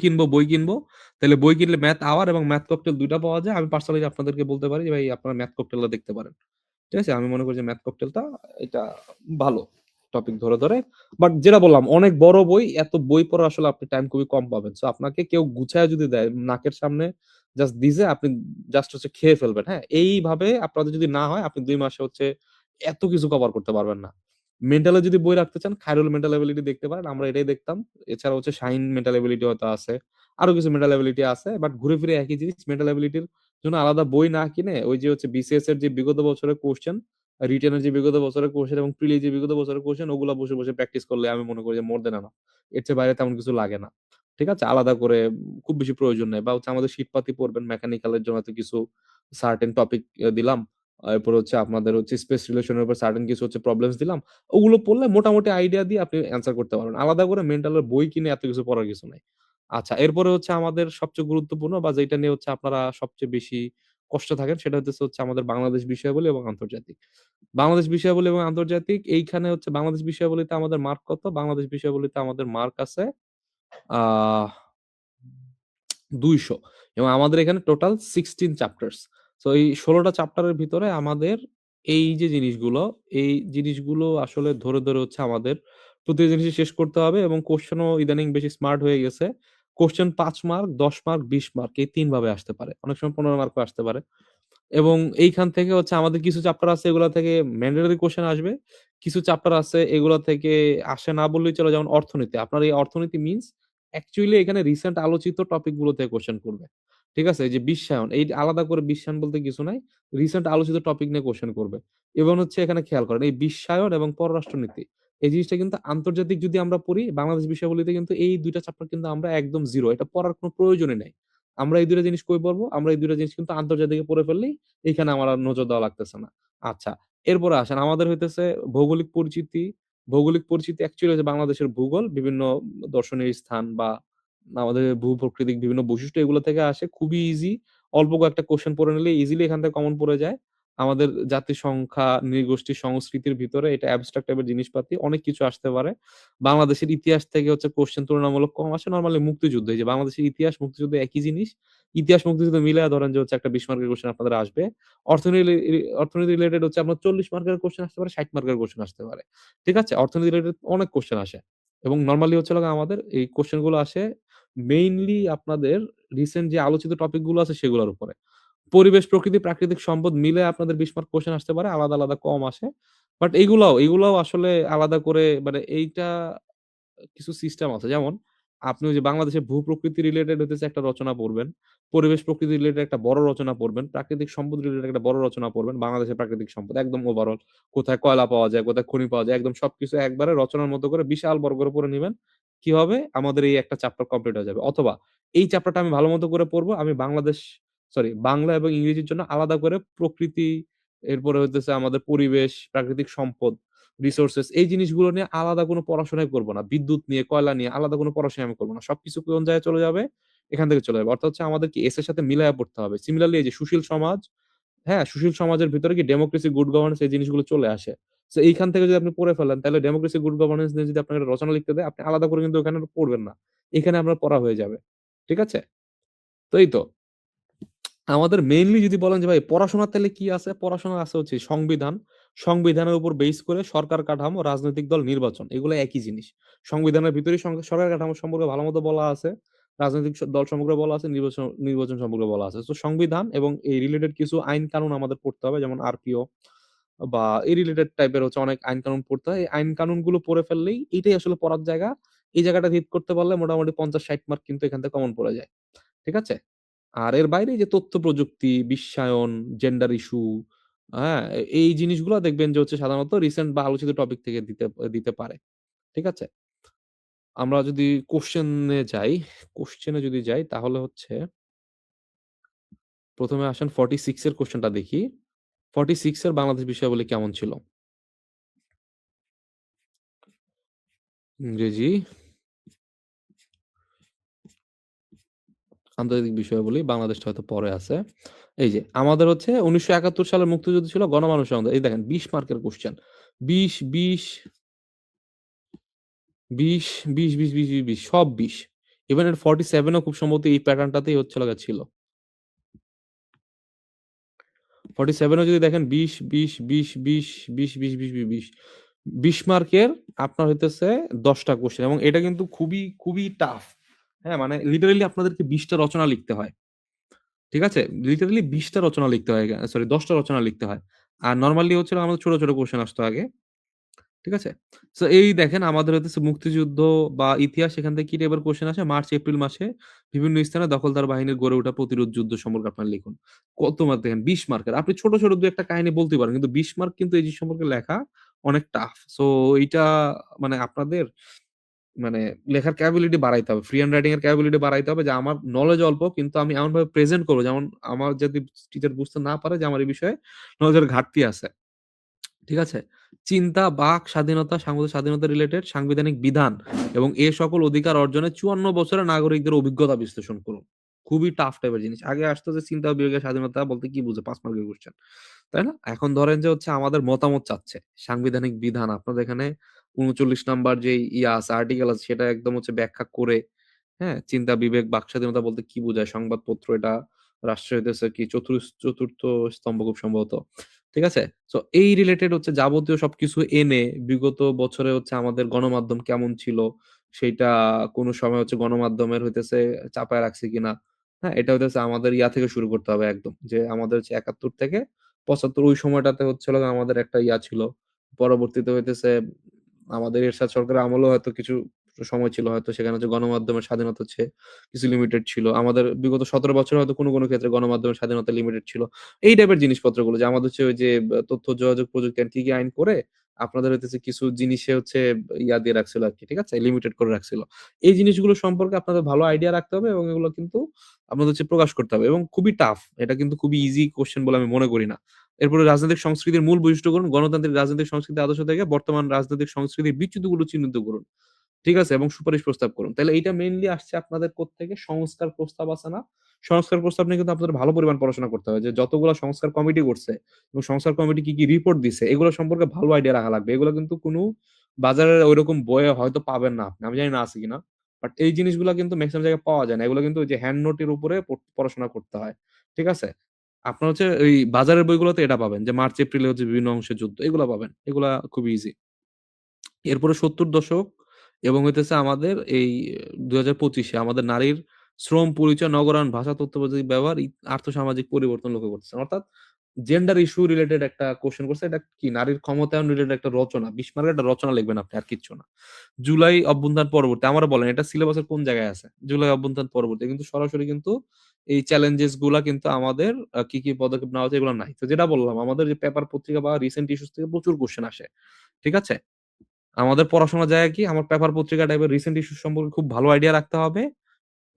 কিনবো, তাইলে বই কিনলে ম্যাথ আওয়ার এবং ম্যাথ ককটেল ২ টা পাওয়া যায়। আমি পার্সোনালি আপনাদেরকে বলতে পারি যে ভাই আপনারা ম্যাথ ককটেলটা দেখতে পারেন। ঠিক আছে? আমি মনে করি যে ম্যাথ ককটেলটা এটা ভালো। টপিক ধরে। বাট যেটা বললাম অনেক বড় বই, এত বই পড়া আসলে আপনি টাইম খুবই কম পাবেন। সো আপনাকে কেউ গুছায়া যদি দেয়, নাকের সামনে জাস্ট দিছে আপনি জাস্ট হচ্ছে খেয়ে ফেলবেন, হ্যাঁ? এইভাবে আপনাদের যদি না হয় আপনি ২ মাসে হচ্ছে এত কিছু কভার করতে পারবেন না। মেন্টাল এ যদি বই রাখতে চান, খায়রুল মেন্টাল এবিলিটি দেখতে পারেন। আমরা এটাই দেখতাম। এছাড়া হচ্ছে শাহিন মেন্টাল এবিলিটি হয়তো আছে। আরো কিছু মেন্টাল এবিলিটি আছে। বাট ঘুরে ফিরে একই জিনিস। মেন্টাল এবিলিটির জন্য আলাদা বই না কিনে ওই যে হচ্ছে বিসিএস এর যে বিগত বছরের কোয়েশ্চেন, রিটেন এর যে বিগত বছরের কোয়েশ্চেন এবং প্রিলি যে বিগত বছরের কোয়েশ্চেন ওগুলা বসে প্র্যাকটিস করলে আমি মনে করি যে মোর দ্যান এনাফ। এর চেয়ে বাইরে তেমন কিছু লাগে না। ঠিক আছে? আলাদা করে খুব বেশি প্রয়োজন নাই। বা হচ্ছে আমাদের শীটপাতি পড়বেন মেকানিক্যাল এর জন্য হয়তো কিছু সার্টেন টপিক দিলাম। এরপর হচ্ছে আপনাদের হচ্ছে স্পেস রিলেশন এর উপর সার্টেন কিছু হচ্ছে প্রবলেমস দিলাম। ওগুলো পড়লে মোটামুটি আইডিয়া দিয়ে আপনি অ্যান্সার করতে পারবেন। আলাদা করে মেন্টাল এর বই কিনে এত কিছু পড়ার কিছু নাই। আচ্ছা, এরপরে হচ্ছে আমাদের সবচেয়ে গুরুত্বপূর্ণ বা যেটা নিয়ে হচ্ছে আপনারা সবচেয়ে বেশি কষ্টে থাকেন সেটা হচ্ছে আমাদের বাংলাদেশ বিষয়াবলী এবং আন্তর্জাতিক। বাংলাদেশ বিষয়াবলী এবং আন্তর্জাতিক এইখানে হচ্ছে বাংলাদেশ বিষয়াবলীতে আমাদের মার্ক কত? বাংলাদেশ বিষয়াবলীতে আমাদের মার্ক আছে আহ ২০০ এবং আমাদের এখানে টোটাল 16 চ্যাপ্টার্স। সো এই ১৬ টা চ্যাপ্টারের ভিতরে আমাদের এই যে জিনিসগুলো, এই জিনিসগুলো আসলে ধরে হচ্ছে আমাদের প্রতি জিনিসই শেষ করতে হবে এবং কোয়েশ্চেনও ইদানিং বেশি স্মার্ট হয়ে গেছে। কোয়েশ্চেন ৫ মার্ক, ১০ মার্ক, ২০ মার্ক এই ৩ ভাবে আসতে পারে। অনেক সময় ১৫ মার্কও আসতে পারে। এবং এইখান থেকে হচ্ছে আমাদের কিছু চ্যাপ্টার আছে এগুলা থেকে ম্যান্ডেটরি কোয়েশ্চেন আসবে। কিছু চ্যাপ্টার আছে এগুলা থেকে আসে না বললেই চলে যেমন অর্থনীতি। আপনার এই অর্থনীতি মিনস অ্যাকচুয়ালি এখানে রিসেন্ট আলোচিত টপিক গুলো থেকে কোশ্চেন করবে। ঠিক আছে? এই যে বিশ্বায়ন, এই আলাদা করে বিশ্বায়ন বলতে কিছু নাই। রিসেন্ট আলোচিত টপিক নিয়ে কোশ্চেন করবে। এবং হচ্ছে এখানে খেয়াল করেন এই বিশ্বায়ন এবং পররাষ্ট্রনীতি এই জিনিসটা কিন্তু আন্তর্জাতিক যদি আমরা পড়ি বাংলাদেশ বিষয়াবলিতে কিন্তু এই ২ টা চ্যাপ্টার কিন্তু আমরা একদম 0 এটা পড়ার কোনো প্রয়োজনই নাই। আমরা এই ২ টা জিনিস কই পড়বো? আমরা এই ২ টা জিনিস কিন্তু আন্তর্জাতিকে পড়ে ফেললেই এখানে আমার আর নজর দেওয়া লাগতেছে না। আচ্ছা, এরপরে আসেন আমাদের হইতেছে ভৌগোলিক পরিচিতি। ভৌগোলিক পরিচিতি অ্যাকচুয়ালি হচ্ছে বাংলাদেশের ভূগোল, বিভিন্ন দর্শনীয় স্থান বা আমাদের ভূ-প্রকৃতিক বিভিন্ন বৈশিষ্ট্য এগুলো থেকে আসে। খুবই ইজি। অল্প কয়েকটা কোয়েশ্চেন পড়ে নিলে ইজিলি এখান থেকে কমন পড়ে যায়। আমাদের জাতি সংখ্যা, নৃগোষ্ঠী সংস্কৃতির ভিতরে এটা অ্যাবস্ট্রাক্ট টাইপের জিনিসপাতি অনেক কিছু আসতে পারে। বাংলাদেশের ইতিহাস থেকে হচ্ছে কোয়েশ্চেন তুলনামূলক কম আসে। নরমালি মুক্তিযুদ্ধ এই যে বাংলাদেশের ইতিহাস, মুক্তিযুদ্ধ একই জিনিস। ইতিহাস, মুক্তিযুদ্ধ মিলায়া ধরেন যে হচ্ছে একটা 20 মার্কের কোয়েশ্চেন আপনাদের আসবে। অর্থনীতি রিলেটেড হচ্ছে আপনার 40 মার্কের কোয়েশ্চেন আসতে পারে, 60 মার্কের কোয়েশ্চেন আসতে পারে। ঠিক আছে? অর্থনীতি রিলেটেড অনেক কোয়েশ্চেন আসে। এবং নরমালি হচ্ছে হলো গিয়ে আমাদের এই কোয়েশ্চেন গুলো আসে মেইনলি আপনাদের রিসেন্ট যে আলোচিত টপিক গুলো আছে সেগুলোর উপরে। পরিবেশ, প্রকৃতি, প্রাকৃতিক সম্পদ মিলে আপনাদের 20 মার্ক কোয়েশ্চেন আসতে পারে। আলাদা, আলাদা কম আসে। বাট এগুলাও আসলে আলাদা করে মানে এইটা কিছু সিস্টেম আছে। যেমন আপনি ওই যে বাংলাদেশের ভূ-প্রকৃতি রিলেটেড হইতেছে একটা রচনা পড়বেন। পরিবেশ প্রকৃতি রিলেটেড একটা বড় রচনা পড়বেন। প্রাকৃতিক সম্পদ রিলেটেড একটা বড় রচনা পড়বেন। বাংলাদেশের প্রাকৃতিক সম্পদ একদম ওভারঅল। কোথায় কয়লা পাওয়া যায়, কোথায় খনি পাওয়া যায় একদম সবকিছু একবারে রচনার মতো করে বিশাল বড় করে পড়ে নিবেন। কি হবে? আমাদের এই একটা চ্যাপ্টার কমপ্লিট হয়ে যাবে। অথবা এই চ্যাপ্টারটা আমি ভালো মতো করে পড়বো। আমি বাংলা এবং ইংরেজির জন্য আলাদা করে প্রকৃতি, এরপরে হইতেছে আমাদের পরিবেশ, প্রাকৃতিক সম্পদ, রিসোর্সেস এই জিনিসগুলো নিয়ে আলাদা কোনো পড়াশোনাই করব না। বিদ্যুৎ নিয়ে, কয়লা নিয়ে আলাদা কোনো পড়াশোনা আমি করব না। সবকিছু কোন জায়গায় চলে যাবে? এখান থেকে চলে যাবে। অর্থাৎ হচ্ছে আমাদের কি এস এর সাথে মিলায়া পড়তে হবে। সিমিলারলি এই যে সুশীল সমাজ, হ্যাঁ? সুশীল সমাজের ভিতরে কি ডেমোক্রেসি, গুড গভর্নেন্স এই জিনিসগুলো চলে আসে। সো এইখান থেকে যদি আপনি পড়ে ফেলেন তাহলে ডেমোক্রেসি, গুড গভর্নেন্স নিয়ে যদি আপনাকে একটা রচনা লিখতে দেয়, আপনি আলাদা করে কিন্তু ওখানে পড়বেন না। এখানে আপনার পড়া হয়ে যাবে। ঠিক আছে? তো এই তো। আমাদের মেইনলি যদি বলেন যে ভাই পড়াশোনার তাইলে কি আছে? পড়াশোনা আছে হচ্ছে সংবিধান। সংবিধানের উপর বেস করে সরকার কাঠামো, রাজনৈতিক দল, নির্বাচন। এগুলো একই জিনিস। সংবিধানের ভিতরেই সরকার কাঠামো সম্পর্কে ভালোমতো বলা আছে। রাজনৈতিক দল সম্পর্কে বলা আছে, নির্বাচন সম্পর্কে বলা আছে। তো সংবিধান এবং এই রিলেটেড কিছু আইন কানুন আমাদের পড়তে হবে। যেমন আরপিও বা এই রিলেটেড টাইপের হচ্ছে অনেক আইন কানুন পড়তে হয়। এই আইন কানুনগুলো পড়ে ফেললেই এটাই আসলে পড়ার জায়গা। এই জায়গাটা হিট করতে পারলে মোটামুটি ৫০-৬০ মার্ক কিন্তু এখান থেকে কমন পড়ে যায়। ঠিক আছে? আর এর বাইরে যে তথ্য প্রযুক্তি, বিশ্বায়ন, জেন্ডার ইস্যু, হ্যাঁ? এই জিনিসগুলা দেখবেন যে হচ্ছে সাধারণত রিসেন্ট বা আলোচিত টপিক থেকে দিতে দিতে পারে। ঠিক আছে? আমরা যদি কোয়েশ্চেন এ যদি যাই তাহলে হচ্ছে ১ম এ আসেন 46 এর কোয়েশ্চেনটা দেখি। 46 এর বাংলাদেশ বিষয়াবলী কেমন ছিল? ইংরেজি, আন্তর্জাতিক বিষয়াবলী বাংলাদেশটা হয়তো পরে আছে। এই যে আমাদের হচ্ছে ১৯৭১ সালের মুক্তিযুদ্ধ ছিল গণমানুষের আন্দোলন। এই দেখেন ২০ মার্কের কোয়েশ্চেন। ২০, ২০ ২০, ২০, ২০, ২০, ২০, ২০ সব ২০। ইভেন এর 47 ও খুব সম্ভবত এই প্যাটার্নটাতেই হচ্ছে হলো গিয়ে ছিল। 47 এও যদি দেখেন ২০, ২০, ২০, ২০, ২০, ২০, ২০, ২০, ২০ ২০ মার্কের আপনার হইতেছে ১০ টা কোয়েশ্চেন এবং এটা কিন্তু খুবই টাফ। হ্যাঁ? মানে লিটারেলি আপনাদেরকে ২০ টা রচনা লিখতে হয়। ঠিক আছে? লিটারেলি ২০ টা রচনা লিখতে হয়। সরি ১০ টা রচনা লিখতে হয়। আর নরমালি হচ্ছিল আমাদের ছোট, ছোট কোয়েশ্চেন আসতো আগে। ঠিক আছে? সো এই দেখেন আমাদের হইতেছে মুক্তিযুদ্ধ বা ইতিহাস এখান থেকে কি টাইপের কোয়েশ্চেন আসে? মার্চ, এপ্রিল মাসে বিভিন্ন স্থানে দখলদার বাহিনীর গড়ে ওঠা প্রতিরোধ যুদ্ধ সম্পর্কে আপনারা লিখুন। কত মার্ক দেখেন ২০ মার্কের। আপনি ছোট, ছোট ২ একটা কাহিনী বলতেই পারেন। কিন্তু ২০ মার্ক কিন্তু এই জিনিস সম্পর্কে লেখা অনেক টাফ। সো এইটা মানে আপনাদের মানে লেখার ক্যাপাবিলিটি বাড়াইতে হবে। ফ্রি হ্যান্ড রাইটিং এর ক্যাপাবিলিটি বাড়াইতে হবে যে আমার নলেজ অল্প কিন্তু আমি এমনভাবে প্রেজেন্ট করব যেমন আমার যদি টিচার বুঝতে না পারে যে আমার এই বিষয়ে নলেজের ঘাটতি আছে। ঠিক আছে? চিন্তা, বাক স্বাধীনতা, সাংবাদিক স্বাধীনতা রিলেটেড সাংবিধানিক বিধান এবং এ সকল অধিকার অর্জনে ৫৪ বছরের নাগরিকদের অভিজ্ঞতা বিশ্লেষণ করুন। খুবই টাফ টাইপের জিনিস। আগে আসতো যে চিন্তা ও বিবেকের স্বাধীনতা বলতে কি বুঝে? ৫ মার্কের কোয়েশ্চেন। তাই না? এখন ধরেন যে হচ্ছে আমাদের মতামত চাচ্ছে। সাংবিধানিক বিধান আপনাদের এখানে ৩৯ নাম্বার যেই আছে আর্টিকেল আছে সেটা একদম হচ্ছে ব্যাখ্যা করে, হ্যাঁ? চিন্তা, বিবেক, বাক স্বাধীনতা বলতে কি বোঝায়? সংবাদপত্র এটা রাষ্ট্র হইতেছে কি চতুর্থ স্তম্ভ খুব সম্ভবত। ঠিক আছে? সো এই রিলেটেড হচ্ছে যাবতীয় সবকিছু এনে বিগত বছরে হচ্ছে আমাদের গণমাধ্যম কেমন ছিল, সেইটা কোন সময় হচ্ছে গণমাধ্যমের হইতেছে চাপায় রাখছে কিনা, হ্যাঁ? এটা হইতেছে আমাদের থেকে শুরু করতে হবে একদম। যে আমাদের হচ্ছে ৭১ থেকে ৭৫ ওই সময়টাতে হচ্ছে হলো আমাদের একটা ছিল। পরবর্তীতে হইতেছে আমাদের এরশাদ সরকারের আমলেও হয়তো কিছু সময় ছিল হয়তো সেখানে হচ্ছে গণমাধ্যমের স্বাধীনতা হচ্ছে কিছু লিমিটেড ছিল। আমাদের বিগত ১৭ বছরে হয়তো কোনো ক্ষেত্রে গণমাধ্যমের স্বাধীনতা লিমিটেড ছিল। এই টাইপের জিনিসপত্রগুলো যে আমাদের হচ্ছে ওই যে তথ্য যোগাযোগ প্রযুক্তি আইন কি আইন করে আপনাদের হইতেছে কিছু জিনিসে হচ্ছে ইয়া দিয়ে রাখছিল আরকি। ঠিক আছে? লিমিটেড করে রাখছিল। এই জিনিসগুলো সম্পর্কে আপনাদের ভালো আইডিয়া রাখতে হবে এবং এগুলো কিন্তু আপনাদের হচ্ছে প্রকাশ করতে হবে এবং খুবই টাফ। এটা কিন্তু খুবই ইজি কোয়েশ্চেন বলে আমি মনে করি না। এরপরে রাজনৈতিক সংস্কৃতির মূল বৈশিষ্ট্য করুন, গণতান্ত্রিক রাজনৈতিক সংস্কৃতির আদর্শ থেকে বর্তমান রাজনৈতিক সংস্কৃতির বিচ্যুতিগুলো চিহ্নিত করুন। ঠিক আছে? এবং সুপারিশ প্রস্তাব করুন। তাইলে এইটা মেইনলি আসছে আপনাদের কোত্থেকে? সংস্কার প্রস্তাব আছে না? সংস্কার প্রস্তাব নিয়ে কিন্তু আপনাদের ভালো পরিমাণ পড়াশোনা করতে হবে। যে যতগুলা সংস্কার কমিটি করছে এবং সংস্কার কমিটি কি রিপোর্ট দিছে এগুলো সম্পর্কে ভালো আইডিয়া রাখা লাগবে। এগুলো কিন্তু কোনো বাজারের ঐরকম বইয়ে হয়তো পাবেন না আপনি। আমি জানি না আছে কিনা। বাট এই জিনিসগুলা কিন্তু মেক্সিমাম জায়গায় পাওয়া যায় না। এগুলো কিন্তু ওই যে হ্যান্ড নোটের উপরে পড়াশোনা করতে হয়। ঠিক আছে? আপনার হচ্ছে ওই বাজারের বইগুলোতে এটা পাবেন যে মার্চ এপ্রিলে হচ্ছে বিভিন্ন অংশে যুদ্ধ। এগুলা পাবেন। এগুলা খুবই ইজি। এরপরে ৭০ দশক এবং হইতেছে আমাদের এই ২০২৫ এ আমাদের নারীর শ্রম, পরিচয়, নগরায়ণ, ভাষা, তথ্যপ্রযুক্তি ব্যবহার, আর্থসামাজিক পরিবর্তন লক্ষ্য করতেছেন। অর্থাৎ জেন্ডার ইস্যু রিলেটেড একটা কোয়েশ্চেন করছে। এটা কি নারীর ক্ষমতায়ন রিলেটেড একটা রচনা। ২০ মার্কের একটা রচনা লিখবেন আপনি আর কিচ্ছু না। জুলাই অভ্যুত্থান পরবর্তী আমারে বলেন এটা সিলেবাসের কোন জায়গায় আছে? জুলাই অভ্যুত্থান পরবর্তী। কিন্তু সরাসরি কিন্তু এই চ্যালেঞ্জেস গুলা কিন্তু আমাদের কি পদক্ষেপ নেওয়া হচ্ছে এগুলো নাই। তো যেটা বললাম আমাদের যে পেপার পত্রিকা বা রিসেন্ট ইস্যুস থেকে প্রচুর কোয়েশ্চেন আসে। ঠিক আছে? আমাদের পড়াশোনার জায়গায় কি আমার পেপার পত্রিকা টাইপের রিসেন্ট ইস্যু সম্পর্কে খুব ভালো আইডিয়া রাখতে হবে।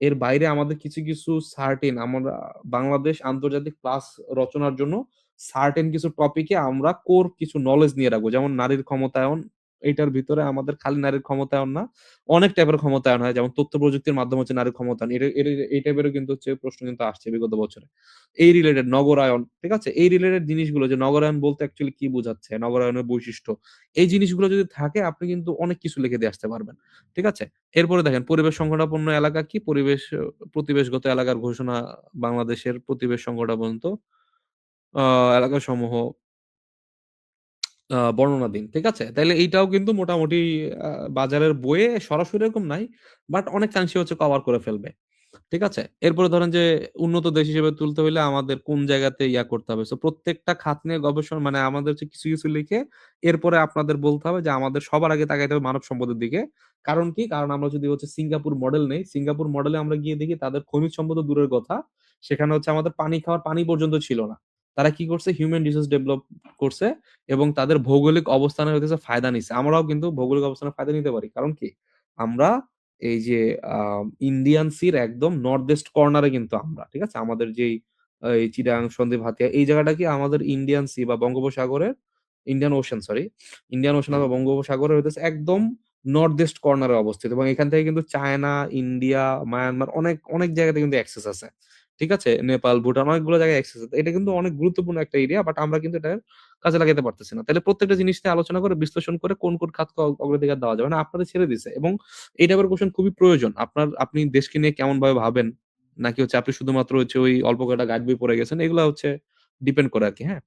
এর বাইরে আমাদের কিছু সার্টেন আমরা বাংলাদেশ আন্তর্জাতিক ক্লাস রচনার জন্য সার্টেন কিছু টপিকে আমরা কোর কিছু নলেজ নিয়ে রাখবো। যেমন নারীর ক্ষমতায়ন। এইটার ভিতরে আমাদের খালি নারীর ক্ষমতায়ন না, অনেক টাইপের ক্ষমতায়ন হয়। যেমন তথ্য প্রযুক্তির মাধ্যমে হচ্ছে নারীর ক্ষমতায়ন। এই টাইপেরও কিন্তু হচ্ছে প্রশ্ন কিন্তু আসছে বিগত বছরে। এই রিলেটেড নগরায়ন, ঠিক আছে? এই রিলেটেড জিনিসগুলো যে নগরায়ন বলতে অ্যাকচুয়ালি কি বোঝাচ্ছে? নগরায়নের বৈশিষ্ট্য। এই জিনিসগুলো যদি থাকে আপনি কিন্তু অনেক কিছু লিখে দিয়ে আসতে পারবেন। ঠিক আছে? এরপরে দেখেন পরিবেশ সংকটাপন্ন এলাকা কি? প্রতিবেশগত এলাকার ঘোষণা বাংলাদেশের প্রতিবেশ সংকটাপন্ন আ এলাকাসমূহ বর্ণনা দিন। ঠিক আছে? তাইলে এইটাও কিন্তু মোটামুটি আ বাজারের বইয়ে সরাসরি এরকম নাই। বাট অনেকাংশে হচ্ছে কভার করে ফেলবে। ঠিক আছে? এরপরে ধরেন যে উন্নত দেশ হিসেবে তুলতে হইলে আমাদের কোন জায়গাতে করতে হবে। সো প্রত্যেকটা খাত নিয়ে গবেষণা মানে আমাদের হচ্ছে কিছু লিখে এরপরে আপনাদের বলতে হবে যে আমাদের সবার আগে তাকাইতে হবে মানব সম্পদের দিকে। কারণ কি? কারণ আমরা যদি হচ্ছে সিঙ্গাপুর মডেল নেই, সিঙ্গাপুর মডেলে আমরা গিয়ে দেখি তাদের খনিজ সম্পদ তো দূরের কথা। সেখানে হচ্ছে আমাদের পানি খাওয়ার পানি পর্যন্ত ছিল না। তারা কি করছে? হিউম্যান রিসোর্স ডেভেলপ করছে এবং তাদের ভৌগোলিক অবস্থানের হইতেছে ফায়দা নিছে। আমরাও কিন্তু ভৌগোলিক অবস্থানের ফায়দা নিতে পারি। কারণ কি? আমরা এই যে আ ইন্ডিয়ান সির একদম নর্থ ইস্ট কর্নারে কিন্তু আমরা। ঠিক আছে? আমাদের যেই এই চিটাগাং, সন্দ্বীপ, হাতিয়া এই জায়গাটা কি আমাদের ইন্ডিয়ান সি বা বঙ্গোপসাগরের Indian ocean sorry. Indian ocean hmm. অথবা বঙ্গোপসাগরের হইতেছে একদম নর্থ ইস্ট কর্নারে অবস্থিত এবং এখান থেকে কিন্তু চায়না, ইন্ডিয়া, মায়ানমার অনেক জায়গাতে কিন্তু অ্যাক্সেস আছে। ঠিক আছে? নেপাল, ভুটান অনেকগুলো জায়গায় অ্যাক্সেস আছে। এটা কিন্তু অনেক গুরুত্বপূর্ণ একটা এরিয়া বাট আমরা কিন্তু এটার কাজে লাগাইতে পারতেছি না। তাইলে প্রত্যেকটা জিনিস নিয়ে আলোচনা করে বিশ্লেষণ করে কোন খাতকে অগ্রাধিকার দেওয়া যাবে না আপনাদের ছেড়ে দিছে এবং এই টাইপের কোয়েশ্চেন খুবই প্রয়োজন। আপনি দেশকে নিয়ে কেমনভাবে ভাবেন? নাকি হচ্ছে আপনি শুধুমাত্র হচ্ছে ওই অল্প কয়েকটা গাইড বই পড়ে গেছেন? এগুলা হচ্ছে ডিপেন্ড করে আরকি, হ্যাঁ?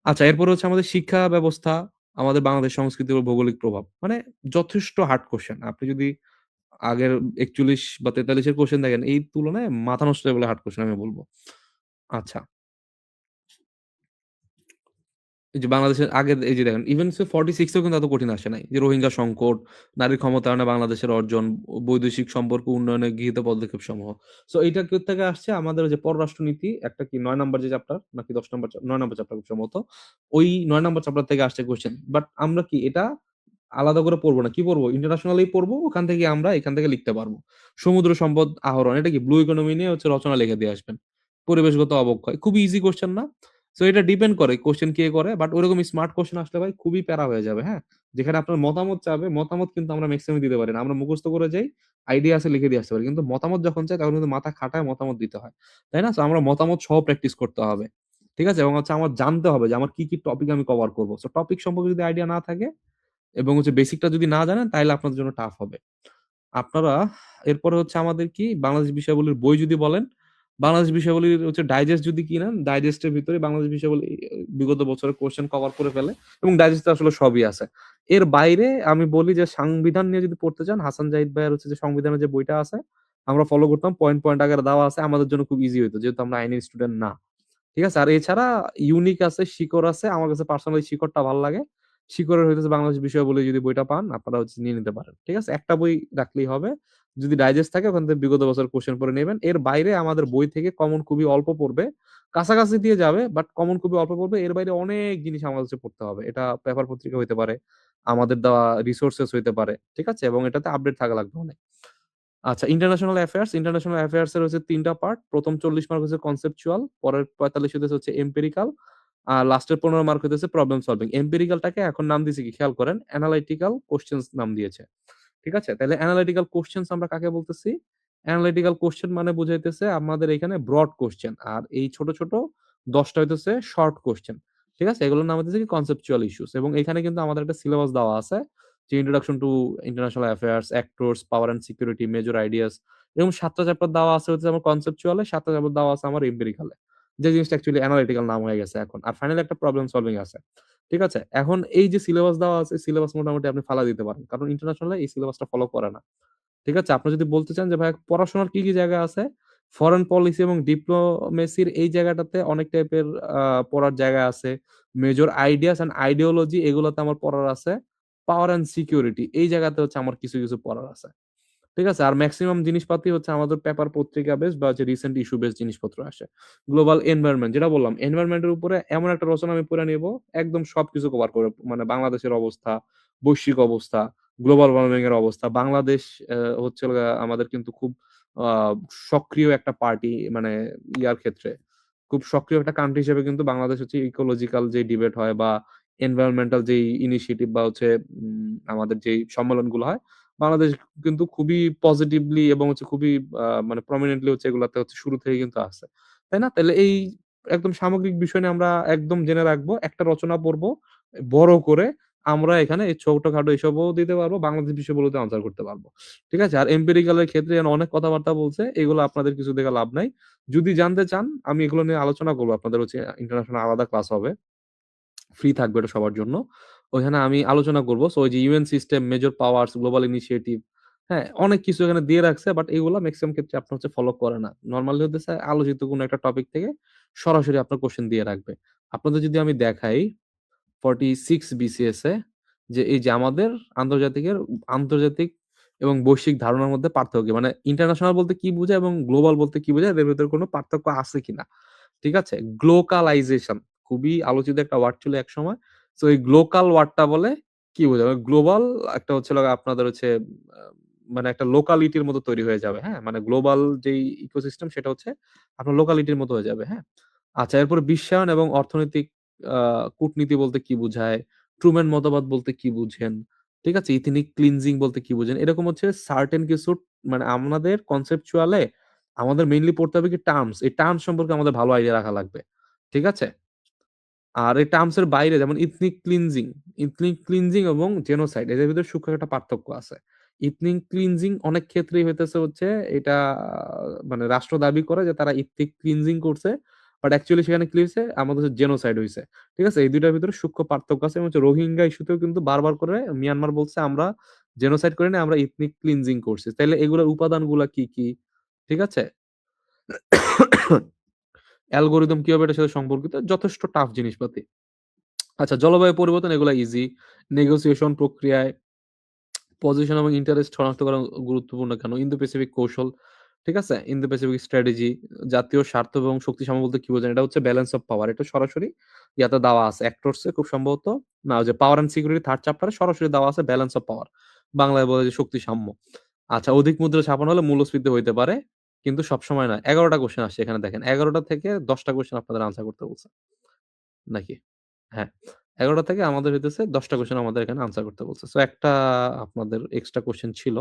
আচ্ছা এরপরে হচ্ছে আমাদের শিক্ষা ব্যবস্থা, আমাদের বাংলাদেশ সংস্কৃতি ও ভৌগোলিক প্রভাব। মানে যথেষ্ট হার্ড কোয়েশ্চেন। আপনি যদি আগের ৪১ বা ৪৩ এর কোয়েশ্চেন দেখেন, এই তুলনায় মাথা নষ্ট লেভেলের হার্ড কোয়েশ্চেন আমি বলব। আচ্ছা। এই যে বাংলাদেশের আগের এই যে দেখেন ইভেন 46 এও কিন্তু এত কঠিন আসে নাই। যে রোহিঙ্গা সংকট, নারীর ক্ষমতায়নে বাংলাদেশের অর্জন, বৈদেশিক সম্পর্ক উন্নয়নে গৃহীত পদক্ষেপসমূহ। সো এইটা থেকে আসছে আমাদের যে পররাষ্ট্রনীতি একটা কি ৯ নাম্বার যে চ্যাপ্টার নাকি ১০ নাম্বার ৯ নাম্বার চ্যাপ্টার খুব সম্ভবত। ওই ৯ নাম্বার চ্যাপ্টার থেকে আসছে কোয়েশ্চেন। বাট আমরা কি এটা আলাদা করে পড়ব না। কি পড়ব? ইন্টারন্যাশনালেই পড়ব। ওখান থেকে আমরা এখান থেকে লিখতে পারব। সমুদ্র সম্পদ আহরণ। এটা কি ব্লু ইকোনমি নিয়ে হচ্ছে রচনা লিখে দিয়ে আসবেন। পরিবেশগত অবক্ষয়। খুবই ইজি কোয়েশ্চেন না? সো এটা ডিপেন্ড করে কোয়েশ্চেন কে করে। বাট ওরকম স্মার্ট কোয়েশ্চেন আসলে ভাই খুবই প্যারা হয়ে যাবে, হ্যাঁ? যেখানে আপনার মতামত চাবে, মতামত কিন্তু আমরা মেক্সিমাম দিতে পারি না। আমরা মুখস্থ করে যাই, আইডিয়া আছে লিখে দিয়ে আসতে পারি। কিন্তু মতামত যখন চাই তখন কিন্তু মাথা খাটায় মতামত দিতে হয়। তাই না? সো আমরা মতামত সহ প্র্যাকটিস করতে হবে। ঠিক আছে? এবং হচ্ছে আমার জানতে হবে যে আমার কি টপিক আমি কভার করব। সো টপিক সম্পর্কে যদি আইডিয়া না থাকে এবং হচ্ছে বেসিকটা যদি না জানেন তাইলে আপনাদের জন্য টাফ হবে। আপনারা এরপরে হচ্ছে আমাদের কি বাংলাদেশ বিষয়াবলীর বই যদি বলেন, বাংলাদেশ বিষয়াবলীর হচ্ছে ডাইজেস্ট যদি কিনেন, ডাইজেস্টের ভিতরে বাংলাদেশ বিষয়াবলী বিগত বছরের কোয়েশ্চেন কভার করে ফেলে এবং ডাইজেস্টে আসলে সবই আছে। এর বাইরে আমি বলি যে সংবিধান নিয়ে যদি পড়তে চান, হাসান জাহিদ ভাইয়ের হচ্ছে যে সংবিধানের যে বইটা আছে, আমরা ফলো করতাম পয়েন্ট আকারে দেওয়া আছে। আমাদের জন্য খুব ইজি হইতো। যেহেতু আমরা আইনের স্টুডেন্ট না। ঠিক আছে? আর এছাড়া ইউনিক আছে, শিকড় আছে। আমার কাছে পার্সোনালি শিকড়টা ভাল লাগে। শিকরের হইতেছে বাংলাদেশ বিষয়াবলী যদি বইটা পান আপনারা হচ্ছে নিয়ে নিতে পারেন। ঠিক আছে? একটা বই রাখলেই হবে। যদি ডাইজেস্ট থাকে ওখান থেকে বিগত বছরের কোয়েশ্চেন পড়ে নেবেন। এর বাইরে আমাদের বই থেকে কমন খুবই অল্প পড়বে। কাছাকাছি দিয়ে যাবে বাট কমন খুবই অল্প পড়বে। এর বাইরে অনেক জিনিস আমাদের হচ্ছে পড়তে হবে। এটা পেপার পত্রিকা হইতে পারে, আমাদের দেওয়া রিসোর্সেস হইতে পারে। ঠিক আছে? এবং এটাতে আপডেট থাকা লাগবে অনেক। আচ্ছা, ইন্টারন্যাশনাল অ্যাফেয়ার্স এর হচ্ছে ৩ টা পার্ট। ১ম ৪০ মার্ক হচ্ছে কনসেপচুয়াল, পরের ৪৫ হচ্ছে এম্পিরিক্যাল, আর লাস্টের ১৫ মার্ক হইতেছে প্রবলেম সলভিং। এম্পিরিক্যালটাকে এখন নাম দিয়েছে কি খেয়াল করেন, এনালাইটিক্যাল কোয়েশ্চেনস নাম দিয়েছে। ঠিক আছে? তাইলে এনালিটিক্যাল কোয়েশ্চেনস আমরা কাকে বলতেছি? এনালিটিক্যাল কোয়েশ্চেন মানে বুঝাইতেছে আমাদের এখানে ব্রড কোয়েশ্চেন। আর এই ছোট, ছোট ১০ টা হইতেছে শর্ট কোয়েশ্চেন। ঠিক আছে? এগুলোর নাম হইতেছে কি কনসেপচুয়াল ইস্যুস এবং এখানে কিন্তু আমাদের একটা সিলেবাস দেওয়া আছে। যে introduction to international affairs, actors, power and security, major ideas এরকম ৭ টা চ্যাপ্টার দেওয়া আছে হচ্ছে আমার কনসেপচুয়াল এ, ৭ টা চ্যাপ্টার দেওয়া আছে আমার এম্পিরিক্যাল এ। যে জিনিসটা অ্যাকচুয়ালি এনালিটিক্যাল নাম হয়ে গেছে এখন। আর ফাইনালি একটা প্রবলেম সলভিং আছে। ঠিক আছে? এখন এই যে সিলেবাস দেওয়া আছে, সিলেবাস মোটামুটি আপনি ফালা দিতে পারেন। কারণ ইন্টারন্যাশনাল এ এই সিলেবাসটা ফলো করে না। ঠিক আছে? আপনি যদি বলতে চান যে ভাই পড়াশোনার কি, কি জায়গা আছে? ফরেন পলিসি এবং ডিপ্লোমেসির এই জায়গাটাতে অনেক টাইপের আ পড়ার জায়গা আছে। মেজর আইডিয়াস অ্যান্ড আইডিওলজি এগুলোতে আমার পড়ার আছে। পাওয়ার অ্যান্ড সিকিউরিটি এই জায়গাতে হচ্ছে আমার কিছু, কিছু পড়ার আছে। ঠিক আছে? আর মেক্সিমাম জিনিসপাতি হচ্ছে আমাদের পেপার পত্রিকা বেস বা হচ্ছে রিসেন্ট ইস্যু বেস জিনিসপত্র আসে। গ্লোবাল এনভায়রনমেন্ট যেটা বললাম, এনভায়রনমেন্ট এর উপরে এমন একটা রচনা আমি পড়ে নিবো, একদম সবকিছু কভার করে। মানে বাংলাদেশের অবস্থা, বৈশ্বিক অবস্থা, গ্লোবাল ওয়ার্মিং এর অবস্থা। বাংলাদেশ হচ্ছে হলো গিয়ে আমাদের কিন্তু খুব আ সক্রিয় একটা পার্টি মানে ইয়ার ক্ষেত্রে। খুব সক্রিয় একটা কান্ট্রি হিসেবে কিন্তু বাংলাদেশ হচ্ছে ইকোলজিক্যাল যে ডিবেট হয় বা এনভায়রনমেন্টাল যেই ইনিশিয়েটিভ বা হচ্ছে আমাদের যেই সম্মেলনগুলো হয় বাংলাদেশ কিন্তু খুবই পজিটিভলি এবং হচ্ছে খুবই মানে প্রমিনেন্টলি হচ্ছে এগুলাতে হচ্ছে শুরু থেকেই কিন্তু আছে। তাই না? তাইলে এই একদম সামগ্রিক বিষয় নিয়ে আমরা একদম জেনে রাখবো। একটা রচনা পড়বো বড় করে আমরা এখানে এই ছোটখাটো এসবও দিতে পারবো। বাংলাদেশ বিষয়গুলোতে আনসার করতে পারবো। ঠিক আছে? আর এম্পিরিক্যাল এর ক্ষেত্রে এখানে অনেক কথাবার্তা বলছে। এগুলো আপনাদের কিছু দেখে লাভ নাই। যদি জানতে চান আমি এগুলো নিয়ে আলোচনা করব। আপনাদের হচ্ছে ইন্টারন্যাশনাল আলাদা ক্লাস হবে। ফ্রি থাকবে এটা সবার জন্য। ওইখানে আমি আলোচনা করব। সো ওই যে UN system, major powers, global initiative, হ্যাঁ? অনেক কিছু এখানে দিয়ে রাখছে। বাট এগুলা মেক্সিমাম ক্ষেত্রে আপনার হচ্ছে ফলো করে না। নরমালি হইতেছে আলোচিত কোনো একটা টপিক থেকে সরাসরি আপনার কোয়েশ্চেন দিয়ে রাখবে। আপনাদের যদি আমি দেখাই 46 বিসিএস এ যে এই যে আমাদের আন্তর্জাতিক এবং বৈশ্বিক ধারণার মধ্যে পার্থক্য কি? মানে ইন্টারন্যাশনাল বলতে কি বুঝায় এবং গ্লোবাল বলতে কি বোঝায় এদের ভেতরে কোনো পার্থক্য আছে কিনা? ঠিক আছে? গ্লোকালাইজেশন খুবই আলোচিত একটা ওয়ার্ড ছিল একসময়। সো এই গ্লোকাল ওয়ার্ডটা বলে কি বোঝায়? গ্লোবাল একটা হচ্ছে হলো আপনাদের হচ্ছে আ মানে একটা লোকালিটির মতো তৈরি হয়ে যাবে, হ্যাঁ? মানে গ্লোবাল যেই ইকোসিস্টেম সেটা হচ্ছে আপনার লোকালিটির মতো হয়ে যাবে, হ্যাঁ? আচ্ছা এরপরে বিশ্বায়ন এবং অর্থনৈতিক আ কূটনীতি বলতে কি বুঝায়? ট্রুম্যান মতবাদ বলতে কি বুঝেন? ঠিক আছে? ইথনিক ক্লিনজিং বলতে কি বুঝেন? এরকম হচ্ছে সার্টেন কিছু মানে আমাদের কনসেপচুয়াল এ আমাদের মেইনলি পড়তে হবে কি টার্মস। এই টার্মস সম্পর্কে আমাদের ভালো আইডিয়া রাখা লাগবে। ঠিক আছে? আর এই টার্মস এর বাইরে যেমন ইথনিক ক্লিনজিং এবং জেনোসাইড এদের ভিতরে সূক্ষ্ম একটা পার্থক্য আছে। ইথনিক ক্লিনজিং অনেক ক্ষেত্রেই হইতেছে হচ্ছে এটা মানে রাষ্ট্র দাবি করে যে তারা ইথনিক ক্লিনজিং করছে। বাট অ্যাকচুয়ালি সেখানে কি হইছে? আমাদের হচ্ছে জেনোসাইড হইছে। ঠিক আছে? এই ২ টার ভিতরে সূক্ষ্ম পার্থক্য আছে এবং হচ্ছে রোহিঙ্গা ইস্যুতেও কিন্তু বারবার করে মিয়ানমার বলছে আমরা জেনোসাইড করি নাই, আমরা ইথনিক ক্লিনজিং করছি। তাইলে এগুলোর উপাদানগুলা কি, কি? ঠিক আছে? অ্যালগরিদম কিভাবে এটার সাথে সম্পর্কিত? যথেষ্ট টাফ জিনিসপাতি। আচ্ছা জলবায়ু পরিবর্তন এগুলা ইজি। নেগোসিয়েশন প্রক্রিয়ায় পজিশন এবং ইন্টারেস্ট শনাক্ত করা গুরুত্বপূর্ণ কেন? ইন্দো প্যাসিফিক কৌশল, ঠিক আছে? ইন্দো প্যাসিফিক স্ট্র্যাটেজি, জাতীয় স্বার্থ এবং শক্তি সাম্য বলতে কি বোঝেন? এটা হচ্ছে ব্যালেন্স অফ পাওয়ার। এটা সরাসরি ইয়াতে দেওয়া আছে। অ্যাক্টরস এ খুব সম্ভবত না ওই যে পাওয়ার অ্যান্ড সিকিউরিটি 3rd চ্যাপ্টারে সরাসরি দেওয়া আছে ব্যালেন্স অফ পাওয়ার। বাংলায় বলে যে শক্তি সাম্য। আচ্ছা অধিক মুদ্রা ছাপানো হলে মূল্যস্ফীতি হইতে পারে। কিন্তু সবসময় না। ১১ টা কোয়েশ্চেন আসছে এখানে দেখেন। ১১ টা থেকে ১০ টা কোয়েশ্চেন আপনাদের আনসার করতে বলছে। নাকি? হ্যাঁ, ১১ টা থেকে আমাদের হইতেছে ১০ টা কোয়েশ্চেন আমাদের এখানে আনসার করতে বলছে। সো একটা আপনাদের এক্সট্রা কোয়েশ্চেন ছিল।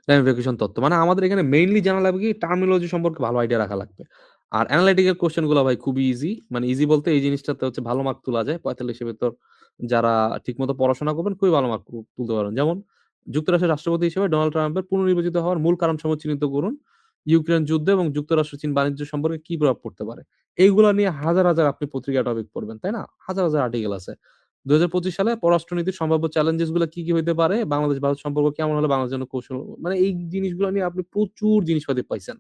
রামিফিকেশন তত্ত্ব। মানে আমাদের এখানে মেইনলি জানা লাগবে কি টার্মিনোলজি সম্পর্কে ভালো আইডিয়া রাখা লাগবে। আর এনালাইটিক্যাল কোয়েশ্চেন গুলা ভাই খুবই ইজি। মানে ইজি বলতে এই জিনিসটাতে হচ্ছে ভালো মার্ক তোলা যায়। ৪৫ এর ভেতর যারা ঠিকমতো পড়াশোনা করবেন খুবই ভালো মার্ক তুলতে পারবেন। যেমন যুক্তরাষ্ট্রের রাষ্ট্রপতি হিসেবে ডোনাল্ড ট্রাম্পের পুনর্নির্বাচিত হওয়ার মূল কারণসমূহ চিহ্নিত করুন। ইউক্রেন যুদ্ধ এবং যুক্তরাষ্ট্র-চীন বাণিজ্য সম্পর্কে কি প্রভাব পড়তে পারে? এইগুলা নিয়ে হাজার, হাজার আপনি পত্রিকায় টপিক পড়বেন, তাই না? হাজার, হাজার আর্টিকেল আছে। ২০২৫ সালে পররাষ্ট্রনীতির সম্ভাব্য চ্যালেঞ্জেস গুলা কি, কি হইতে পারে? বাংলাদেশ-ভারত সম্পর্ক কেমন হলে বাংলাদেশের জন্য কৌশল মানে এই জিনিসগুলো নিয়ে আপনি প্রচুর জিনিসপাতি পাইছেন।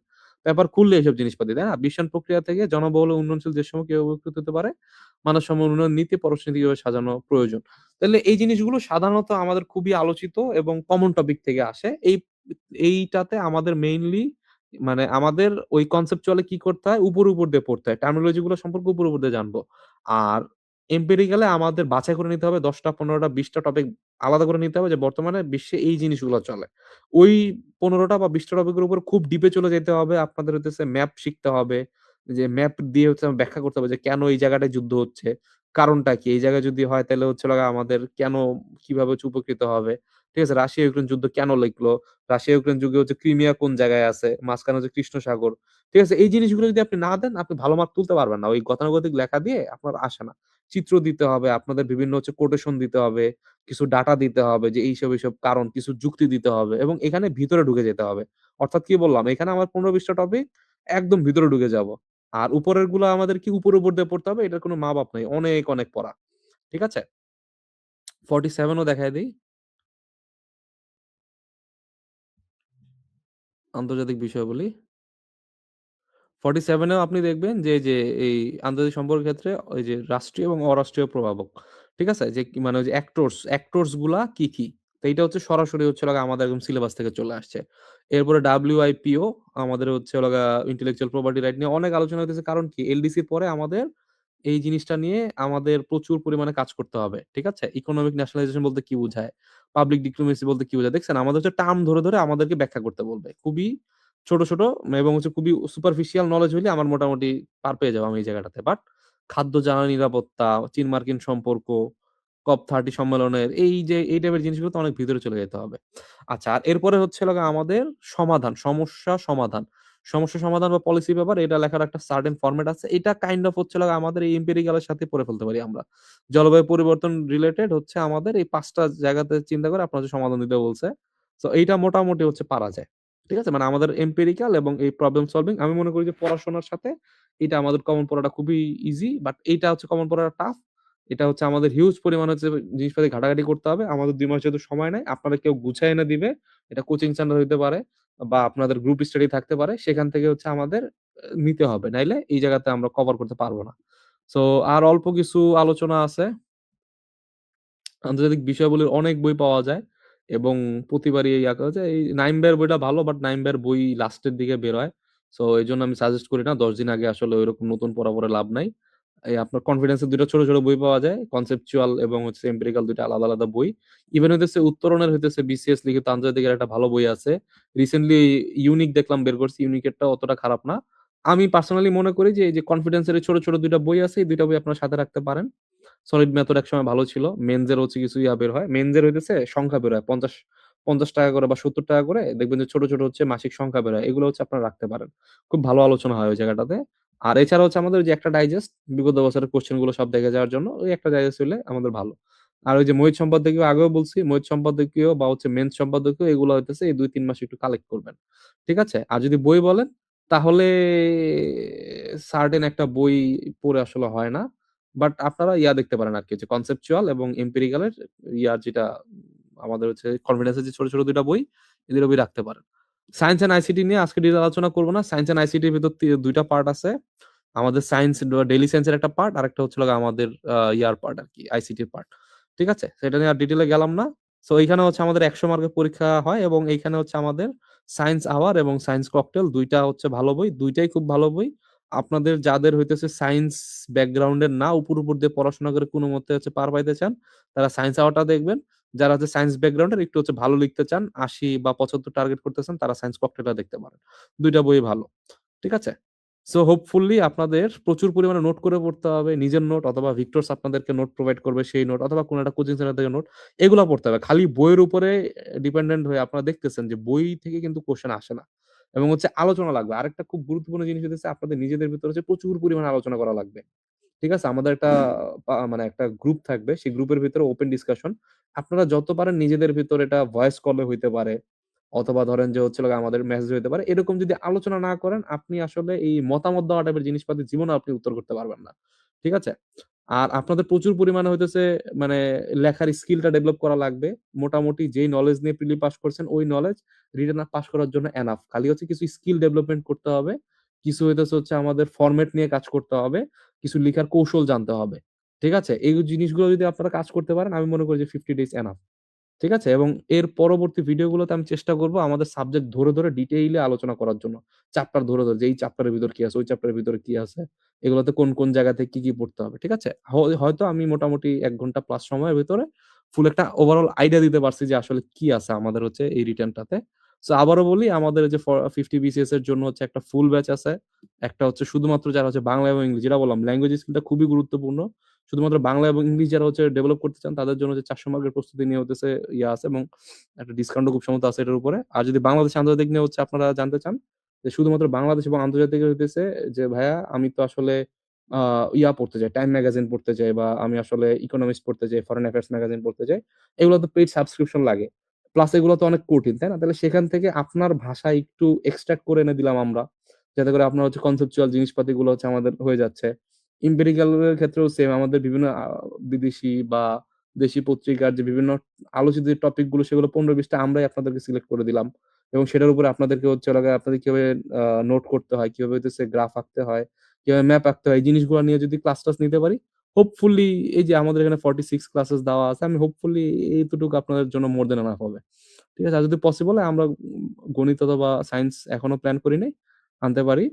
পেপার খুললে এসব জিনিসপাতি, তাই না? বিশ্বায়ন প্রক্রিয়া থেকে জনবহুল ও উন্নয়নশীল দেশসমূহ কিভাবে উপকৃত হতে পারে? মানব সম্পদ উন্নয়ন নীতি পররাষ্ট্রনীতি কিভাবে সাজানো প্রয়োজন? তাইলে এই জিনিসগুলো সাধারণত আমাদের খুবই আলোচিত এবং কমন টপিক থেকে আসে। এইটাতে আমাদের মেইনলি মানে আমাদের ওই কনসেপচুয়ালি কি করতে হয়? উপর দিয়ে পড়তে হয়। টার্মিনোলজি গুলো সম্পর্কে উপর দিয়ে জানবো। আর এম্পিরিক্যালি আমাদের বাছাই করে নিতে হবে ১০ টা, ১৫ টা, ২০ টা টপিক আলাদা করে নিতে হবে যে বর্তমানে বিশ্বে এই জিনিসগুলো চলে। ওই ১৫ টা বা ২০ টা টপিকের উপর খুব ডিপে চলে যেতে হবে। আপনাদের হইতেছে ম্যাপ শিখতে হবে। যে ম্যাপ দিয়ে হচ্ছে ব্যাখ্যা করতে হবে যে কেন এই জায়গাটায় যুদ্ধ হচ্ছে? কারণটা কি? এই জায়গায় যদি হয় তাইলে হচ্ছে হলো গিয়ে আমাদের কেন কিভাবে হচ্ছে উপকৃত হবে? ঠিক আছে? রাশিয়া-ইউক্রেন যুদ্ধ কেন লাগলো? রাশিয়া-ইউক্রেন যুগে হচ্ছে ক্রিমিয়া কোন জায়গায় আছে? মাঝখানে হচ্ছে কৃষ্ণ সাগর। ঠিক আছে? এই জিনিসগুলো যদি আপনি না দেন, আপনি ভালো মার্ক তুলতে পারবেন না। ওই গতানুগতিক লেখা দিয়ে আপনার আসে না। চিত্র দিতে হবে, আপনাদের বিভিন্ন হচ্ছে কোটেশন দিতে হবে, কিছু ডাটা দিতে হবে যে এইসব কারণ, কিছু যুক্তি দিতে হবে এবং এখানে ভিতরে ঢুকে যেতে হবে। অর্থাৎ কি বললাম? এখানে আমার ১৫-২০ টা টপিক একদম ভিতরে ঢুকে যাবো। আর উপরের গুলা আমাদের কি উপর দিয়ে পড়তে হবে এটার কোনো মা-বাপ নাই। অনেক পড়া। ঠিক আছে? 47 ও দেখায় দেই। আন্তর্জাতিক বিষয়াবলী। 47 এও আপনি দেখবেন যে এই আন্তর্জাতিক সম্পর্কের ক্ষেত্রে ওই যে রাষ্ট্রীয় এবং অরাষ্ট্রীয় প্রভাবক। ঠিক আছে? যে কি মানে ওই যে অ্যাক্টরস গুলা কি? তো এইটা হচ্ছে সরাসরি হচ্ছে হলো গিয়ে আমাদের একদম সিলেবাস থেকে চলে আসছে। এরপরে WIPO আমাদের হচ্ছে হলো গিয়ে ইন্টেলেকচুয়াল প্রপার্টি রাইট নিয়ে অনেক আলোচনা হইতেছে। কারণ কি? এলডিসির পরে আমাদের এই জিনিসটা নিয়ে আমাদের প্রচুর পরিমাণে কাজ করতে হবে। ঠিক আছে? ইকোনমিক ন্যাশনালাইজেশন বলতে কি বুঝায়? পাবলিক ডিপ্লোমেসি বলতে কি বোঝায়? দেখছেন আমাদের হচ্ছে টার্ম ধরে আমাদেরকে ব্যাখ্যা করতে বলবে। খুবই ছোট এবং হচ্ছে খুবই সুপারফিশিয়াল নলেজ হইলে আমার মোটামুটি পার পেয়ে যাবো আমি এই জায়গাটাতে। বাট খাদ্য জ্বালানি নিরাপত্তা, চীন-মার্কিন সম্পর্ক, COP30 সম্মেলনের এই টাইপের জিনিসগুলো তো অনেক ভিতরে চলে যেতে হবে। আচ্ছা আর এরপরে হচ্ছে হলো গিয়ে আমাদের সমস্যা সমাধান। সমস্যা সমাধান বা পলিসি পেপার এটা লেখার একটা সার্টেন ফরমেট আছে। এটা কাইন্ড অফ হচ্ছে হলো গিয়ে আমাদের এই এম্পিরিক্যাল এর সাথে পড়ে ফেলতে পারি আমরা। জলবায়ু পরিবর্তন রিলেটেড হচ্ছে আমাদের এই ৫ টা জায়গাতে চিন্তা করে আপনার হচ্ছে সমাধান দিতে বলছে। সো এইটা মোটামুটি হচ্ছে পারা যায়। ঠিক আছে? মানে আমাদের এম্পিরিক্যাল এবং এই প্রবলেম সলভিং আমি মনে করি যে পড়াশোনার সাথে এটা আমাদের কমন পড়াটা খুবই ইজি। বাট এইটা হচ্ছে কমন পড়াটা টাফ। এটা হচ্ছে আমাদের হিউজ পরিমাণে হচ্ছে জিনিসপাতি ঘাটাঘাটি করতে হবে। আমাদের ২ মাস যেহেতু সময় নাই, আপনারা কেউ গুছায় এনে দিবে। এটা কোচিং সেন্টার হইতে পারে বা আপনাদের গ্রুপ স্টাডি থাকতে পারে। সেখান থেকে হচ্ছে আমাদের নিতে হবে। নাইলে এই জায়গাতে আমরা কভার করতে পারব না। সো আর অল্প কিছু আলোচনা আছে। আন্তর্জাতিক বিষয়াবলীর অনেক বই পাওয়া যায় এবং প্রতিবারই ইয়া করা যায়। এই নাইম ভাইয়ের বইটা ভালো বাট নাইম ভাইয়ের বই লাস্টের দিকে বের হয়। সো এজন্য আমি সাজেস্ট করি না। ১০ দিন আগে আসলে ঐরকম নতুন পড়া পড়ে লাভ নাই। এই আপনার কনফিডেন্স এর ২ টা ছোট বই পাওয়া যায়। কনসেপচুয়াল এবং হচ্ছে এম্পিরিক্যাল ২ টা আলাদা বই। ইভেন হইতেছে উত্তরণের হইতেছে বিসিএস লিখিত আন্তর্জাতিকের একটা ভালো বই আছে। রিসেন্টলি ইউনিক দেখলাম বের করছে। ইউনিকেরটা অতটা খারাপ না। আমি পার্সোনালি মনে করি যে এই যে কনফিডেন্স এর ছোট ২ টা বই আছে। এই ২ টা বই আপনার সাথে রাখতে পারেন। সলিড মেথড একসময় ভালো ছিল। মেনস এর হচ্ছে কিছু বের হয়। মেনস এর হইতেছে সংখ্যা বের হয়। ৳৫০ করে বা ৳৭০ করে দেখবেন যে ছোট হচ্ছে মাসিক সংখ্যা বের হয়। এগুলো হচ্ছে আপনারা রাখতে পারেন। খুব ভালো আলোচনা হয় ওই জায়গাটাতে। আর এছাড়া হচ্ছে আমাদের ওই যে একটা ডাইজেস্ট বিগত বছরের কোয়েশ্চেন গুলো সব দেখে যাওয়ার জন্য ওই একটা ডাইজেস্ট হইলে আমাদের ভালো। আর ওই যে মহিত সম্পাদকীয় আগেও বলছি, মহিত সম্পাদকীয় বা হচ্ছে মেন্স সম্পাদকীয় এগুলো হইতেছে এই ২-৩ মাস একটু কালেক্ট করবেন। ঠিক আছে? আর যদি বই বলেন তাহলে সার্টেন একটা বই পড়ে আসলে হয় না। বাট আপনারা দেখতে পারেন আরকি যে কনসেপচুয়াল এবং এম্পিরিক্যাল এর যেটা আমাদের হচ্ছে কনফিডেন্স এর যে ছোট ২ টা বই, এই ২ টা বই রাখতে পারেন। সায়েন্স অ্যান্ড আইসিটি নিয়ে আজকে ডিটেইল আলোচনা করব না। সায়েন্স অ্যান্ড আইসিটির ভিতর ২ টা পার্ট আছে। আমাদের সায়েন্স ডেইলি সায়েন্স এর একটা পার্ট, আরেকটা হচ্ছে হলো আমাদের পার্ট আরকি, আইসিটির পার্ট। ঠিক আছে? সেটা নিয়ে আর ডিটেইল এ গেলাম না। সো এইখানে হচ্ছে আমাদের ১০০ মার্কের পরীক্ষা হয় এবং এইখানে হচ্ছে আমাদের সায়েন্স আওয়ার এবং সায়েন্স ককটেল ২ টা হচ্ছে ভালো বই। ২ টাই খুব ভালো বই। আপনাদের যাদের হইতেছে সায়েন্স ব্যাকগ্রাউন্ড এর না উপর দিয়ে পড়াশোনা করে কোনমতে হচ্ছে পার পাইতে চান, তারা সায়েন্স আওয়ারটা দেখবেন। যারা হচ্ছে সায়েন্স ব্যাকগ্রাউন্ড এর একটু হচ্ছে ভালো লিখতে চান, ৮০ বা ৭৫ টার্গেট করতেছেন, তারা সায়েন্স ককটেলটা দেখতে পারেন। ২ টা বই ভালো। ঠিক আছে? সো হোপফুলি আপনাদের প্রচুর পরিমাণে নোট করে পড়তে হবে। নিজের নোট অথবা ভিক্টরস আপনাদেরকে নোট প্রোভাইড করবে সেই নোট অথবা কোন একটা কোচিং সেন্টার থেকে নোট। এগুলা পড়তে হবে। খালি বইয়ের উপরে ডিপেন্ডেন্ট হয়ে আপনারা দেখতেছেন যে বই থেকে কিন্তু কোয়েশ্চেন আসে না। এবং হচ্ছে আলোচনা লাগবে। আরেকটা খুব গুরুত্বপূর্ণ জিনিস হইতেছে আপনাদের নিজেদের ভিতরে হচ্ছে প্রচুর পরিমাণে আলোচনা করা লাগবে। ঠিক আছে? আমাদের একটা মানে একটা গ্রুপ থাকবে। সেই গ্রুপের ভিতরে ওপেন ডিসকাশন। আপনারা যত পারেন নিজেদের ভিতরে এটা ভয়েস কলে হইতে পারে অথবা ধরেন যে হচ্ছে হলো গিয়ে আমাদের মেসেজ হইতে পারে। এরকম যদি আলোচনা না করেন আপনি আসলে এই মতামত দেওয়া টাইপের জিনিসপাতি জীবনেও আপনি উত্তর করতে পারবেন না। ঠিক আছে? আর আপনাদের প্রচুর পরিমাণে হইতেছে মানে লেখার স্কিলটা ডেভেলপ করা লাগবে। মোটামুটি যেই নলেজ নিয়ে প্রিলি পাস করছেন, ওই নলেজ রিটেন পাস করার জন্য এনাফ। খালি হচ্ছে কিছু স্কিল ডেভেলপমেন্ট করতে হবে। কিছু হইতেছে হচ্ছে আমাদের ফরমেট নিয়ে কাজ করতে হবে। কিছু লিখার কৌশল জানতে হবে। ঠিক আছে? এই জিনিসগুলো যদি আপনারা কাজ করতে পারেন, আমি মনে করি যে 50 ডেইজ এনাফ। ঠিক আছে? এবং এর পরবর্তী ভিডিওগুলোতে আমি চেষ্টা করব আমাদের সাবজেক্ট ধরে ডিটেইলে আলোচনা করার জন্য। চ্যাপ্টার ধরে যে এই চ্যাপ্টারের ভিতর কি আছে, ওই চ্যাপ্টারের ভিতরে কি আছে, এগুলোতে কোন জায়গা থেকে কি পড়তে হবে। ঠিক আছে? হয়তো আমি মোটামুটি ১ ঘন্টা প্লাস সময়ের ভেতরে ফুল একটা ওভারঅল আইডিয়া দিতে পারছি যে আসলে কি আছে আমাদের হচ্ছে এই রিটেনটাতে। সো আবারও বলি আমাদের এই যে 50 বিসিএস এর জন্য হচ্ছে একটা ফুল ব্যাচ আছে। একটা হচ্ছে শুধুমাত্র যারা হচ্ছে বাংলা এবং ইংরেজি যেটা বললাম ল্যাঙ্গুয়েজ স্কিলটা খুবই গুরুত্বপূর্ণ। শুধুমাত্র বাংলা এবং ইংলিশ যারা হচ্ছে ডেভেলপ করতে চান তাদের জন্য যে ৪০০ মার্কের প্রস্তুতি নিয়ে হতেছে আছে এবং একটা ডিসকাউন্টও খুব সম্ভবত আছে এটার উপরে। আর যদি বাংলাদেশ আন্তর্জাতিক নিয়ে হচ্ছে আপনারা জানতে চান যে শুধুমাত্র বাংলাদেশ এবং আন্তর্জাতিক হইতেছে যে ভাইয়া আমি তো আসলে আ পড়তে চাই, টাইম ম্যাগাজিন পড়তে চাই বা আমি আসলে ইকোনমিক্স পড়তে চাই, ফরেন অ্যাফেয়ার্স ম্যাগাজিন পড়তে চাই। এগুলো তো পেইড সাবস্ক্রিপশন লাগে। প্লাস এগুলো তো অনেক কঠিন, তাই না? তাহলে সেখান থেকে আপনার ভাষায় একটু এক্সট্রাক্ট করে এনে দিলাম আমরা। যাতে করে আপনার হচ্ছে কনসেপচুয়াল জিনিসপাতিগুলো হচ্ছে আমাদের হয়ে যাচ্ছে। এম্পিরিক্যাল এর ক্ষেত্রেও সেম আমাদের বিভিন্ন বিদেশি বা দেশি পত্রিকার যে বিভিন্ন আলোচিত যে টপিক গুলো সেগুলো ১৫-২০ টা আমরাই আপনাদেরকে সিলেক্ট করে দিলাম। এবং সেটার উপরে আপনাদেরকে হচ্ছে হলো গিয়ে আপনাদের কিভাবে নোট করতে হয়, কিভাবে হইতেছে গ্রাফ আঁকতে হয়, কিভাবে ম্যাপ আঁকতে হয়, এই জিনিসগুলো নিয়ে যদি ক্লাস-টাস নিতে পারি, হোপফুলি এই যে আমাদের এখানে 46 ক্লাসেস দেওয়া আছে, আমি হোপফুলি এইতটুকু আপনাদের জন্য মোর দ্যান এনাফ হবে। ঠিক আছে? আর যদি পসিবল হয় আমরা গণিত অথবা সায়েন্স এখনো প্ল্যান করি নাই, আনতে পারি।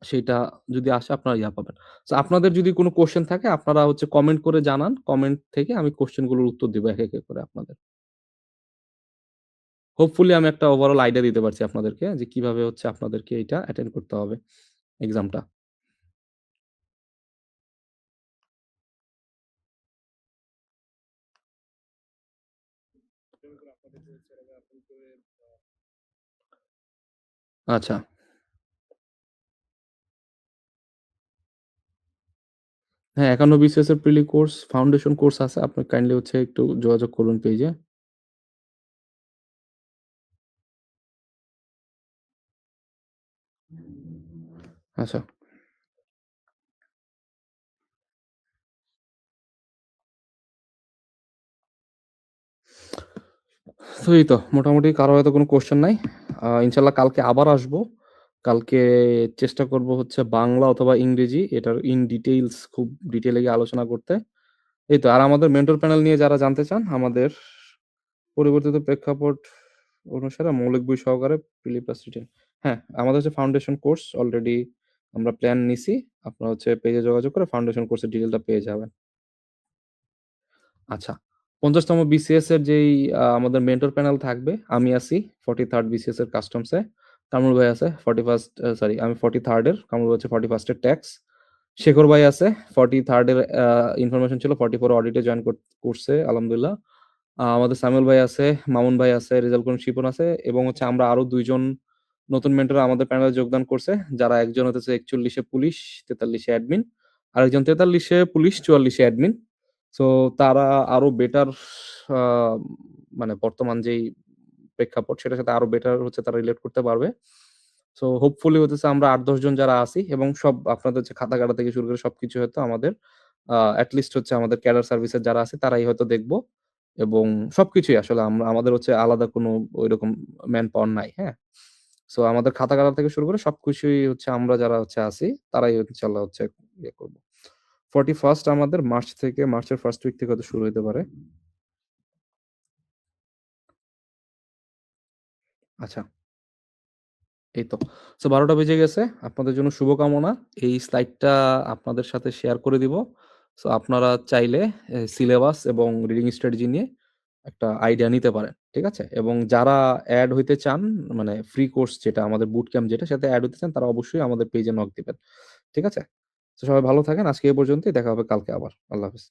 সেইটা যদি আসে আপনারা পাবেন। সো আপনাদের যদি কোন কোয়েশ্চেন থাকে আপনারা হচ্ছে কমেন্ট করে জানান। কমেন্ট থেকে আমি কোয়েশ্চেন গুলোর উত্তর দিব এক করে আপনাদের। হোপফুলি আমি একটা ওভারঅল আইডিয়া দিতে পারছি আপনাদেরকে যে কিভাবে হচ্ছে আপনাদেরকে এইটা অ্যাটেন্ড করতে হবে এক্সামটা। আচ্ছা। হ্যাঁ, ৫১ বিসিএস এর প্রিলি কোর্স, ফাউন্ডেশন কোর্স আছে। আপনি কাইন্ডলি হচ্ছে একটু যোগাযোগ করুন পেইজে। আচ্ছা। তো এই তো মোটামুটি কারো হয়তো কোনো কোয়েশ্চেন নাই। ইনশাআল্লাহ কালকে আবার আসবো। কালকে চেষ্টা করব হচ্ছে বাংলা অথবা ইংরেজি এটার ইন ডিটেইলস খুব ডিটেইলে গিয়ে আলোচনা করতে। এই তো আর আমাদের মেন্টর প্যানেল নিয়ে যারা জানতে চান আমাদের পরিবর্তিত প্রেক্ষাপট অনুসারে মৌলিক বই সহকারে প্রিলি প্লাস রিটেন। হ্যাঁ, আমাদের হচ্ছে ফাউন্ডেশন কোর্স অলরেডি আমরা প্ল্যান নিছি। আপনারা হচ্ছে পেজে যোগাযোগ করে ফাউন্ডেশন কোর্সের ডিটেইলটা পেয়ে যাবেন। আচ্ছা। ৫০ তম বিসিএস এর যেই আমাদের মেন্টর প্যানেল থাকবে, আমি আছি 43rd বিসিএস এর কাস্টমস এ। কামরুল ভাই আছে 41st সরি আমি 43rd এর, কামরুল ভাই হচ্ছে 41st এর ট্যাক্স। শেখর ভাই আছে 43rd এর ইনফরমেশন ছিল 44 অডিটে জয়েন করছে আলহামদুলিল্লাহ। আমাদের সামিউল ভাই আছে, মামুন ভাই আছে, রেজাউল করিম শিপন আছে এবং হচ্ছে আমরা আরো ২ জন নতুন মেন্টর আমাদের প্যানেলে যোগদান করছে। যারা একজন হতেছে ৪১ এ পুলিশ, ৪৩ এ অ্যাডমিন। আরেকজন ৪৩ এ পুলিশ, ৪৪ এ অ্যাডমিন। সো তারা আরো বেটার আ মানে বর্তমান যেই প্রেক্ষাপট সেটার সাথে আরো বেটার হচ্ছে তারা রিলেট করতে পারবে। সো হোপফুলি হতেছে আমরা ৮-১০ জন যারা আছি এবং সব আপনাদের যে খাতা কাটা থেকে শুরু করে সবকিছু হয়তো আমাদের এট লিস্ট হচ্ছে আমাদের ক্যাডার সার্ভিসের যারা আছে তারাই হয়তো দেখব। এবং সবকিছুই আসলে আমাদের হচ্ছে আলাদা কোনো ঐরকম ম্যান পাওয়ার নাই, হ্যাঁ? সো আমাদের খাতা কাটা থেকে শুরু করে সবকিছুই হচ্ছে আমরা যারা হচ্ছে আছি তারাই ইনশাআল্লাহ হচ্ছে ইয়ে করব। 41st আমাদের মার্চের 1st উইক থেকে হয়তো শুরু হইতে পারে। আচ্ছা, এই তো। সো ১২টা বেজে গেছে। আপনাদের জন্য শুভকামনা। এই স্লাইডটা আপনাদের সাথে শেয়ার করে দিব। সো আপনারা চাইলে সিলেবাস এবং রিডিং স্ট্র্যাটেজি নিয়ে একটা আইডিয়া নিতে পারেন। ঠিক আছে? এবং যারা এড হইতে চান মানে ফ্রি কোর্স যেটা আমাদের বুট ক্যাম্প যেটা সেটাতে এড হইতে চান তারা অবশ্যই আমাদের পেজে নক দিবেন। ঠিক আছে? তো সবাই ভালো থাকেন। আজকে এই পর্যন্তই। দেখা হবে কালকে আবার। আল্লাহ হাফেজ।